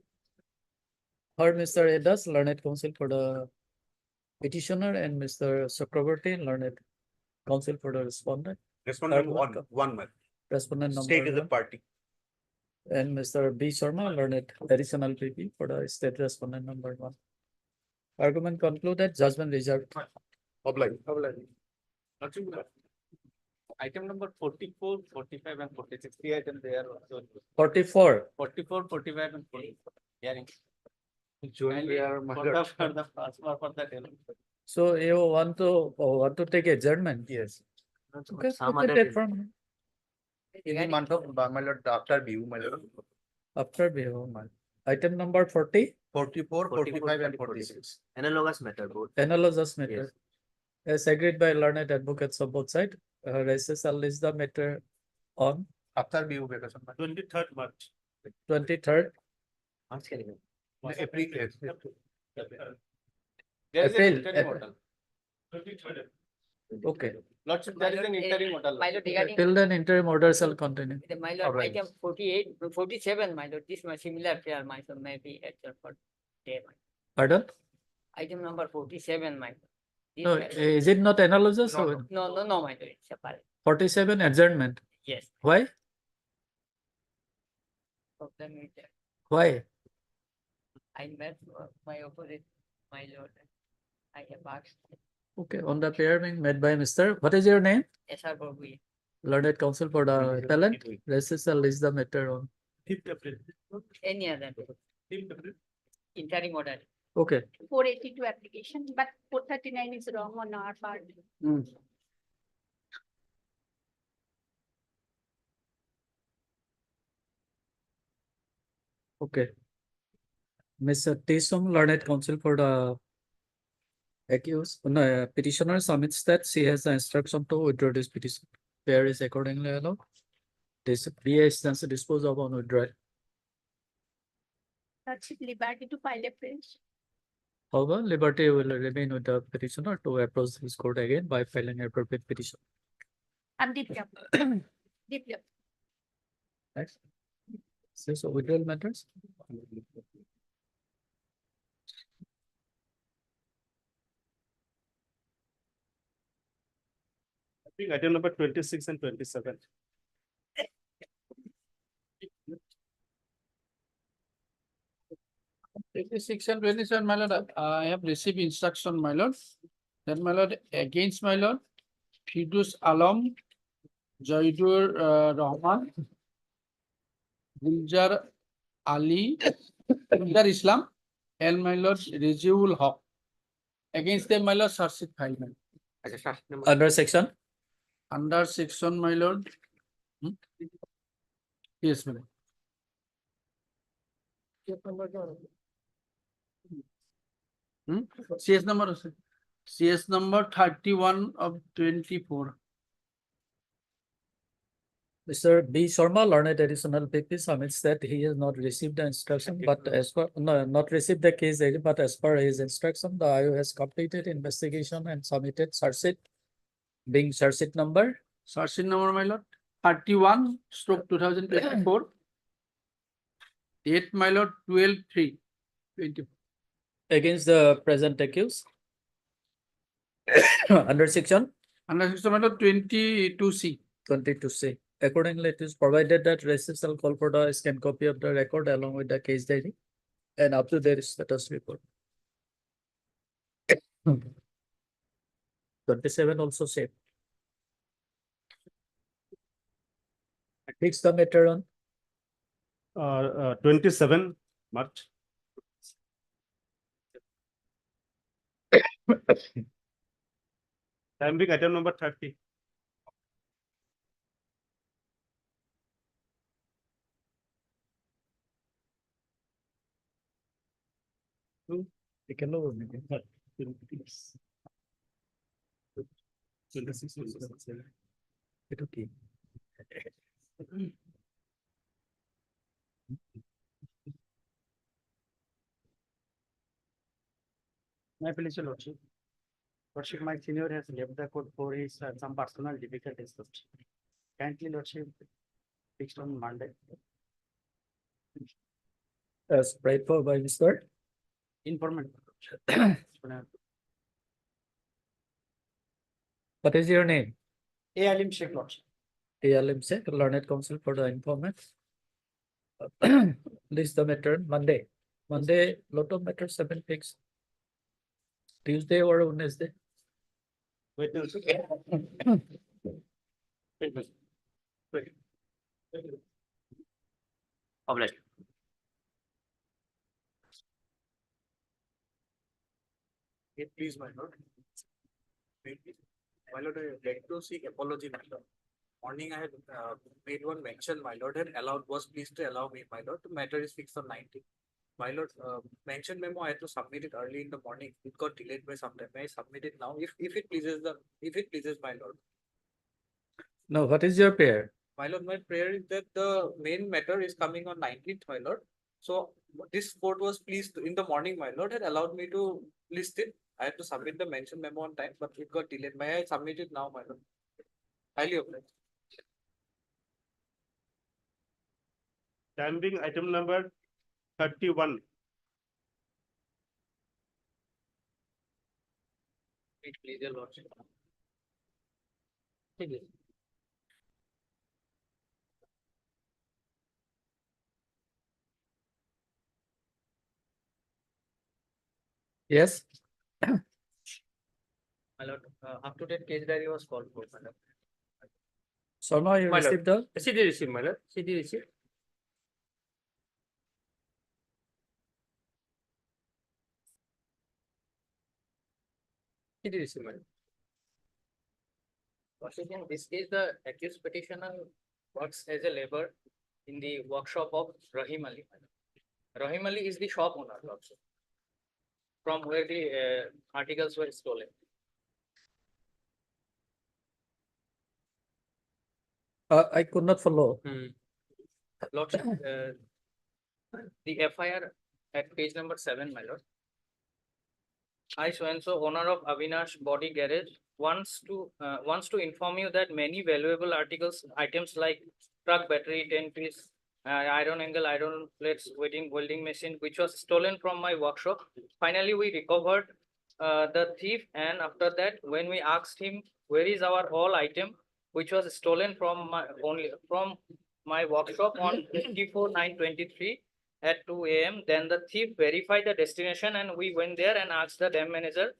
Heard Mr. Edas, learned counsel for the petitioner, and Mr. Chakraborty, learned counsel for the respondent. Respondent Third one month. Respondent State number is the one. party. And Mr. B. Sharma, learned additional PP for the state respondent number one. Argument concluded, judgment reserved. Obliged. Item number 44, 45 and 46, the item there. 44. 44, 45 and 46. Hearing. Join we are. For the transfer for that. So you want to take adjournment? Yes. Okay, Some take other it from in the month of, my lord, after view, my lord. after we item number 40, 44, 45 and 46. Analogous matter both. analogous matter. As agreed by learned advocates of both sides, Races shall list the matter on After view, because 23rd March. 23rd April. There is an April, interim April. order. 23rd. Okay, Lordship, there is an interim order. My lord, regarding till then interim order shall continue. my lord, Alright. item 48, 47, my lord, this my similar prayer, my son may be at for day. Pardon? Item number 47, my lord. This No, my- is it not analogous? No, my lord, it's separate. 47 adjournment. Yes. Why? Problem is that Why? I met my opponent, my lord. I have asked Okay, on the pair being made by Mr. What is your name? SR Bobby. Learned counsel for the appellant. Races shall list the matter on. 5th April. Any other 5th April. interim order. Okay. 482 application, but 439 is wrong on our part. Okay. Ms. Tisum, learned counsel for the accused, no, petitioner submits that she has the instruction to withdraw this petition. Pair is accordingly allowed. This BA stands to dispose of on withdrawal. That's liberty to file a fresh. However, liberty will remain with the petitioner to approach his court again by filing appropriate petition. I'm deeply up. Deeply up. Next. So withdrawal matters. I think item number 26 and 27. Section 27, my lord, I have received instruction, my lord. Then, my lord, against my lord, Fidus Alam, Jaidur Rahman, Guljar Ali, Guljar Islam, and my lord, Reziul Haq. Against them, my lord, charge sheet filed. Under section. Under section, my lord. Yes, my lord. CS number 31 of 24. Mr. B. Sharma, learned additional PP, submits that he has not received the instruction, but as per, no, not received the case, but as per his instruction, the IO has completed investigation and submitted charge sheet, being charge sheet number. Charge sheet number, my lord, 31 stroke 2024. Date, my lord, 12/3/24. Against the present accused. Under section. Under section, my lord, 22C. 22C. Accordingly, it is provided that Races shall call for the scanned copy of the record along with the case diary and up to their status report. 27 also same. Fix the matter on 27 March. Time being item number 30. My pleasure, Lordship. Lordship, my senior has left the court for his some personal difficulties. Lordship. Kindly, Lordship, fixed on Monday. As prayed for by Mr. Informant. What is your name? A. Alim Sheikh, Lordship. ALM Sec, Learned Counsel for the informant. List the matter Monday. Monday, lot of matters have been fixed. Tuesday or Wednesday. Please, my lord. My lord, I would like to seek apology, my lord. Morning, I had made one mention, my lord, and was pleased to allow me, my lord. The matter is fixed on 19. My lord, mention memo, I had to submit it early in the morning. It got delayed by some time. May I submit it now? If it pleases my lord. No, what is your prayer? My lord, my prayer is that the main matter is coming on 19th, my lord. So this court was pleased in the morning, my lord, and allowed me to list it. I had to submit the mention memo on time, but it got delayed. May I submit it now, my lord? Highly obliged. Time being item number 31. Please, your lordship. Yes. My lord, up to date case diary was called for, my lord. So now you My lord. received the CD receipt, my lord. CD receipt. CD receipt, my lord. In this case, the accused petitioner works as a labor in the workshop of Rahim Ali. Rahim Ali is the shop owner also, from where the articles were stolen. I could not follow. Lordship, the FIR at page number 7, my lord. I so and so owner of Avinash Body Garage wants to inform you that many valuable items like truck battery, 10 piece, iron angle, iron plates, welding machine, which was stolen from my workshop. Finally, we recovered the thief, and after that, when we asked him where is our all item, which was stolen from my workshop on 24/9/23 at 2 AM. Then the thief verified the destination, and we went there and asked the dam manager.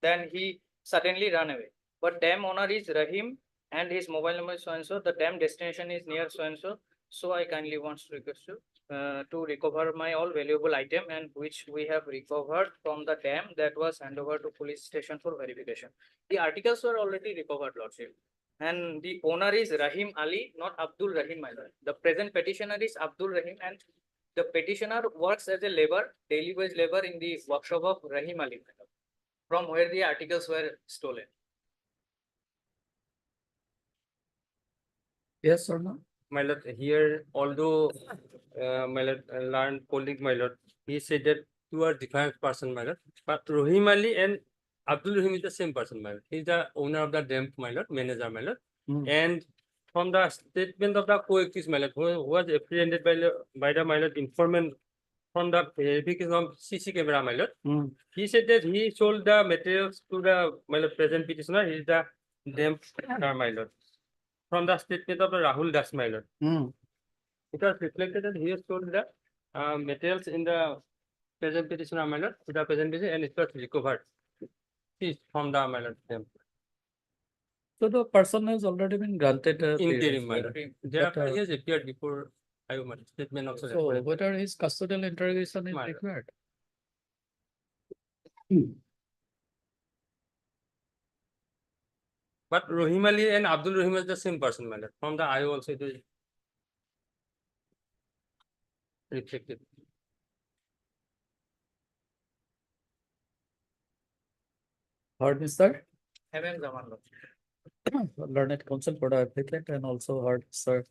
Then he suddenly ran away. But dam owner is Rahim, and his mobile number is so and so. The dam destination is near so and so. So I kindly want to request you to recover my all valuable item, and which we have recovered from the dam that was handed over to police station for verification. The articles were already recovered, lordship. And the owner is Rahim Ali, not Abdul Rahim, my lord. The present petitioner is Abdul Rahim, and the petitioner works as a labor, daily wage labor in the workshop of Rahim Ali, from where the articles were stolen. Yes or no? My lord, here, although my lord, learned colleague, my lord, he said that two are different person, my lord. But Rahim Ali and Abdul Rahim is the same person, my lord. He's the owner of the dam, my lord, manager, my lord. And from the statement of the co-accused, my lord, who was apprehended by the my lord informant from the verification of CC camera, my lord. He said that he sold the materials to the my lord present petitioner. He is the dam owner, my lord. From the statement of the Rahul Das, my lord. It was reflected that he has sold the materials in the present petitioner, my lord, to the present petitioner, and it was recovered. He's from the my lord dam. So the person has already been granted a Interim, my lord. period, Thereafter, but, he has appeared before I will statement also. So recorded. whether his custodial interrogation is My lord. required. But Rahim Ali and Abdul Rahim is the same person, my lord. From the IO also it is reflected. Heard, Mr. MM Zaman Lord. Learned counsel for the applicant and also heard Sir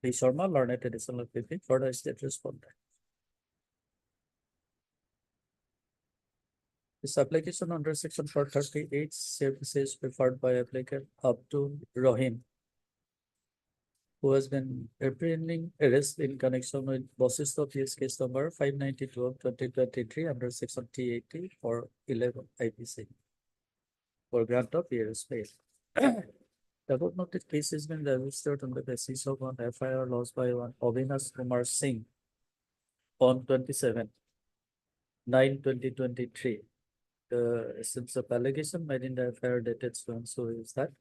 D. Sharma, learned additional PP for the state respondent. This application under section 438 services preferred by applicant Abdul Rahim, who has been apprehending arrest in connection with basis of his case number 592 of 2023 under section T80 or 11 IPC for grant of years bail. The above noted case has been registered on the basis of one FIR lodged by one Avinash Kumar Singh on 27/9/2023. The essence of allegation made in the FIR dated so and so is that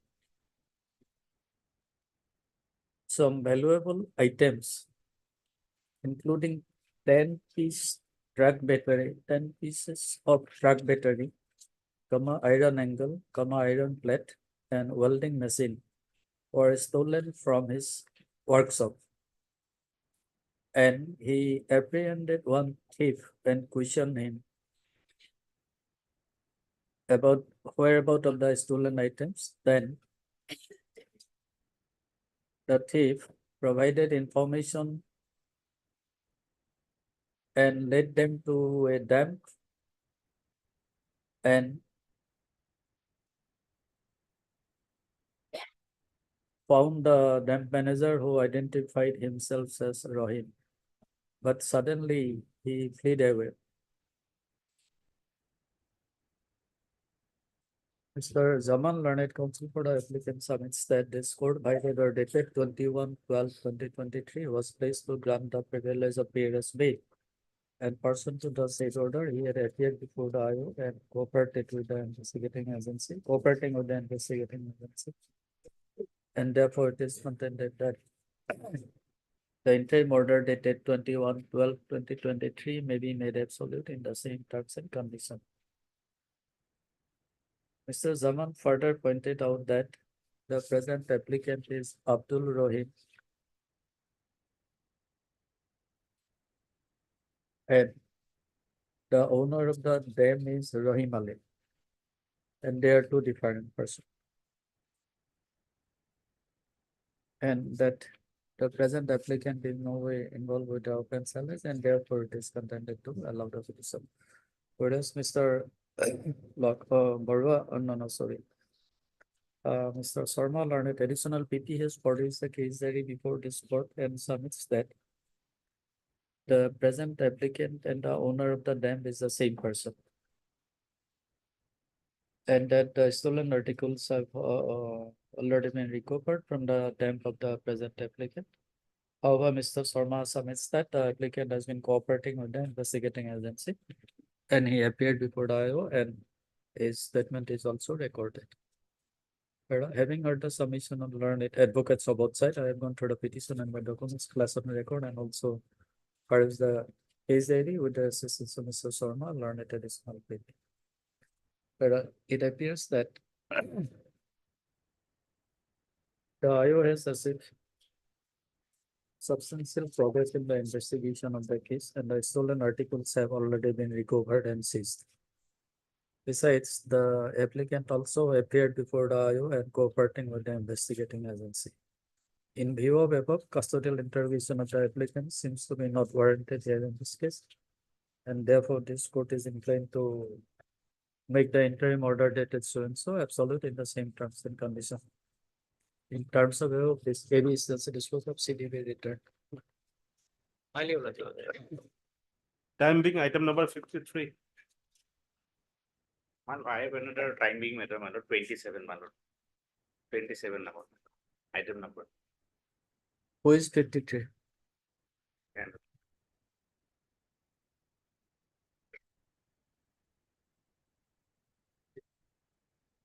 some valuable items, including 10 pieces of drug battery, iron angle, iron plate, and welding machine were stolen from his workshop. And he apprehended one thief and questioned him about whereabouts of the stolen items. Then the thief provided information and led them to a dump and found the dump manager who identified himself as Rahim. But suddenly he fled away. Mr. Zaman, learned counsel for the applicant, submits that this court by order dated 21/12/2023 was placed to grant the privilege of PRS bail. And pursuant to the said order, he had appeared before the IO and cooperating with the investigating agency. And therefore it is contended that the interim order dated 21/12/2023 may be made absolute in the same terms and conditions. Mr. Zaman further pointed out that the present applicant is Abdul Rahim and the owner of the dam is Rahim Ali, and they are two different persons. And that the present applicant is no way involved with the offense alleged, and therefore it is contended to allow the petition. Whereas Mr. Mr. Sharma learned additional PP has produced the case diary before this court and submits that the present applicant and the owner of the dam is the same person. And that the stolen articles have already been recovered from the dam of the present applicant. However, Mr. Sharma submits that the applicant has been cooperating with the investigating agency and he appeared before the IO and his statement is also recorded. Having heard the submission of learned advocates of both sides, I have gone through the petition and my documents, class on record, and also perhaps the case diary with the assistance of Mr. Sharma, learned additional PP. But it appears that the IO has achieved substantial progress in the investigation of the case, and the stolen articles have already been recovered and seized. Besides, the applicant also appeared before the IO and cooperating with the investigating agency. In view of above, custodial interrogation of the applicant seems to be not warranted here in this case, and therefore this court is inclined to make the interim order dated so and so absolute in the same terms and conditions. In terms of this, AB is the disposal of CDB return. Time being item number 53. I have another time being matter, 27, 27 number, item number. Who is 53? And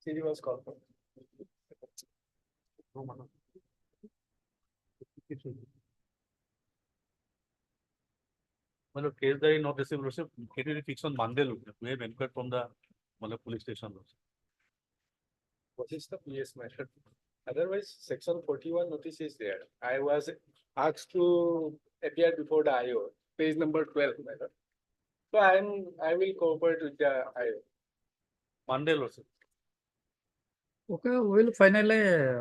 CD was called for. Well, case that is not received, Lordship, it will be fixed on Monday, Lordship. We have inquired from the police station, Lordship. What is the PS matter? Otherwise, section 41 notice is there. I was asked to appear before the IO, page number 12, matter. So I will cooperate with the IO. Monday, Lordship. Okay, we'll finally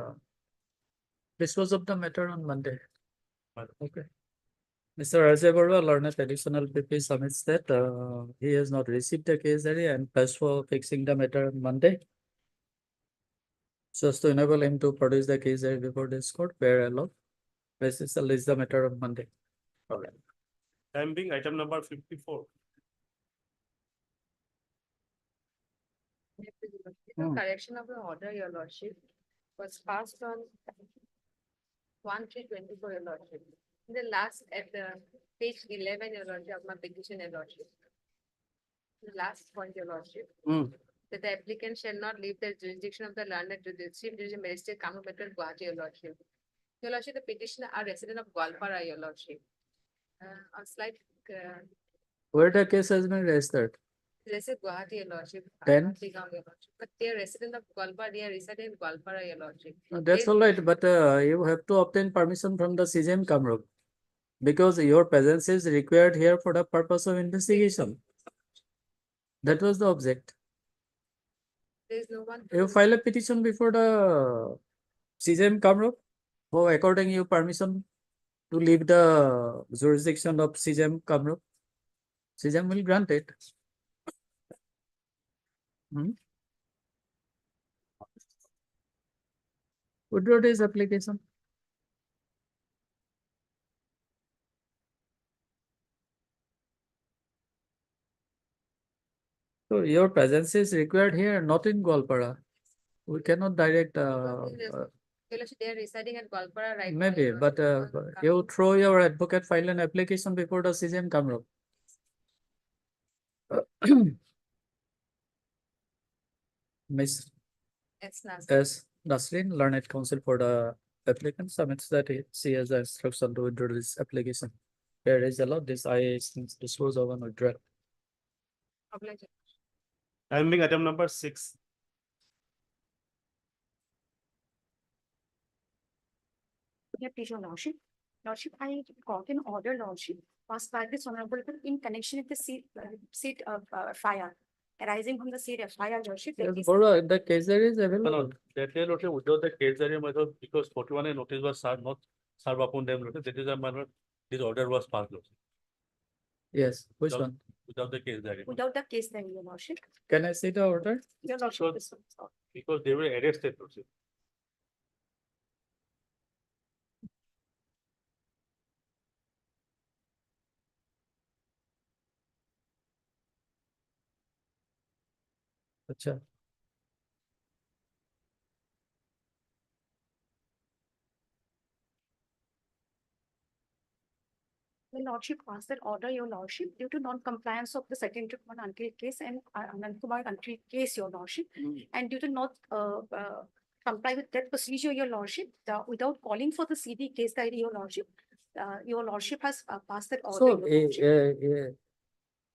dispose of the matter on Monday. Okay. Mr. Ajay Barua, learned additional PP submits that he has not received the case diary and press for fixing the matter on Monday. So as to enable him to produce the case diary before this court, where allowed. Basis shall list the matter on Monday. Okay. Time being item number 54. The correction of the order, your lordship, was passed on 1/3/24, your lordship. In the last, at the page 11, your lordship, of my petition, your lordship. The last point, your lordship, that the applicant shall not leave the jurisdiction of the learned judicial magistrate, Kamrup Metro, Guwahati, your lordship. Your lordship, the petitioner are resident of Gwalpara, your lordship. On slide, Where the case has been registered? they say Guwahati, your lordship. Then? Nottingham, your lordship. But they are resident of Gwalpara, they are resident in Gwalpara, your lordship. That's They- all right, but you have to obtain permission from the CJM Kamrup. Because your presence is required here for the purpose of investigation. That was the object. There is no one. You file a petition before the CJM Kamrup, for according you permission to leave the jurisdiction of CJM Kamrup. CJM will grant it. Withdraw this application. So your presence is required here, not in Gwalpara. We cannot direct, Your lordship, they are residing at Gwalpara right now. maybe, your but lordship. you throw your advocate file an application before the CJM Kamrup. Miss It's not. S. Nasrin, learned counsel for the applicant, submits that she has the instruction to withdraw this application. There is allowed this I dispose of and withdraw. Oblige. Time being item number 6. Yeah, please, your lordship. Lordship, I got an order, lordship, passed by this honorable court in connection with the seat of fire arising from the seat of fire, lordship. that Yes, is- Bora, the case there is No, available. no, that day, Lordship, without the case diary, my lord, because 41 a notice was served, not served upon them, Lordship. That is, my lord, this order was passed, Lordship, Yes, which Without- one? without the case diary. Without the case, then, your lordship. Can I see the order? Your lordship, Sure. this one. Because they were arrested, Lordship. Acha. The lordship passed that order, your lordship, due to non-compliance of the second one until case and Anand Kumar until case, your lordship. And due to not comply with that procedure, your lordship, without calling for the CD case diary, your lordship has passed that order. So, your lordship.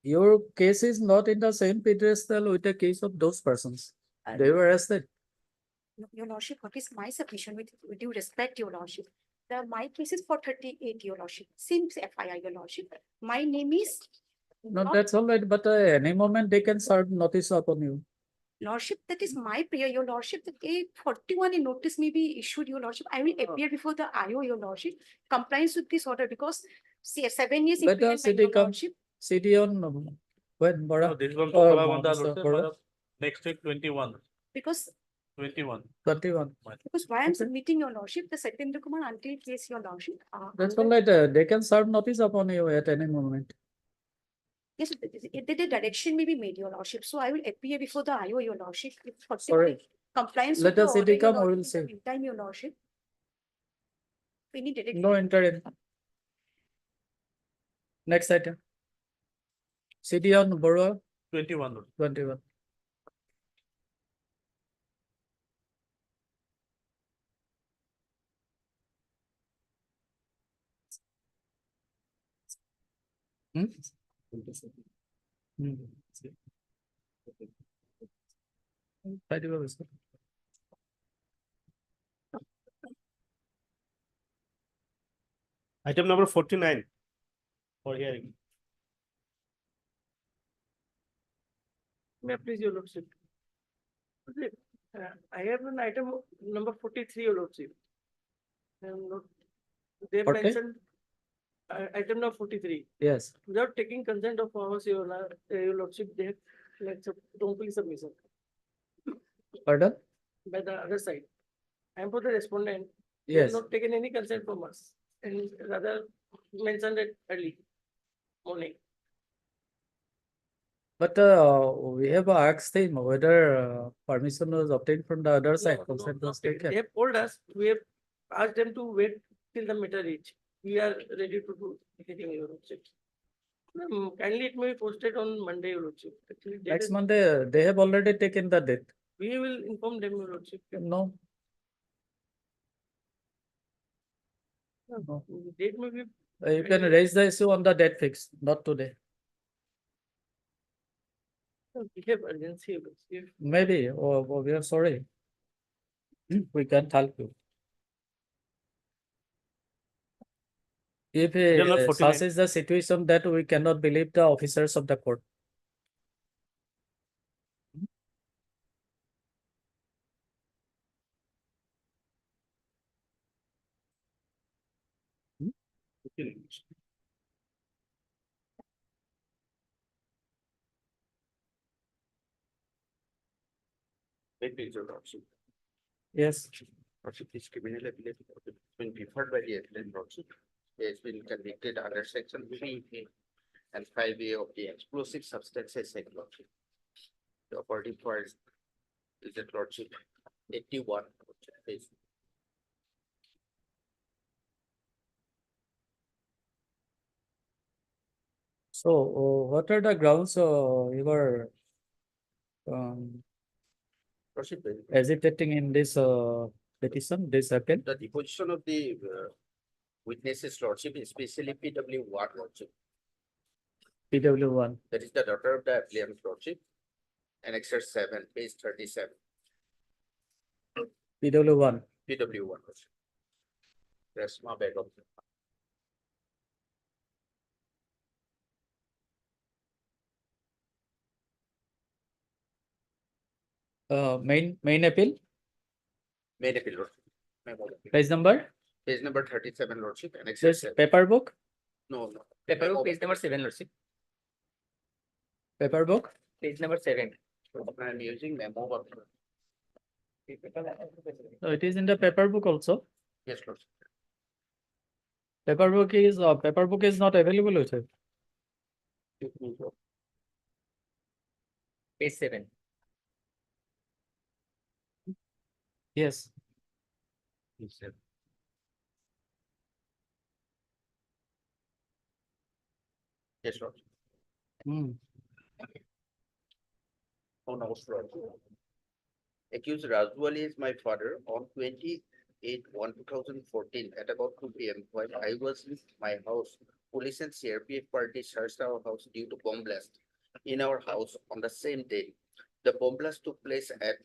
your case is not in the same pedestal with the case of those persons. They were arrested. Your lordship, what is my submission with due respect, your lordship? My case is for 38, your lordship, since FIR, your lordship. My name is. No, not- that's all right, but any moment they can serve notice upon you. Lordship, that is my prayer, your lordship, that a 41 a notice may be issued, your lordship. I will appear before the IO, your lordship, compliance with this order because see, 7 years. Let the imprisonment, city your come, lordship. city on when, No, Bora? this one, Oh, Banda, Mr. Lordship, Bora. my lord, next week, 21. Because 21. 21. why I'm Okay. submitting, your lordship, the Satyendra Kumar until case, your lordship. That's under- all right, they can serve notice upon you at any moment. Yes, the direction may be made, your lordship. So I will appear before the IO, your lordship. If 41 Sorry. Compliance. Let with the the city order, your come, we will lordship, in the see. Meantime, your lordship. We need direction. No interim. Next item. City on Borough 21. Lordship. 21. Hmm? Hmm. পাই দিব পিছত। Item number 49 for hearing. May I please, your lordship? Okay, I have an item number 43, your lordship. They have 40? mentioned item number 43. Yes. Without taking consent of ours, your lordship, they have like wrongfully submission Pardon? by the other side. I am for the respondent. They Yes. have not taken any consent from us and rather mentioned it early morning. But we have asked him whether permission was obtained from the other side. No, Consent not was taken. taken. They have told us, we have asked them to wait till the meter reach. We are ready to do anything, your lordship. Kindly it may be posted on Monday, your lordship. Actually, date Next is- Monday, they have already taken the date. We will inform them, your lordship. No. Date may be. You can raise the issue on the date fixed, not today. We have urgency, your lordship. Maybe, or we are sorry. We can't help you. If Item number such 49. is the situation that we cannot believe the officers of the court. Wait, please, your lordship. Yes. Lordship, this criminal ability has been preferred by the appellant lordship. He has been convicted under section 3A and 5A of the Explosive Substances Act, lordship. The operative words is that lordship 81. Please. So, what are the grounds you were Lordship, hesitating in this petition, this appeal? the deposition of the witnesses lordship, especially PW1 lordship, PW1. that is the daughter of the appellant lordship, Annexure 7, page 37, PW1. PW1 lordship. Resma Begum. Main appeal, Main appeal lordship. Memo. page number, Page number 37 lordship, Annexure this 7. paper book, No. Paper Memo. book, page number 7, lordship. paper book. Page number 7. I am using memo. But So it is in the paper book also. yes, lordship. Paper book is not available with it. Page 7. Yes. Yes, sir. Yes, lordship. Hmm. Oh, no, lordship. Accused Raju Ali is my father on 28/1/2014 at about 2 p.m. while I was in my house. Police and CRPF party searched our house due to bomb blast in our house on the same day. The bomb blast took place at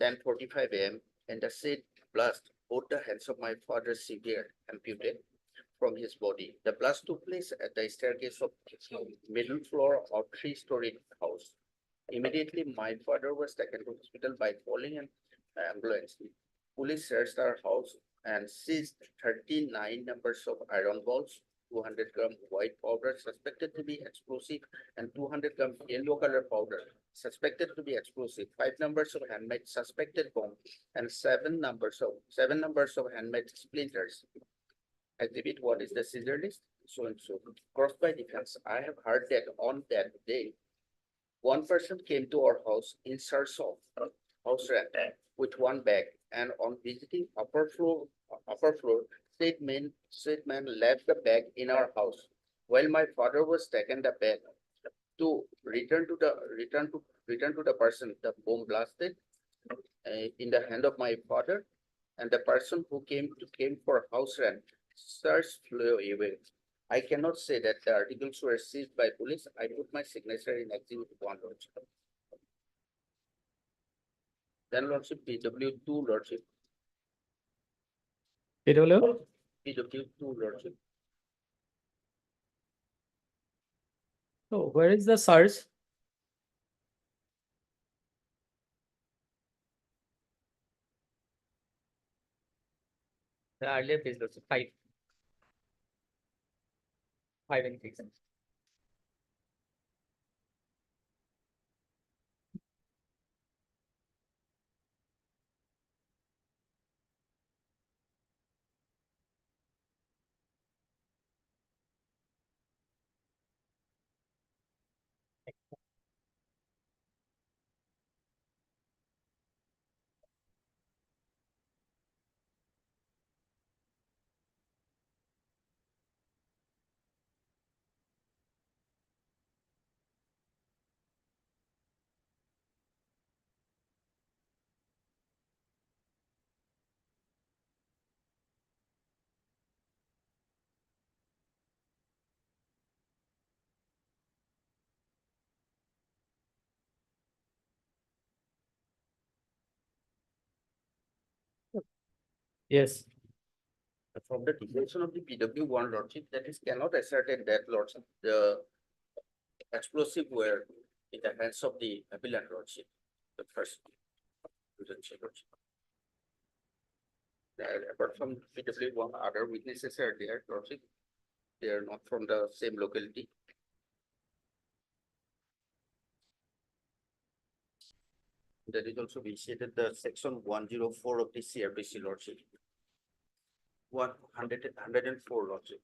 10:45 a.m. and the said blast both the hands of my father severed amputated from his body. The blast took place at the staircase of middle floor of 3-story house. Immediately, my father was taken to hospital by calling an ambulance. Police searched our house and seized 39 numbers of iron balls, 200 gram white powder suspected to be explosive, and 200 gram yellow color powder suspected to be explosive, 5 numbers of handmade suspected bomb, and 7 numbers of handmade splinters. Exhibit 1 is the scissor list, so and so. Crossed by defense, I have heard that on that day, one person came to our house in search of house rent with one bag, and on visiting upper floor, said man left the bag in our house. While my father was taken the bag to return to the person, the bomb blasted in the hand of my father, and the person who came for house rent search flew away. I cannot say that the articles were seized by police. I put my signature in exhibit one, Lordship. Then Lordship, PW2, Lordship, PW? PW2, Lordship. So where is the search? The earlier page, Lordship, 5 and 6. Yes. From the declaration of the PW1, Lordship, that is cannot ascertain that, Lordship, the explosive were in the hands of the appellant, Lordship, the first Lordship. Apart from PW1, other witnesses are there, Lordship. They are not from the same locality. That is also initiated the section 104 of the CRPC, Lordship. 104, Lordship.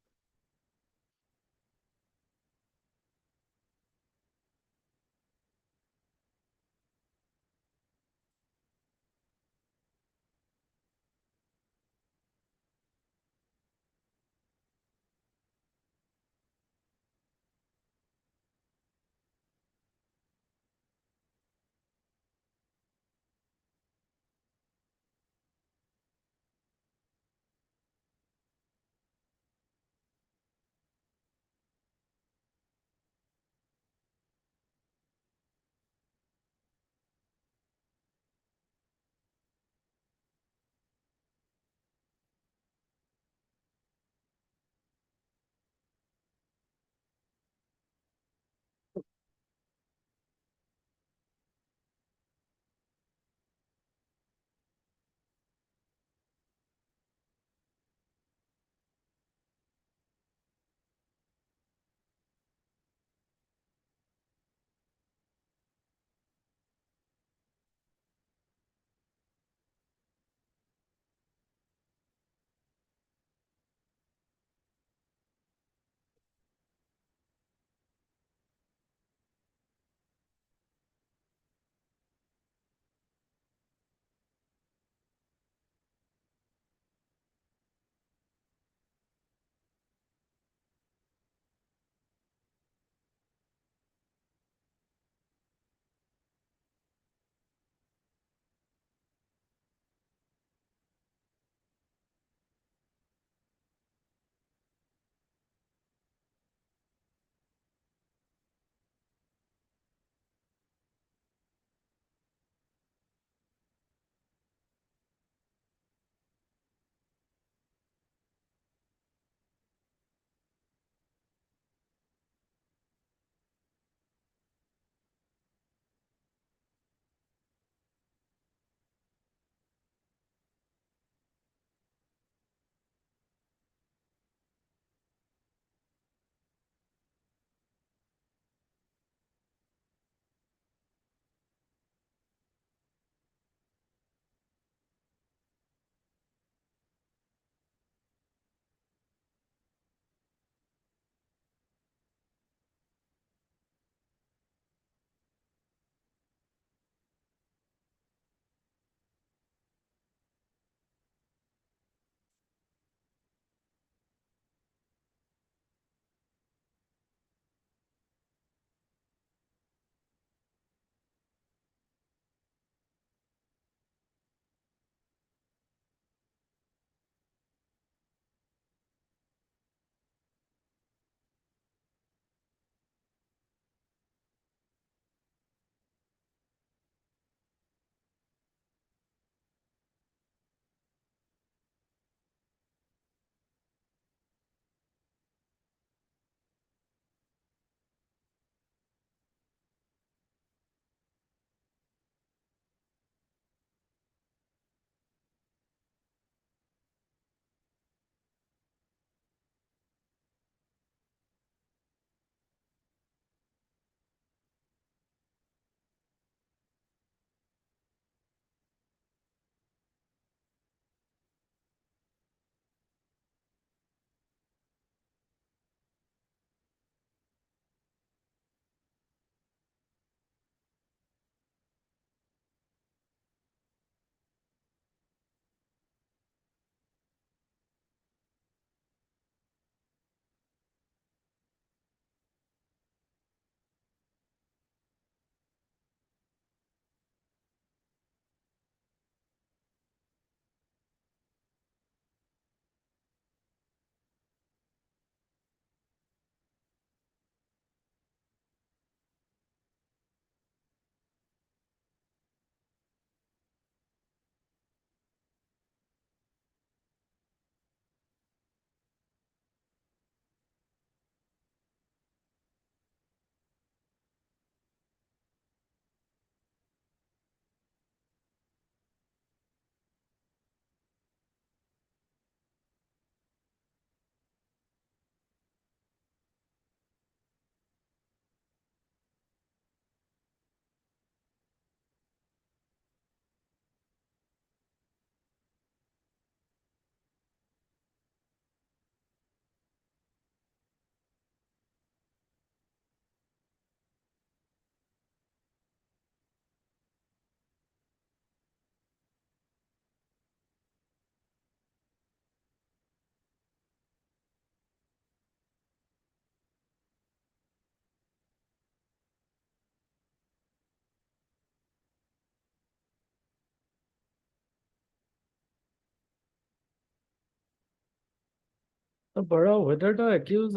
Bora, whether the accused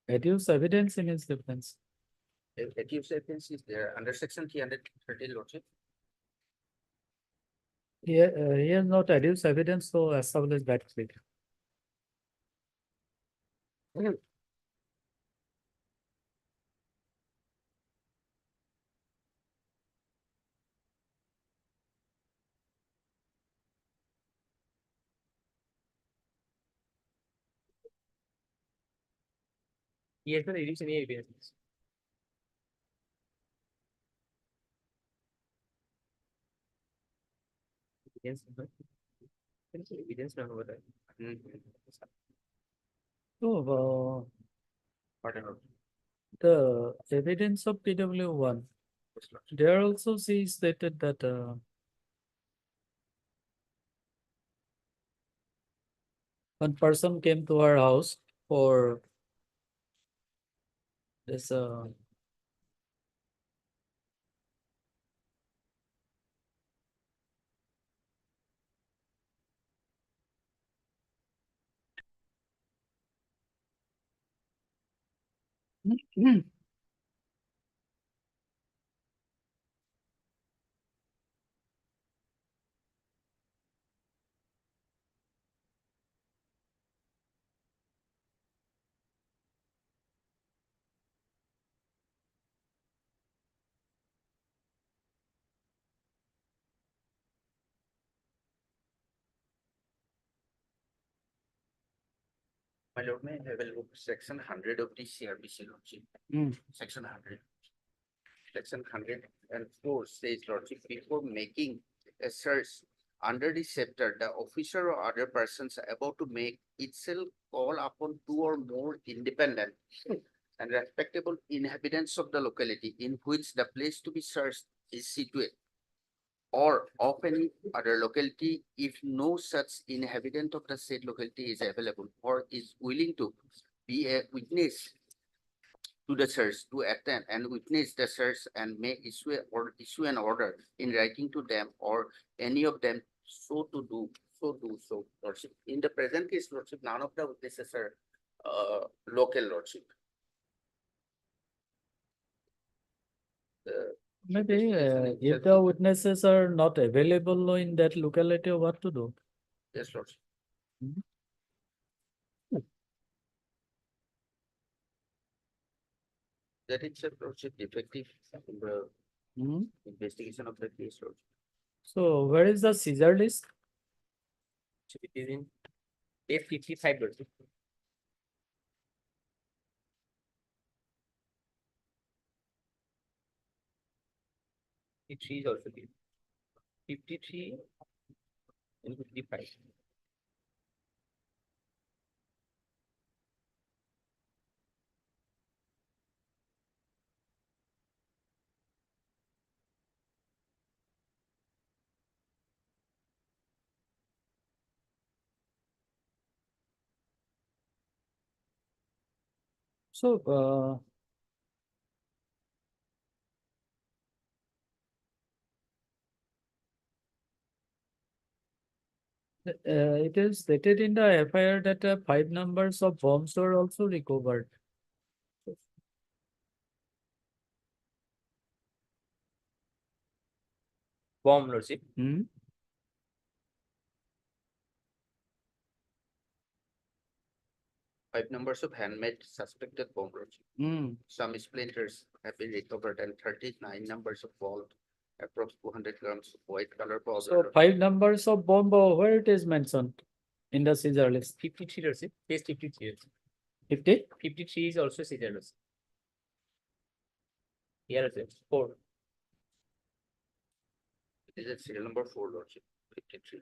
adduce evidence in his defense. Accused evidence is there under section 330, Lordship. He has not adduced evidence to establish that claim. He has not reduced any evidence. Evidence, evidence not over there. So, Pardon, Lord. the evidence of PW1, Yes, Lord. there also she stated that one person came to her house for this My lord, may I have a look section 100 of the CRPC, Lordship. Section 100. Section 104 says, Lordship, before making a search under the chapter, the officer or other persons about to make itself call upon two or more independent and respectable inhabitants of the locality in which the place to be searched is situated, or of any other locality if no such inhabitant of the said locality is available or is willing to be a witness to the search, to attend and witness the search, and may issue an order in writing to them or any of them so to do, Lordship. In the present case, Lordship, none of the witnesses are local, Lordship. maybe if the witnesses are not available in that locality, what to do? Yes, Lordship. That itself, Lordship, effective in the investigation of the case, Lordship. So where is the Caesar list? It is in F55, Lordship. Fifty-three is also there. 53 and 55. So it is stated in the FIR that 5 numbers of bombs were also recovered. Bomb, Lordship. 5 numbers of handmade suspected bomb, Lordship. Some splinters have been recovered and 39 numbers of ball, approx 200 grams of white color powder. So 5 numbers of bomb, where it is mentioned in the Caesar list? 53, Lordship. Case 53. 50? 53 is also Caesar, Lordship. Here, Lordship. 4. It is a serial number 4, Lordship. 53.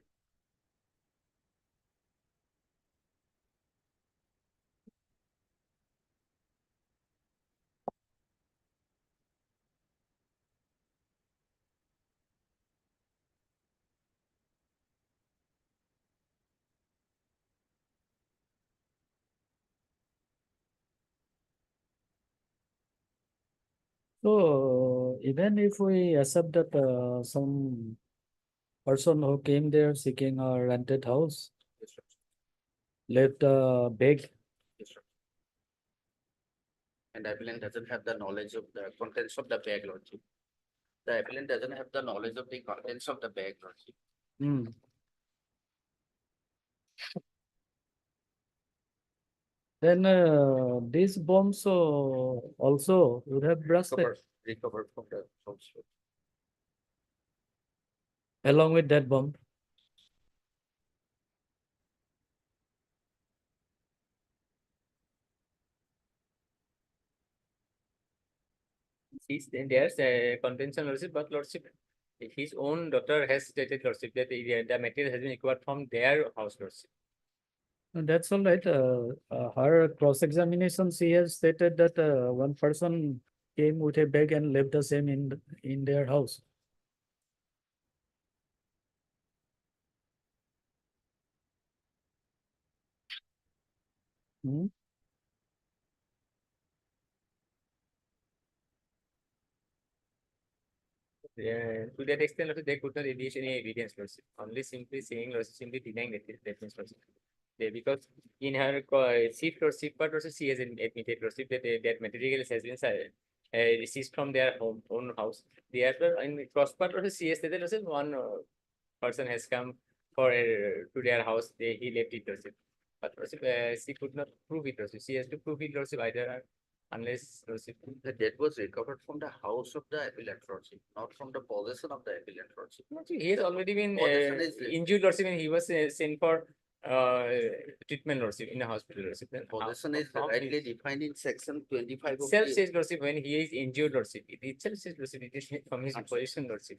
So even if we accept that some person who came there seeking a rented house, Yes, Lordship. left a bag. And appellant doesn't have the knowledge of the contents of the bag, Lordship. The appellant doesn't have the knowledge of the contents of the bag, Lordship. Hmm. Then these bombs also would have busted Recovered from the source. along with that bomb. There's a contention, Lordship, but Lordship, his own daughter has stated, Lordship, that the material has been acquired from their house, Lordship. And that's all right. Her cross-examination, she has stated that one person came with a bag and left the same in their house. Hmm? To that extent, Lordship, they could not adduce any evidence, Lordship. Only simply saying, Lordship, simply denying that means, Lordship. Because in her shift or shift part, Lordship, she has admitted, Lordship, that that material has been seized from their own house. Therefore, in the cross part, Lordship, she has stated, Lordship, one person has come to their house. He left it, Lordship. But Lordship, she could not prove it, Lordship. She has to prove it, Lordship, either unless, Lordship. The death was recovered from the house of the appellant, Lordship, not from the possession of the appellant, Lordship. He has already been Possession is injured, Lordship, when he was sent for treatment, Lordship, in a hospital, Lordship. Then Possession is how rightly defined in section 25 of itself the says, Lordship, when he is injured, Lordship. It itself says, Lordship, it is from his possession, Lordship.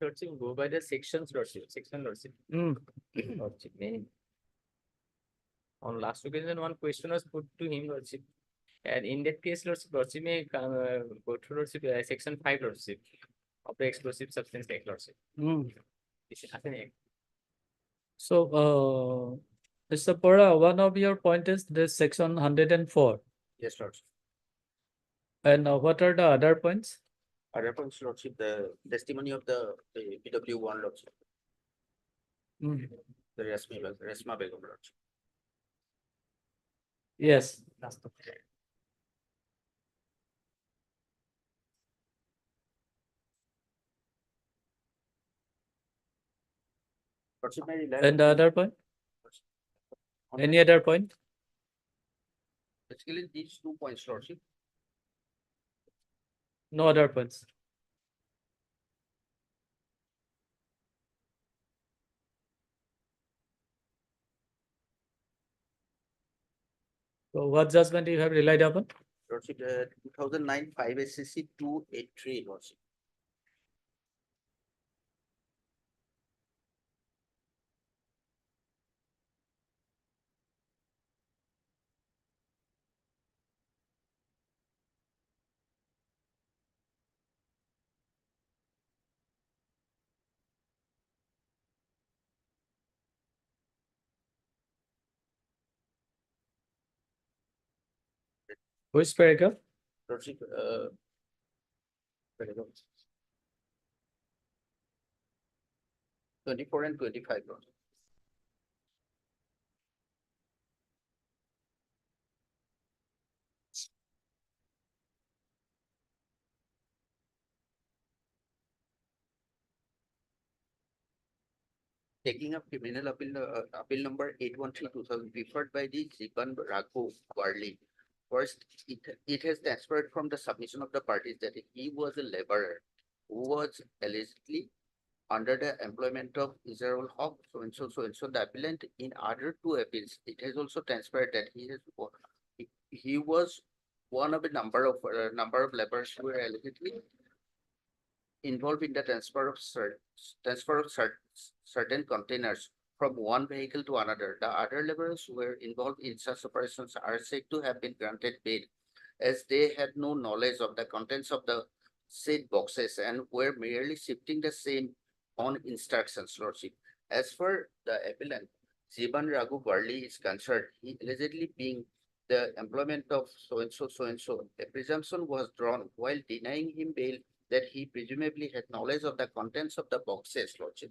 Lordship, go by the sections, Lordship. Section, Lordship. Lordship, on last occasion, one question was put to him, Lordship. And in that case, Lordship may go to Lordship, section 5, Lordship, of the Explosive Substance Act, Lordship. This is happening. So, Mr. Pora, one of your point is this section 104. Yes, Lordship. And what are the other points? Other points, Lordship, the testimony of the PW1, Lordship, the Resma Begum, Lordship. Yes. Lordship, may I rely And the on- other point? on Any other point? Basically, these 2 points, Lordship. No other points. So what judgment you have relied upon? Lordship, 2009 5 SCC 283, Lordship. Which paragraph? Lordship, paragraph 24 and 25, Lordship. Taking up criminal appeal number 813/2000 referred by the Ziban Raghu Warli. First, it has transferred from the submission of the parties that he was a laborer who was allegedly under the employment of Israel Hawk, so and so, so and so. The appellant in other 2 appeals, it has also transferred that he was one of a number of laborers who were allegedly involved in the transfer of certain containers from one vehicle to another. The other laborers who were involved in such operations are said to have been granted bail, as they had no knowledge of the contents of the said boxes and were merely shifting the same on instructions, Lordship. As for the appellant, Jiban Raghu Varli is concerned, he allegedly being the employment of so and so, a presumption was drawn while denying him bail that he presumably had knowledge of the contents of the boxes, Lordship.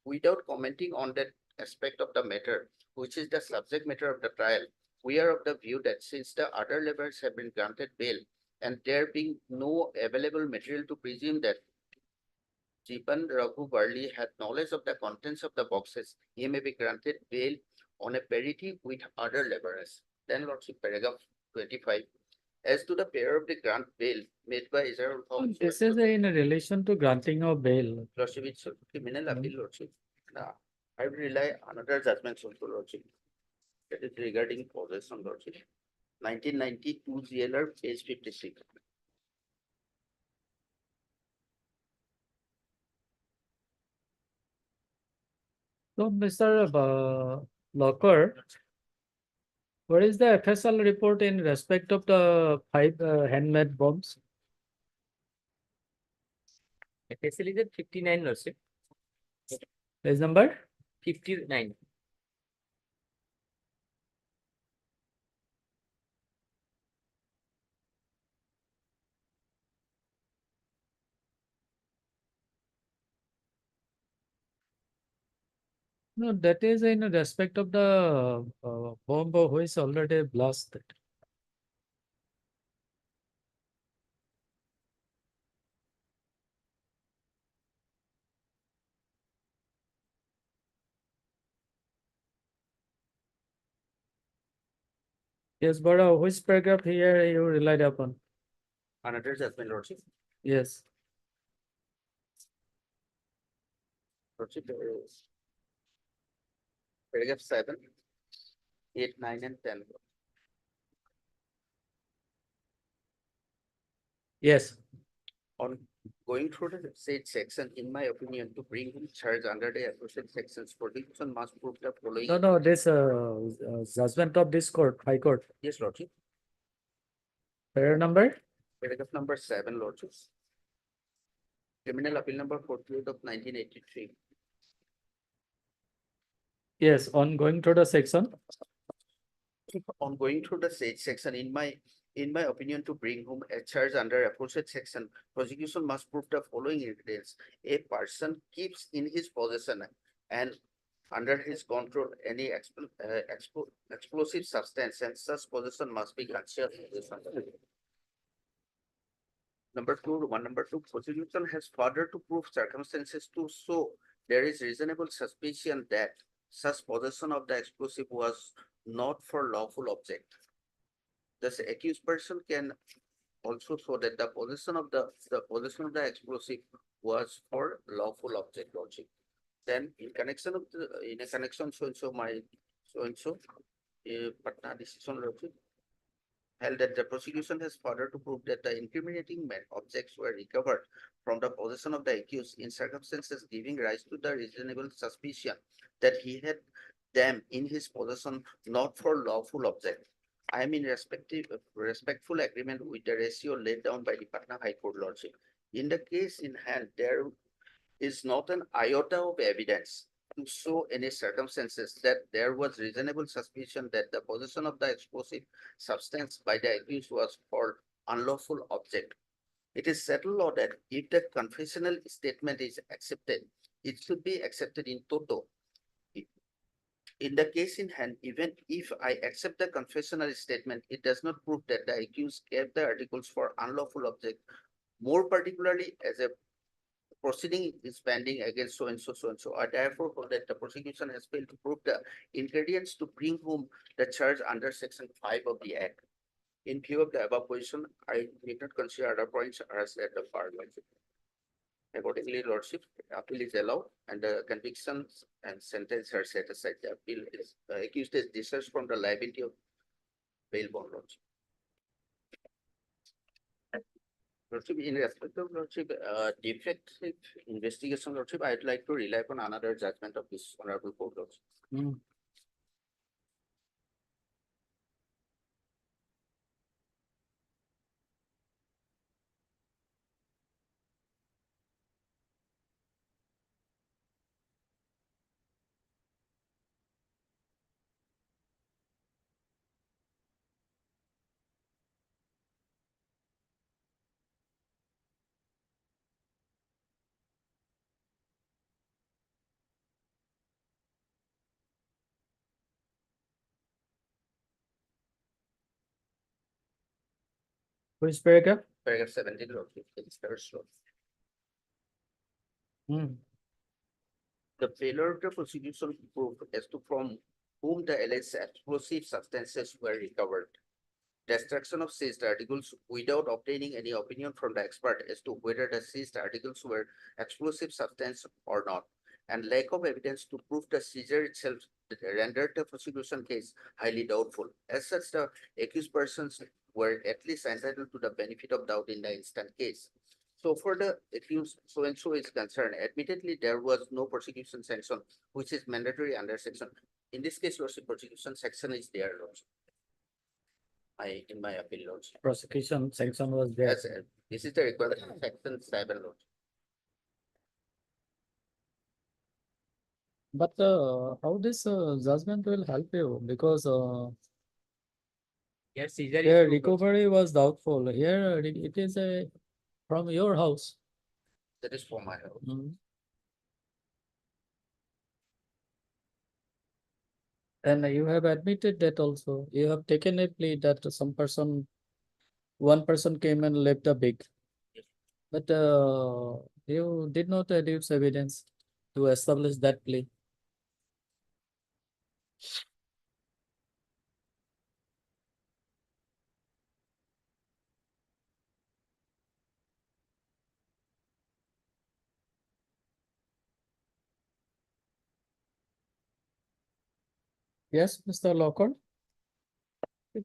Without commenting on that aspect of the matter, which is the subject matter of the trial, we are of the view that since the other laborers have been granted bail and there being no available material to presume that Jiban Raghu Varli had knowledge of the contents of the boxes, he may be granted bail on a parity with other laborers. Then Lordship, paragraph 25. As to the pair of the grant bail made by Israel. This is in relation to granting of bail. Lordship, it's a criminal appeal, Lordship. I will rely on other judgments also, Lordship. That is regarding possession, Lordship. 1992 GLR, page 56. So, Mr. Locker, what is the FSL report in respect of the 5 handmade bombs? FSL is at 59, Lordship. Page number? 59. No, that is in respect of the bomb who is already blasted. Yes, but which paragraph here you relied upon? Another judgment, Lordship. Yes. Lordship, paragraph 7, 8, 9, and 10. Yes. On going through the said section, in my opinion, to bring him charge under the associate sections, prosecution must prove the following. No, this judgment of this court, High Court. Yes, Lordship. Paragraph number? Paragraph number 7, Lordship. Criminal appeal number 48 of 1983. Yes, on going through the section. On going through the said section, in my opinion, to bring whom a charge under aforesaid section, prosecution must prove the following ingredients. A person keeps in his possession and under his control any explosive substance, and such possession must be concealed. Number two, prosecution has further to prove circumstances to show there is reasonable suspicion that such possession of the explosive was not for lawful object. Thus, the accused person can also show that the possession of the explosive was for lawful object, Lordship. Then, in a connection Patna decision, Lordship, held that the prosecution has further to prove that the incriminating objects were recovered from the possession of the accused in circumstances giving rise to the reasonable suspicion that he had them in his possession not for lawful object. I am in respectful agreement with the ratio laid down by the Patna High Court, Lordship. In the case in hand, there is not an iota of evidence to show any circumstances that there was reasonable suspicion that the possession of the explosive substance by the accused was for unlawful object. It is settled law that if the confessional statement is accepted, it should be accepted in toto. In the case in hand, even if I accept the confessional statement, it does not prove that the accused kept the articles for unlawful object. More particularly, as a proceeding is pending against so and so. I therefore hold that the prosecution has failed to prove the ingredients to bring home the charge under section 5 of the Act. In view of the above position, I need not consider other points as at the bar. Accordingly, Lordship, appeal is allowed and the convictions and sentence are set aside. The appeal is accused is discharged from the liability of bail bond, Lordship. Lordship, in respect of Lordship, defective investigation, Lordship, I'd like to rely upon another judgment of this honorable court, Lordship. Which paragraph? Paragraph 17, Lordship, it's first one. The failure of the prosecution to prove as to from whom the alleged explosive substances were recovered. Destruction of seized articles without obtaining any opinion from the expert as to whether the seized articles were explosive substance or not. And lack of evidence to prove the seizure itself rendered the prosecution case highly doubtful. As such, the accused persons were at least entitled to the benefit of doubt in the instant case. So for the accused so-and-so is concerned, admittedly, there was no prosecution sanction, which is mandatory under section. In this case, Lordship, prosecution section is there, Lordship. In my appeal, Lordship. Prosecution sanction was there. Yes, this is the requirement of section 7, Lordship. But how this judgment will help you? Because Yes, seizure their is proved, Lordship. recovery was doubtful. Here it is from your house. That is for my house. And you have admitted that also. You have taken a plea that one person came and left a bag. But you did not adduce evidence to establish that plea. Yes, Mr. Lockhart?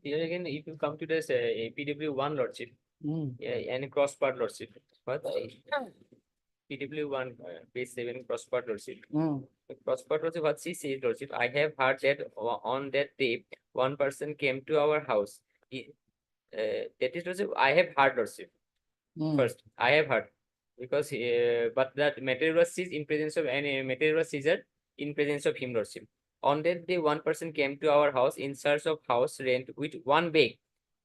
Here again, if you come to this PW one Lordship, and cross part Lordship, what PW one page 7 cross part Lordship. Cross part Lordship, what she says Lordship, I have heard that on that day one person came to our house. That is Lordship, I have heard Lordship. First, I have heard because but that material was seized in presence of any material was seized in presence of him Lordship. On that day, one person came to our house in search of house rent with one bag,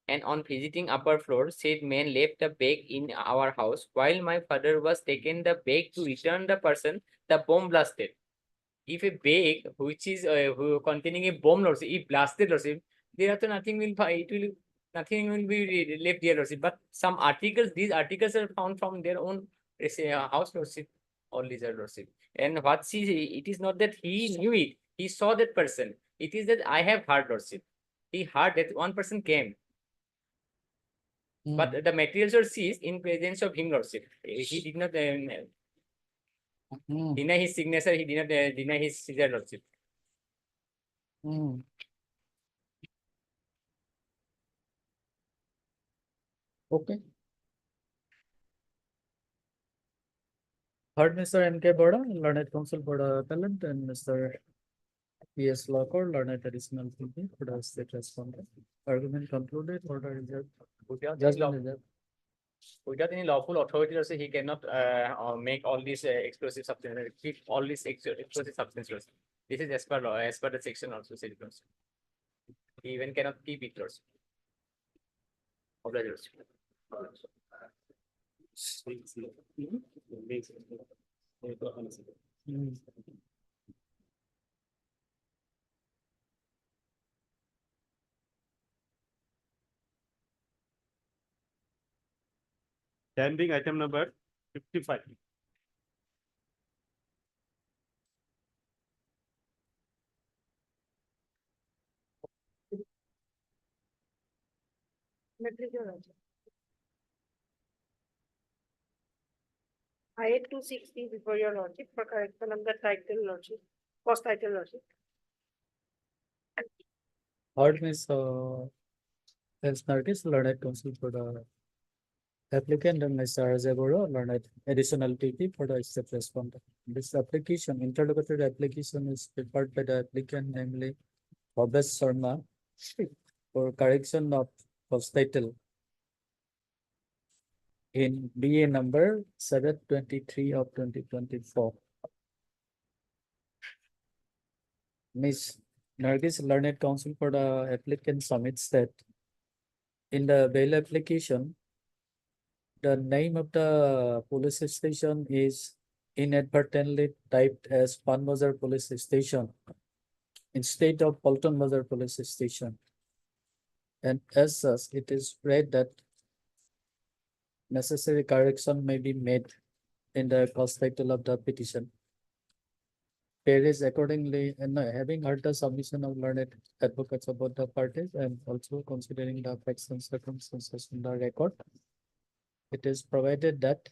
and on visiting upper floor, said man left the bag in our house. While my father was taking the bag to return the person, the bomb blasted. If a bag which is containing a bomb, Lordship, if blasted, Lordship, there are nothing nothing will be left there, Lordship. But some articles, these articles are found from their own house, Lordship, or lizard, Lordship. And what it is not that he knew it. He saw that person. It is that I have heard, Lordship. He heard that one person came. But the materials were seized in presence of him, Lordship. He did not deny his signature. He did not deny his seizure, Lordship. Okay. Heard Mr. M.K. Boda, Learned Counsel for the Appellant, and Mr. P.S. Lockhart, Learned Additional PP for the State Respondent. Argument concluded, order reserved. Judgment reserved. Without any lawful authority, also he cannot make all these explosive substances, keep all these explosive substances. This is as per law, as per the section also said. He even cannot keep it, Lordship. Obliged. Standing item number 55. I had 260 before your Lordship for correction of the title, Lordship, post title, Lordship. Heard Ms. S. Nargis, Learned Counsel for the Applicant, and Mr. Azaboro, Learned Additional PP for the State Respondent. This application, interlocutory application, is prepared by the applicant, namely Bhavesh Sharma, for correction of post title in BA number 723 of 2024. Ms. Nargis, Learned Counsel for the applicant, submits that in the bail application, the name of the police station is inadvertently typed as Panbazar Police Station instead of Palton Bazar Police Station. And as such, it is read that necessary correction may be made in the cause title of the petition. Pair is accordingly, and having heard the submission of learned advocates about the parties and also considering the facts and circumstances in the record, it is provided that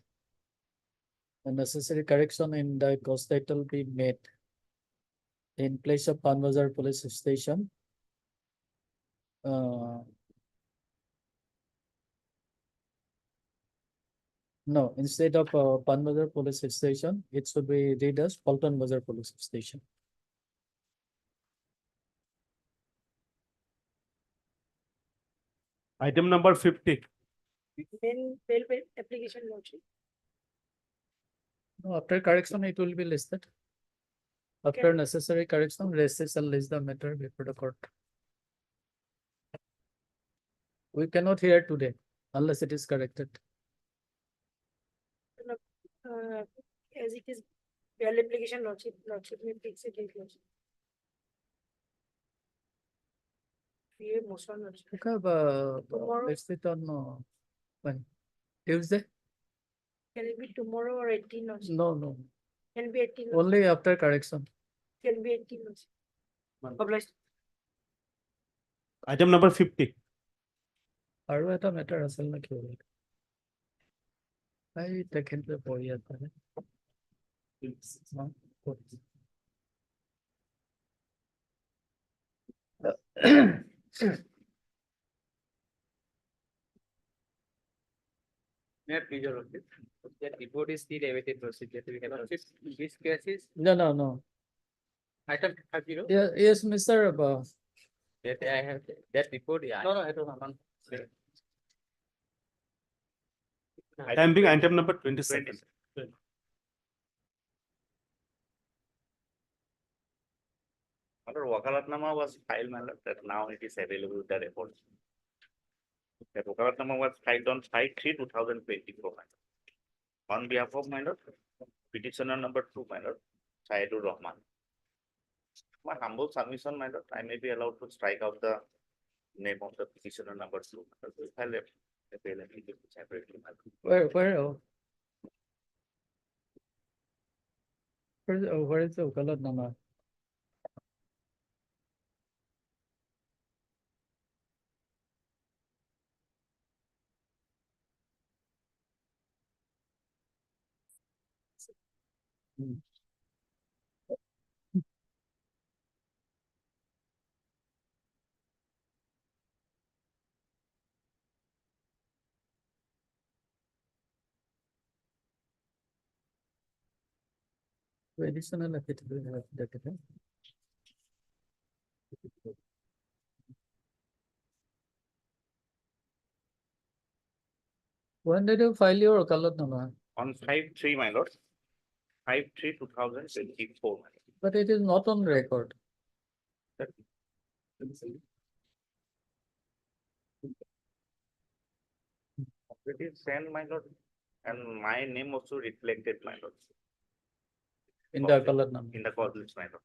a necessary correction in the cause title be made in place of Panbazar Police Station. No, instead of Panbazar Police Station, it should be read as Paltan Bazar Police Station. Item number 50. Then bail application lordship. No, after correction, it will be listed. After necessary correction, registrar shall list the matter before the court. We cannot hear today unless it is corrected. As it is bail application lordship may fix it in lordship. ये motion lordship. Okay, let's sit on when? Tuesday? Can it be tomorrow or 18 lordship? No. Can be 18 lordship. Only after correction. Can be 18 lordship. Published. Item number 50. আৰু এটা matter আছিল নেকি ওলাই? তেখেতে পঢ়ি আছে। That report is still awaited procedure. We cannot fix this cases. No. Item 30. Yes, Mr. That I have that report. Yeah. No, I don't know. Item being item number 27. Our Wakalatnama was filed, my lord, that now it is available, the report. The Wakalatnama was filed on 5/3/2024. On behalf of my lord, petitioner number 2, my lord, Syedur Rahman. My humble submission, my lord, I may be allowed to strike out the name of the petitioner number 2. I left the bail application separately, my lord. Where is the Ukalat number? Additional affidavit. When did you file your Wakalatnama? On 5/3, my lord, 5/3/2024. But it is not on record. It is sent, my lord, and my name also reflected, my lord. In the Wakalatnama. In the call list, my lord.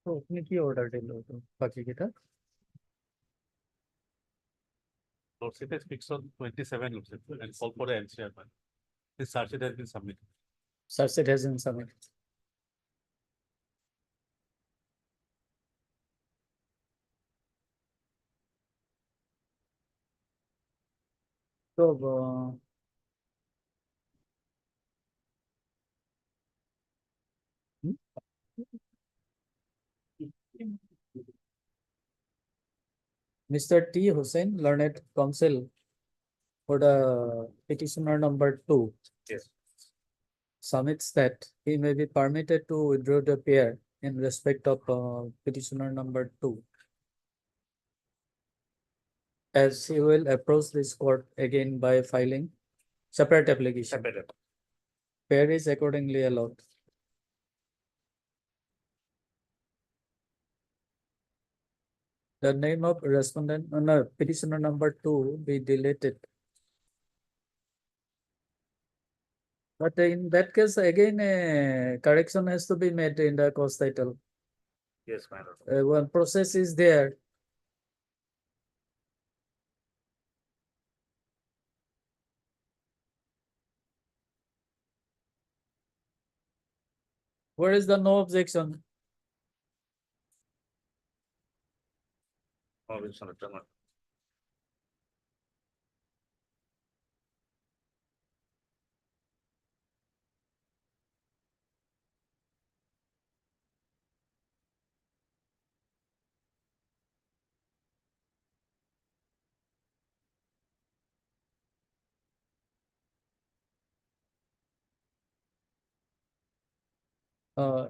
তো আপনি কি order দিল বাকি কিটা? Lordship has fixed on 27 Lordship and call for the NCR. This charge sheet has been submitted. Search sheet has been submitted. So Mr. T. Hussain, learned counsel for the petitioner number 2. Yes. Submits that he may be permitted to withdraw the pair in respect of petitioner number 2. As he will approach this court again by filing separate application. Separate. Pair is accordingly allowed. The name of respondent, no, petitioner number 2 be deleted. But in that case, again, correction has to be made in the cause title. Yes, my lord. One process is there. Where is the no objection? Objection, Mr. Chairman.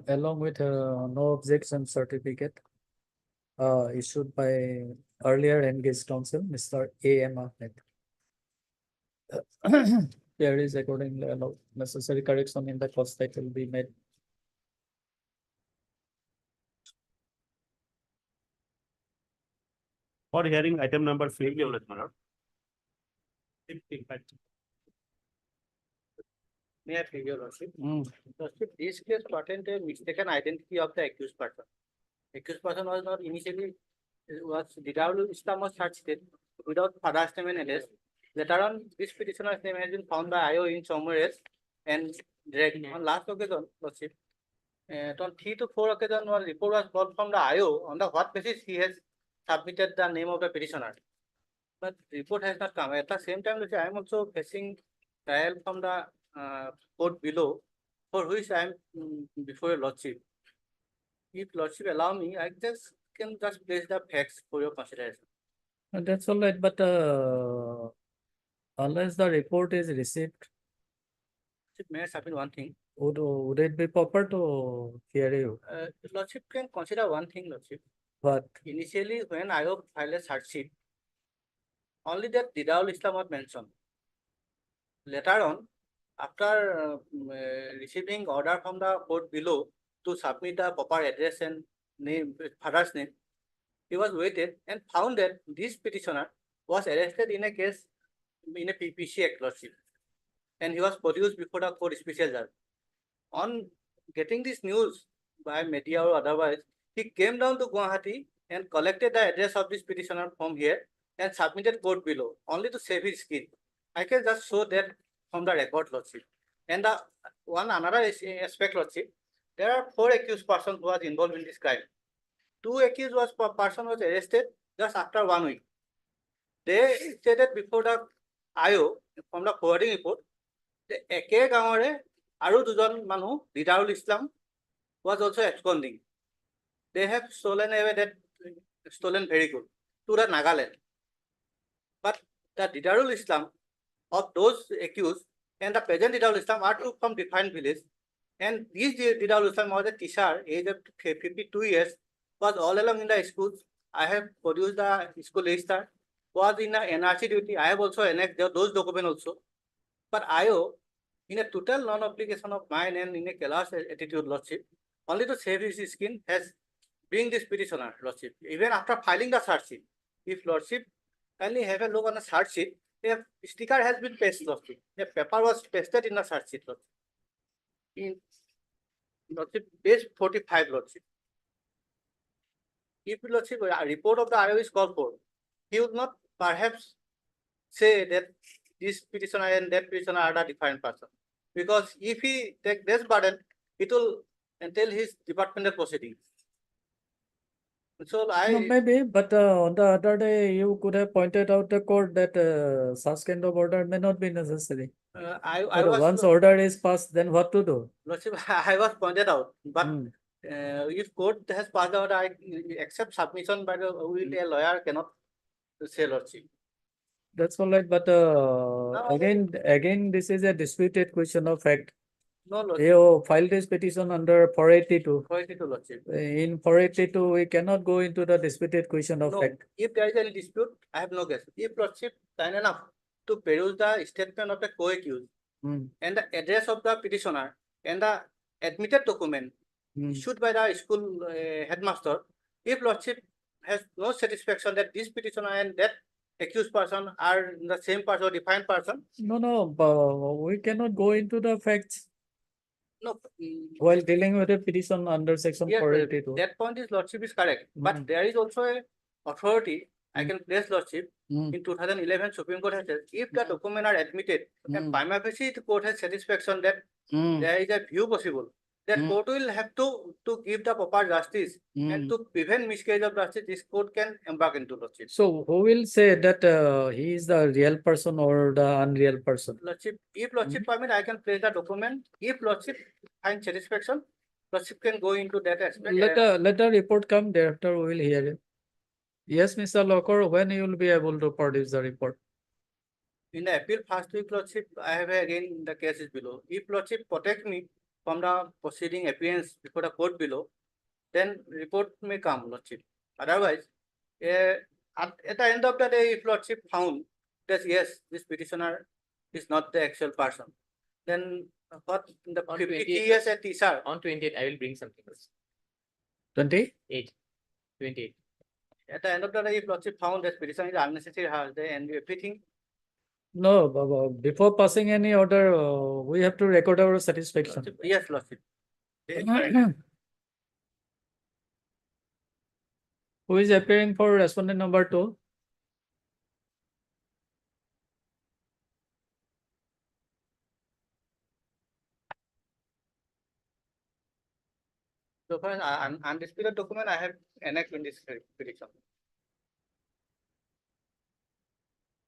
Along with no objection certificate issued by earlier engaged counsel, Mr. A.M. Ahmed. There is accordingly allowed necessary correction in the cost title will be made. For hearing item number 5, my lord. May I beg your lordship? Lordship, this case pertained to mistaken identity of the accused person. Accused person was not initially Didarul Islam was searched without father's name and address. Later on, this petitioner's name has been found by IO in somewhere else and dragged on last occasion, lordship. On 3 to 4 occasion, one report was brought from the IO on the what basis he has submitted the name of the petitioner. But report has not come. At the same time, I am also facing trial from the court below, for which I am before your lordship. If lordship allow me, I can just place the facts for your consideration. And that's all right, but unless the report is received, May I submit one thing? would it be proper to hear you? Lordship can consider one thing, lordship. But Initially, when IO filed a search sheet, only that Didarul Islam was mentioned. Later on, after receiving order from the court below to submit the proper address and name, father's name, he was waited and found that this petitioner was arrested in a case in a PPC Act, lordship, and he was produced before the court special judge. On getting this news by media or otherwise, he came down to Guwahati and collected the address of this petitioner from here and submitted court below, only to save his skin. I can just show that from the record, lordship. And the another aspect, lordship, there are 4 accused persons who was involved in this crime. 2 accused person was arrested just after 1 week. They stated before the IO from the forwarding report, the Eke Gaore Aru Dujan Manu, Didarul Islam, was also absconding. They have stolen away that stolen vehicle to the Nagaland. But the Didarul Islam of those accused and the present Didarul Islam are two from different villages. And this Didarul Islam was a teacher, age of 52 years, was all along in the schools. I have produced the school register, was in the NRC duty. I have also annexed those documents also. But IO, in a total non-application of mine and in a careless attitude, lordship, only to save his skin, has bring this petitioner, lordship. Even after filing the search sheet, if lordship kindly have a look on the search sheet, a sticker has been pasted, lordship. A paper was pasted in the search sheet, lordship. In lordship, page 45, lordship. If lordship a report of the IO is called for, he would not perhaps say that this petitioner and that petitioner are the different person. Because if he take this burden, it will entail his departmental proceedings. So no, maybe, but on the other day, you could have pointed out the court that such kind of order may not be necessary. I But was once order is passed, then what to do? lordship, I was pointed out, but if court has passed out, I accept submission by the a lawyer cannot say, lordship. That's all right, but again, this is a disputed question of fact. No, lordship. You filed this petition under 482. 482, lordship. In 482, we cannot go into the disputed question of No, fact. if there is any dispute, I have no guess. If lordship kind enough to peruse the statement of the co-accused and the address of the petitioner and the admitted document issued by the school headmaster, if lordship has no satisfaction that this petitioner and that accused person are the same person or defined person? No, we cannot go into the facts No. while dealing with a petition under section Yes, 482. that point is lordship is correct, but Mm. there is also a authority, I Mm. can place lordship. Mm. In 2011, Supreme Court has said, if the document are admitted, and Mm. prima facie the court has satisfaction that Mm. there is a view possible, that Mm. court will have to give the proper justice, and Mm. to prevent miscarriage of justice, this court can embark into lordship. So who will say that he is the real person or the unreal person? Lordship, if lordship permit, I can place the document. If lordship find satisfaction, lordship can go into that aspect. Let the report come, thereafter we will hear it. Yes, Mr. Locker, when you will be able to produce the report? In the appeal first week, lordship, I have again the case is below. If lordship protect me from the proceeding appearance before the court below, then report may come, lordship. Otherwise, at the end of the day, if lordship found that yes, this petitioner is not the actual person, then what the On 50 28th years at TSR. On 28th, I will bring something else. 28? 28. At the end of the day, if lordship found that petition is unnecessary, has they and everything. No, before passing any order, we have to record our satisfaction. Yes, lordship. Who is appearing for respondent number 2? So far as undisputed document, I have annexed in this petition.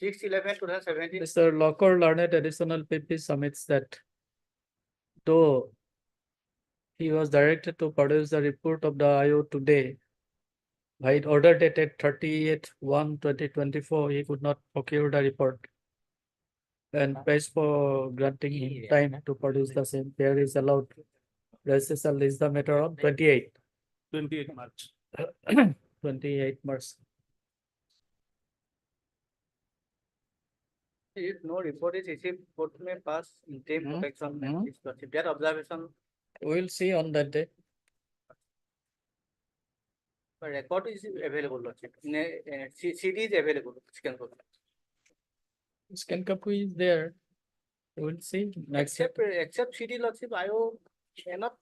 6/11/2017. Mr. Locker learned additional PP submits that though he was directed to produce the report of the IO today, by order dated 38/1/2024, he could not procure the report. And prays for granting him time to produce the same. Here is allowed. Recessal is the matter of 28. 28 March. 28 March. If no report is received, court may pass interim protection and this lordship. That observation, We'll see on that day. the record is available, lordship. CD is available. Scan copy. Scan copy is there. We'll see. Next. Except CD, lordship, IO cannot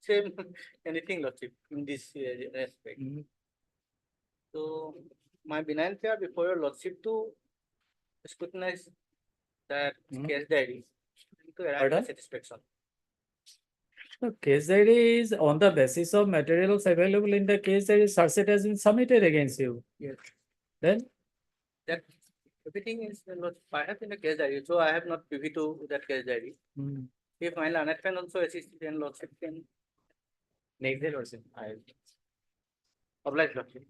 say anything, lordship, in this respect. So my benign fear before your lordship to scrutinize that case diary to arrive Pardon? at satisfaction. The case diary is on the basis of materials available in the case diary. Search sheet has been submitted against you. Yes. Then That everything is not perhaps in the case diary, so I have not privy to that case diary. If my learned friend also assist, then lordship can. Next day, lordship, I will. Oblige, lordship.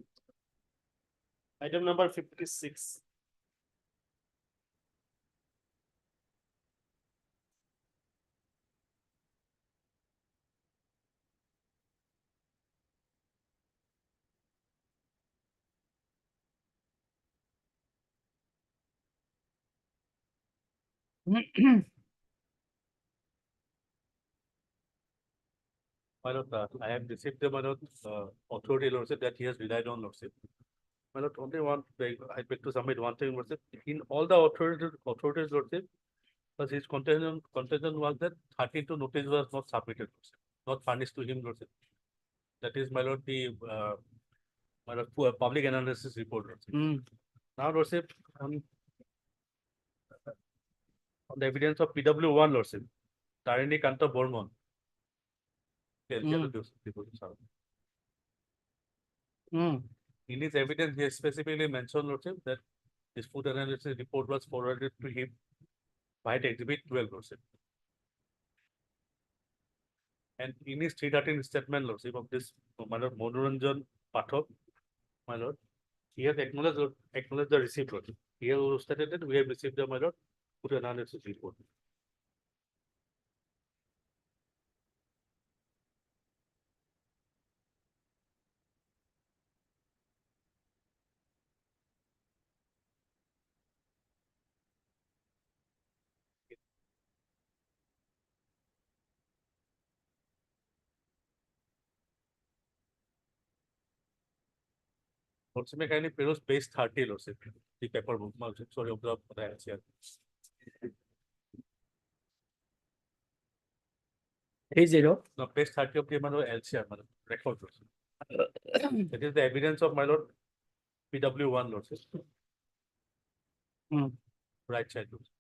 Item number 56. My lord, I have received the authority lordship that he has relied on lordship. My lord, only one, I beg to submit one thing lordship. In all the authorities lordship, but his contention was that 32 notice was not submitted, lordship, not furnished to him lordship. That is, my lord, the my lord, public analysis report lordship. Now lordship, on the evidence of PW1 lordship, Tarini Kanta Bormon. In his evidence, he has specifically mentioned, lordship, that his food analysis report was forwarded to him by exhibit 12, lordship. And in his 313 statement, lordship, of this, my lord, Monoranjan Pathak, my lord, he has acknowledged the receipt, lordship. He has stated that we have received the, my lord, food analysis report. Lordship, may kindly peruse page 30, Lordship, the paper book, sorry, of the LCR. 30. No, page 30 of the LCR, record, Lordship. That is the evidence of my lord, PW1, Lordship. Right side, Lordship.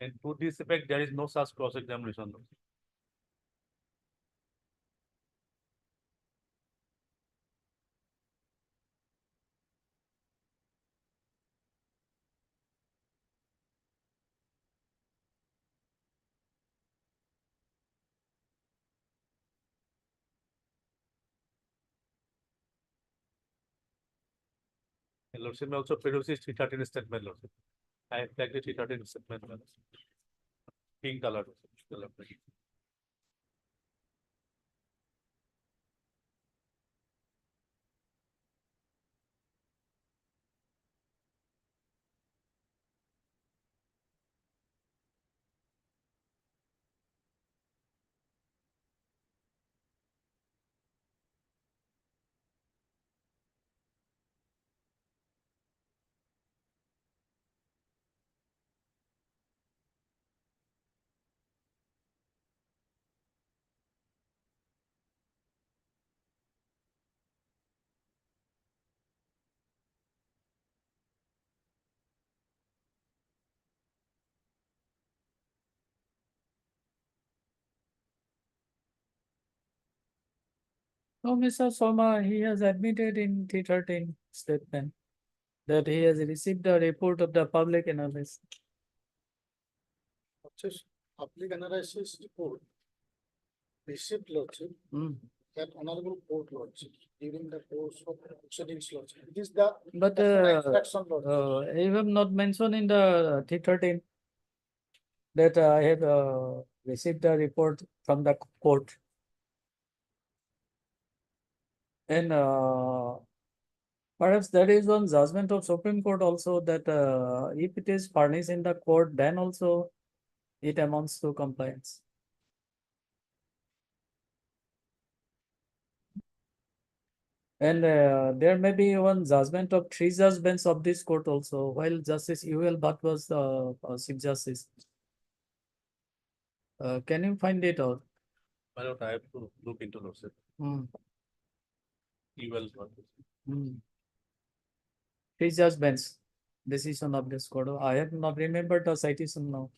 And to this effect, there is no such cross-examination. And Lordship may also produce his 313 statement, Lordship. I have flagged the 313 statement, Lordship. Pink color, Lordship. No, Mr. Soma, he has admitted in T13 statement that he has received the report of the public analyst. Just public analysis report. Received Lordship. That honorable court Lordship during the course of proceedings Lordship. It is the. But extraction, Lordship. you have not mentioned in the T13 that I have received the report from the court. And perhaps that is one judgment of Supreme Court also that if it is furnished in the court, then also it amounts to compliance. And there may be one judgment of 3 judgments of this court also, while Justice UL Bhatt was the Chief Justice. Can you find it out? My lord, I have to look into Lordship. Well, 3 judgments decision of this court. I have not remembered the citation now.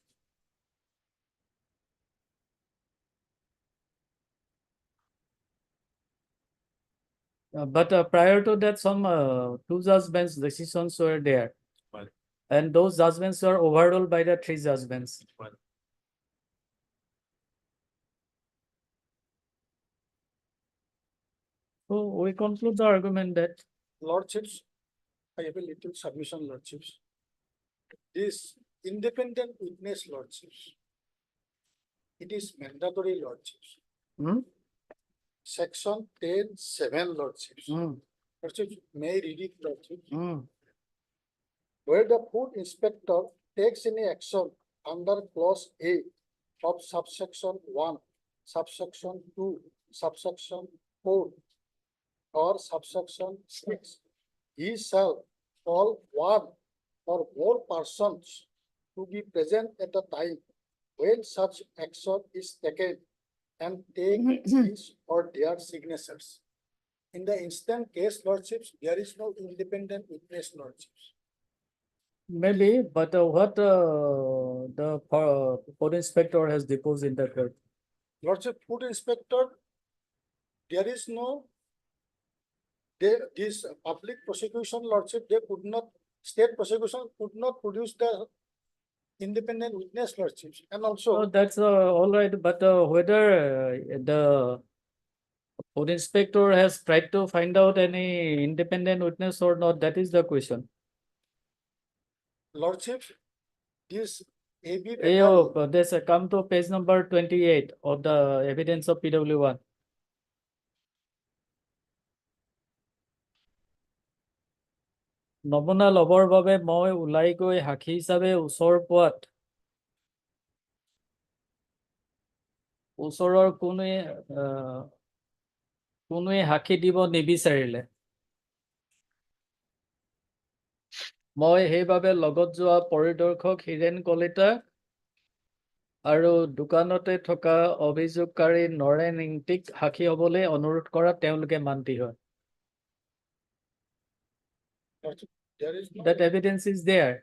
But prior to that, some 2 judgments decisions were there. Well. And those judgments were overruled by the 3 judgments. Well. So we conclude the argument that Lordships, I have a little submission, Lordships. This independent witness Lordships. It is mandatory Lordships. Section 10(7) Lordships. Lordships, may I read it, Lordships? Where the food inspector takes any action under clause A of subsection 1, subsection 2, subsection 4, or subsection 6, he shall call one or more persons to be present at the time when such action is taken and take his or their signatures. In the instant case, Lordships, there is no independent witness, Lordships. maybe, but what the food inspector has deposed in the court? Lordship, food inspector, there is no, this public prosecution, Lordship, they could not, state prosecution could not produce the independent witness, Lordships, and also. So that's all right, but whether the food inspector has tried to find out any independent witness or not, that is the question. Lordship, this AB. This come to page number 28 of the evidence of PW1. নমুনা লবৰ বাবে মই ওলাই গৈ সাক্ষী হিচাপে ওচৰ পোৱাত ওচৰৰ কোনোৱে সাক্ষী দিব নিবিচাৰিলে মই সেইবাবে লগত যোৱা পৰিদৰ্শক হীৰেণ কলিতা আৰু দোকানতে থকা অভিযোগকাৰী নৰেন ইংতিক সাক্ষী হ'বলৈ অনুৰোধ কৰাত তেওঁলোকে মান্তি হয় There is no that evidence is there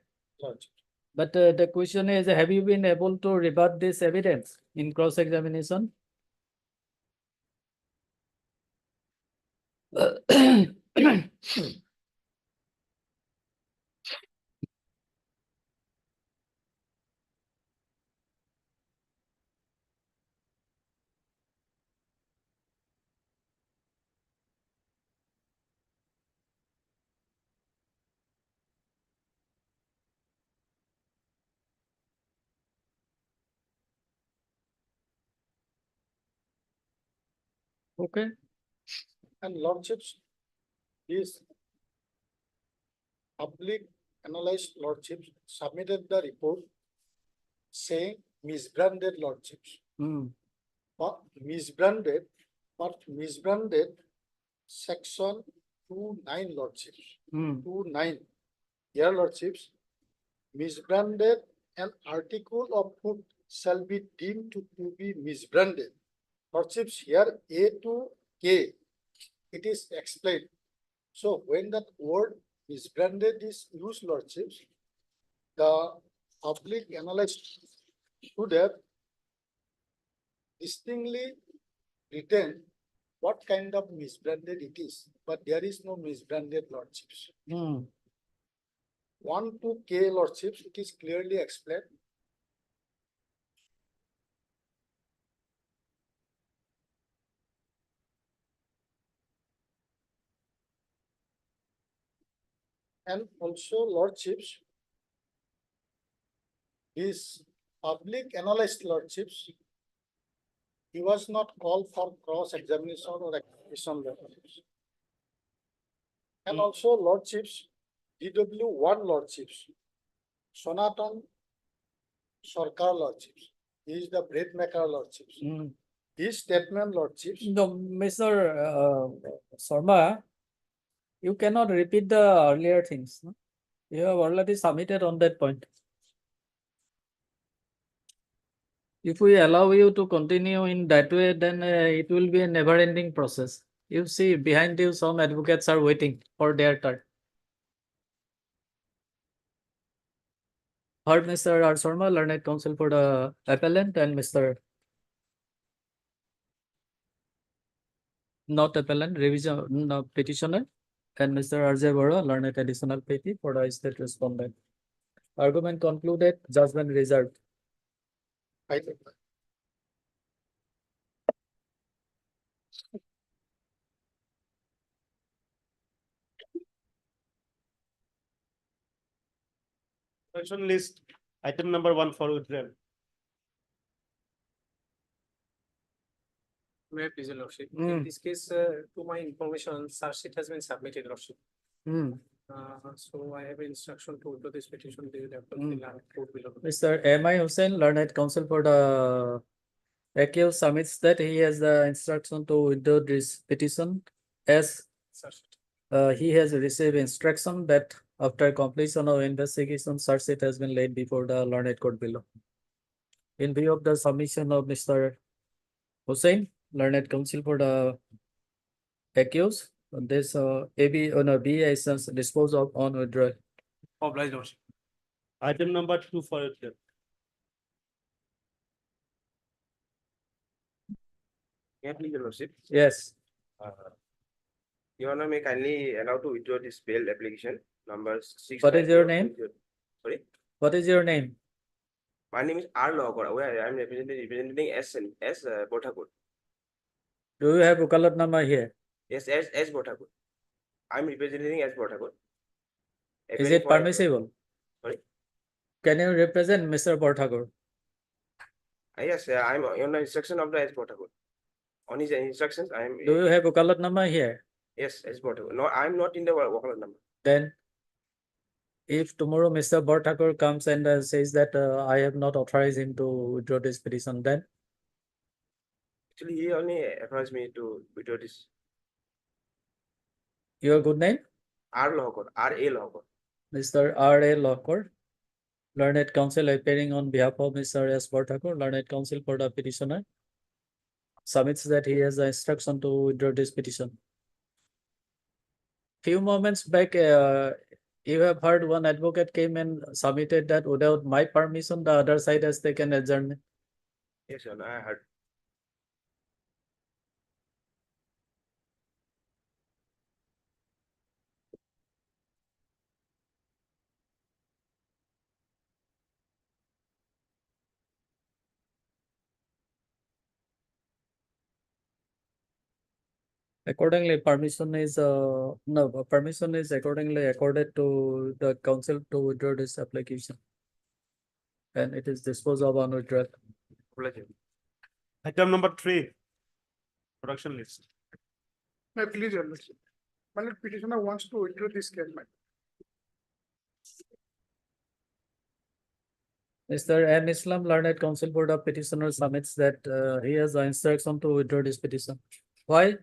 lordship. but the question is have you been able to rebut this evidence in cross examination okay And lordships, these public analyzed lordships submitted the report saying misbranded lordships. But misbranded section 29 lordships. 29. Here lordships, misbranded an article of food shall be deemed to be misbranded. Lordships here A to K, it is explained. So when that word misbranded is used, lordships, the public analyst should have distinctly written what kind of misbranded it is, but there is no misbranded lordships. 1 to K lordships, it is clearly explained. And also lordships, his public analyst lordships, he was not called for cross examination or accusation lordships. And also lordships, DW1 lordships, Sonatan Sarkar lordships, he is the bread maker lordships. His statement lordships. No, Mr. Sharma, you cannot repeat the earlier things. No? You have already submitted on that point. If we allow you to continue in that way, then it will be a never-ending process. You see, behind you, some advocates are waiting for their turn. Heard Mr. R. Sharma, learned counsel for the appellant, and Mr. Not appellant, revision petitioner, and Mr. R.J. Vora, learned additional petty for the state respondent. Argument concluded, judgment reserved. Question list, item number 1 for withdrawal. May I please, your lordship? In this case, to my information, charge sheet has been submitted, lordship. So I have instruction to withdraw this petition. They will have to fill out court below. Mr. M.I. Hussain, learned counsel for the accused, submits that he has the instruction to withdraw this petition as Charge sheet. he has received instruction that after completion of investigation, charge sheet has been laid before the learned court below. In view of the submission of Mr. Hussain, learned counsel for the accused, this B is disposed of on withdrawal. Obliged, lordship. Item number 2 for withdrawal. Yeah, please, your lordship. Yes. Your Honor, may kindly allow to withdraw this bail application number 6. What is your name? Sorry, What is your name? my name is R. Logora. Where I am representing S. Bothakot. Do you have Ukalat number here? Yes, S. Bothakot. I am representing S. Bothakot. Is it permissible? Sorry? Can you represent Mr. Borthakur? Yes, I am on the instruction of the S. Bothakot. On his instructions, I am. Do you have Ukalat number here? Yes, S. Bothakot. No, I am not in the Wakalat number. Then if tomorrow Mr. Borthakur comes and says that I have not authorized him to withdraw this petition, then Actually, he only advised me to withdraw this. Your good name? R. Lohkor, R.A. Lohkor. Mr. R.A. Lockwood, Learned Counsel appearing on behalf of Mr. S. Borthakur, Learned Counsel for the petitioner, submits that he has the instruction to withdraw this petition. Few moments back, you have heard one advocate came and submitted that without my permission, the other side has taken adjournment. Yes, Your Honor, I heard. Accordingly, permission is accordingly accorded to the council to withdraw this application. And it is disposed of on withdrawal. Item number 3, production list. My please, Your Lordship. My lord, petitioner wants to withdraw this case, my. Mr. M. Islam, Learned Counsel for the petitioner, submits that he has the instruction to withdraw this petition. Why?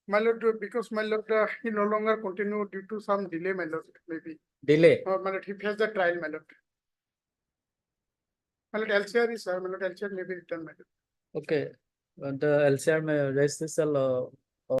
My lord, because my lord, he no longer continue due to some delay, my lord, maybe. Delay. My lord, he has the trial, my lord. My lord, LCR is, my lord, LCR may be returned, my lord. Okay. And the LCR may raise this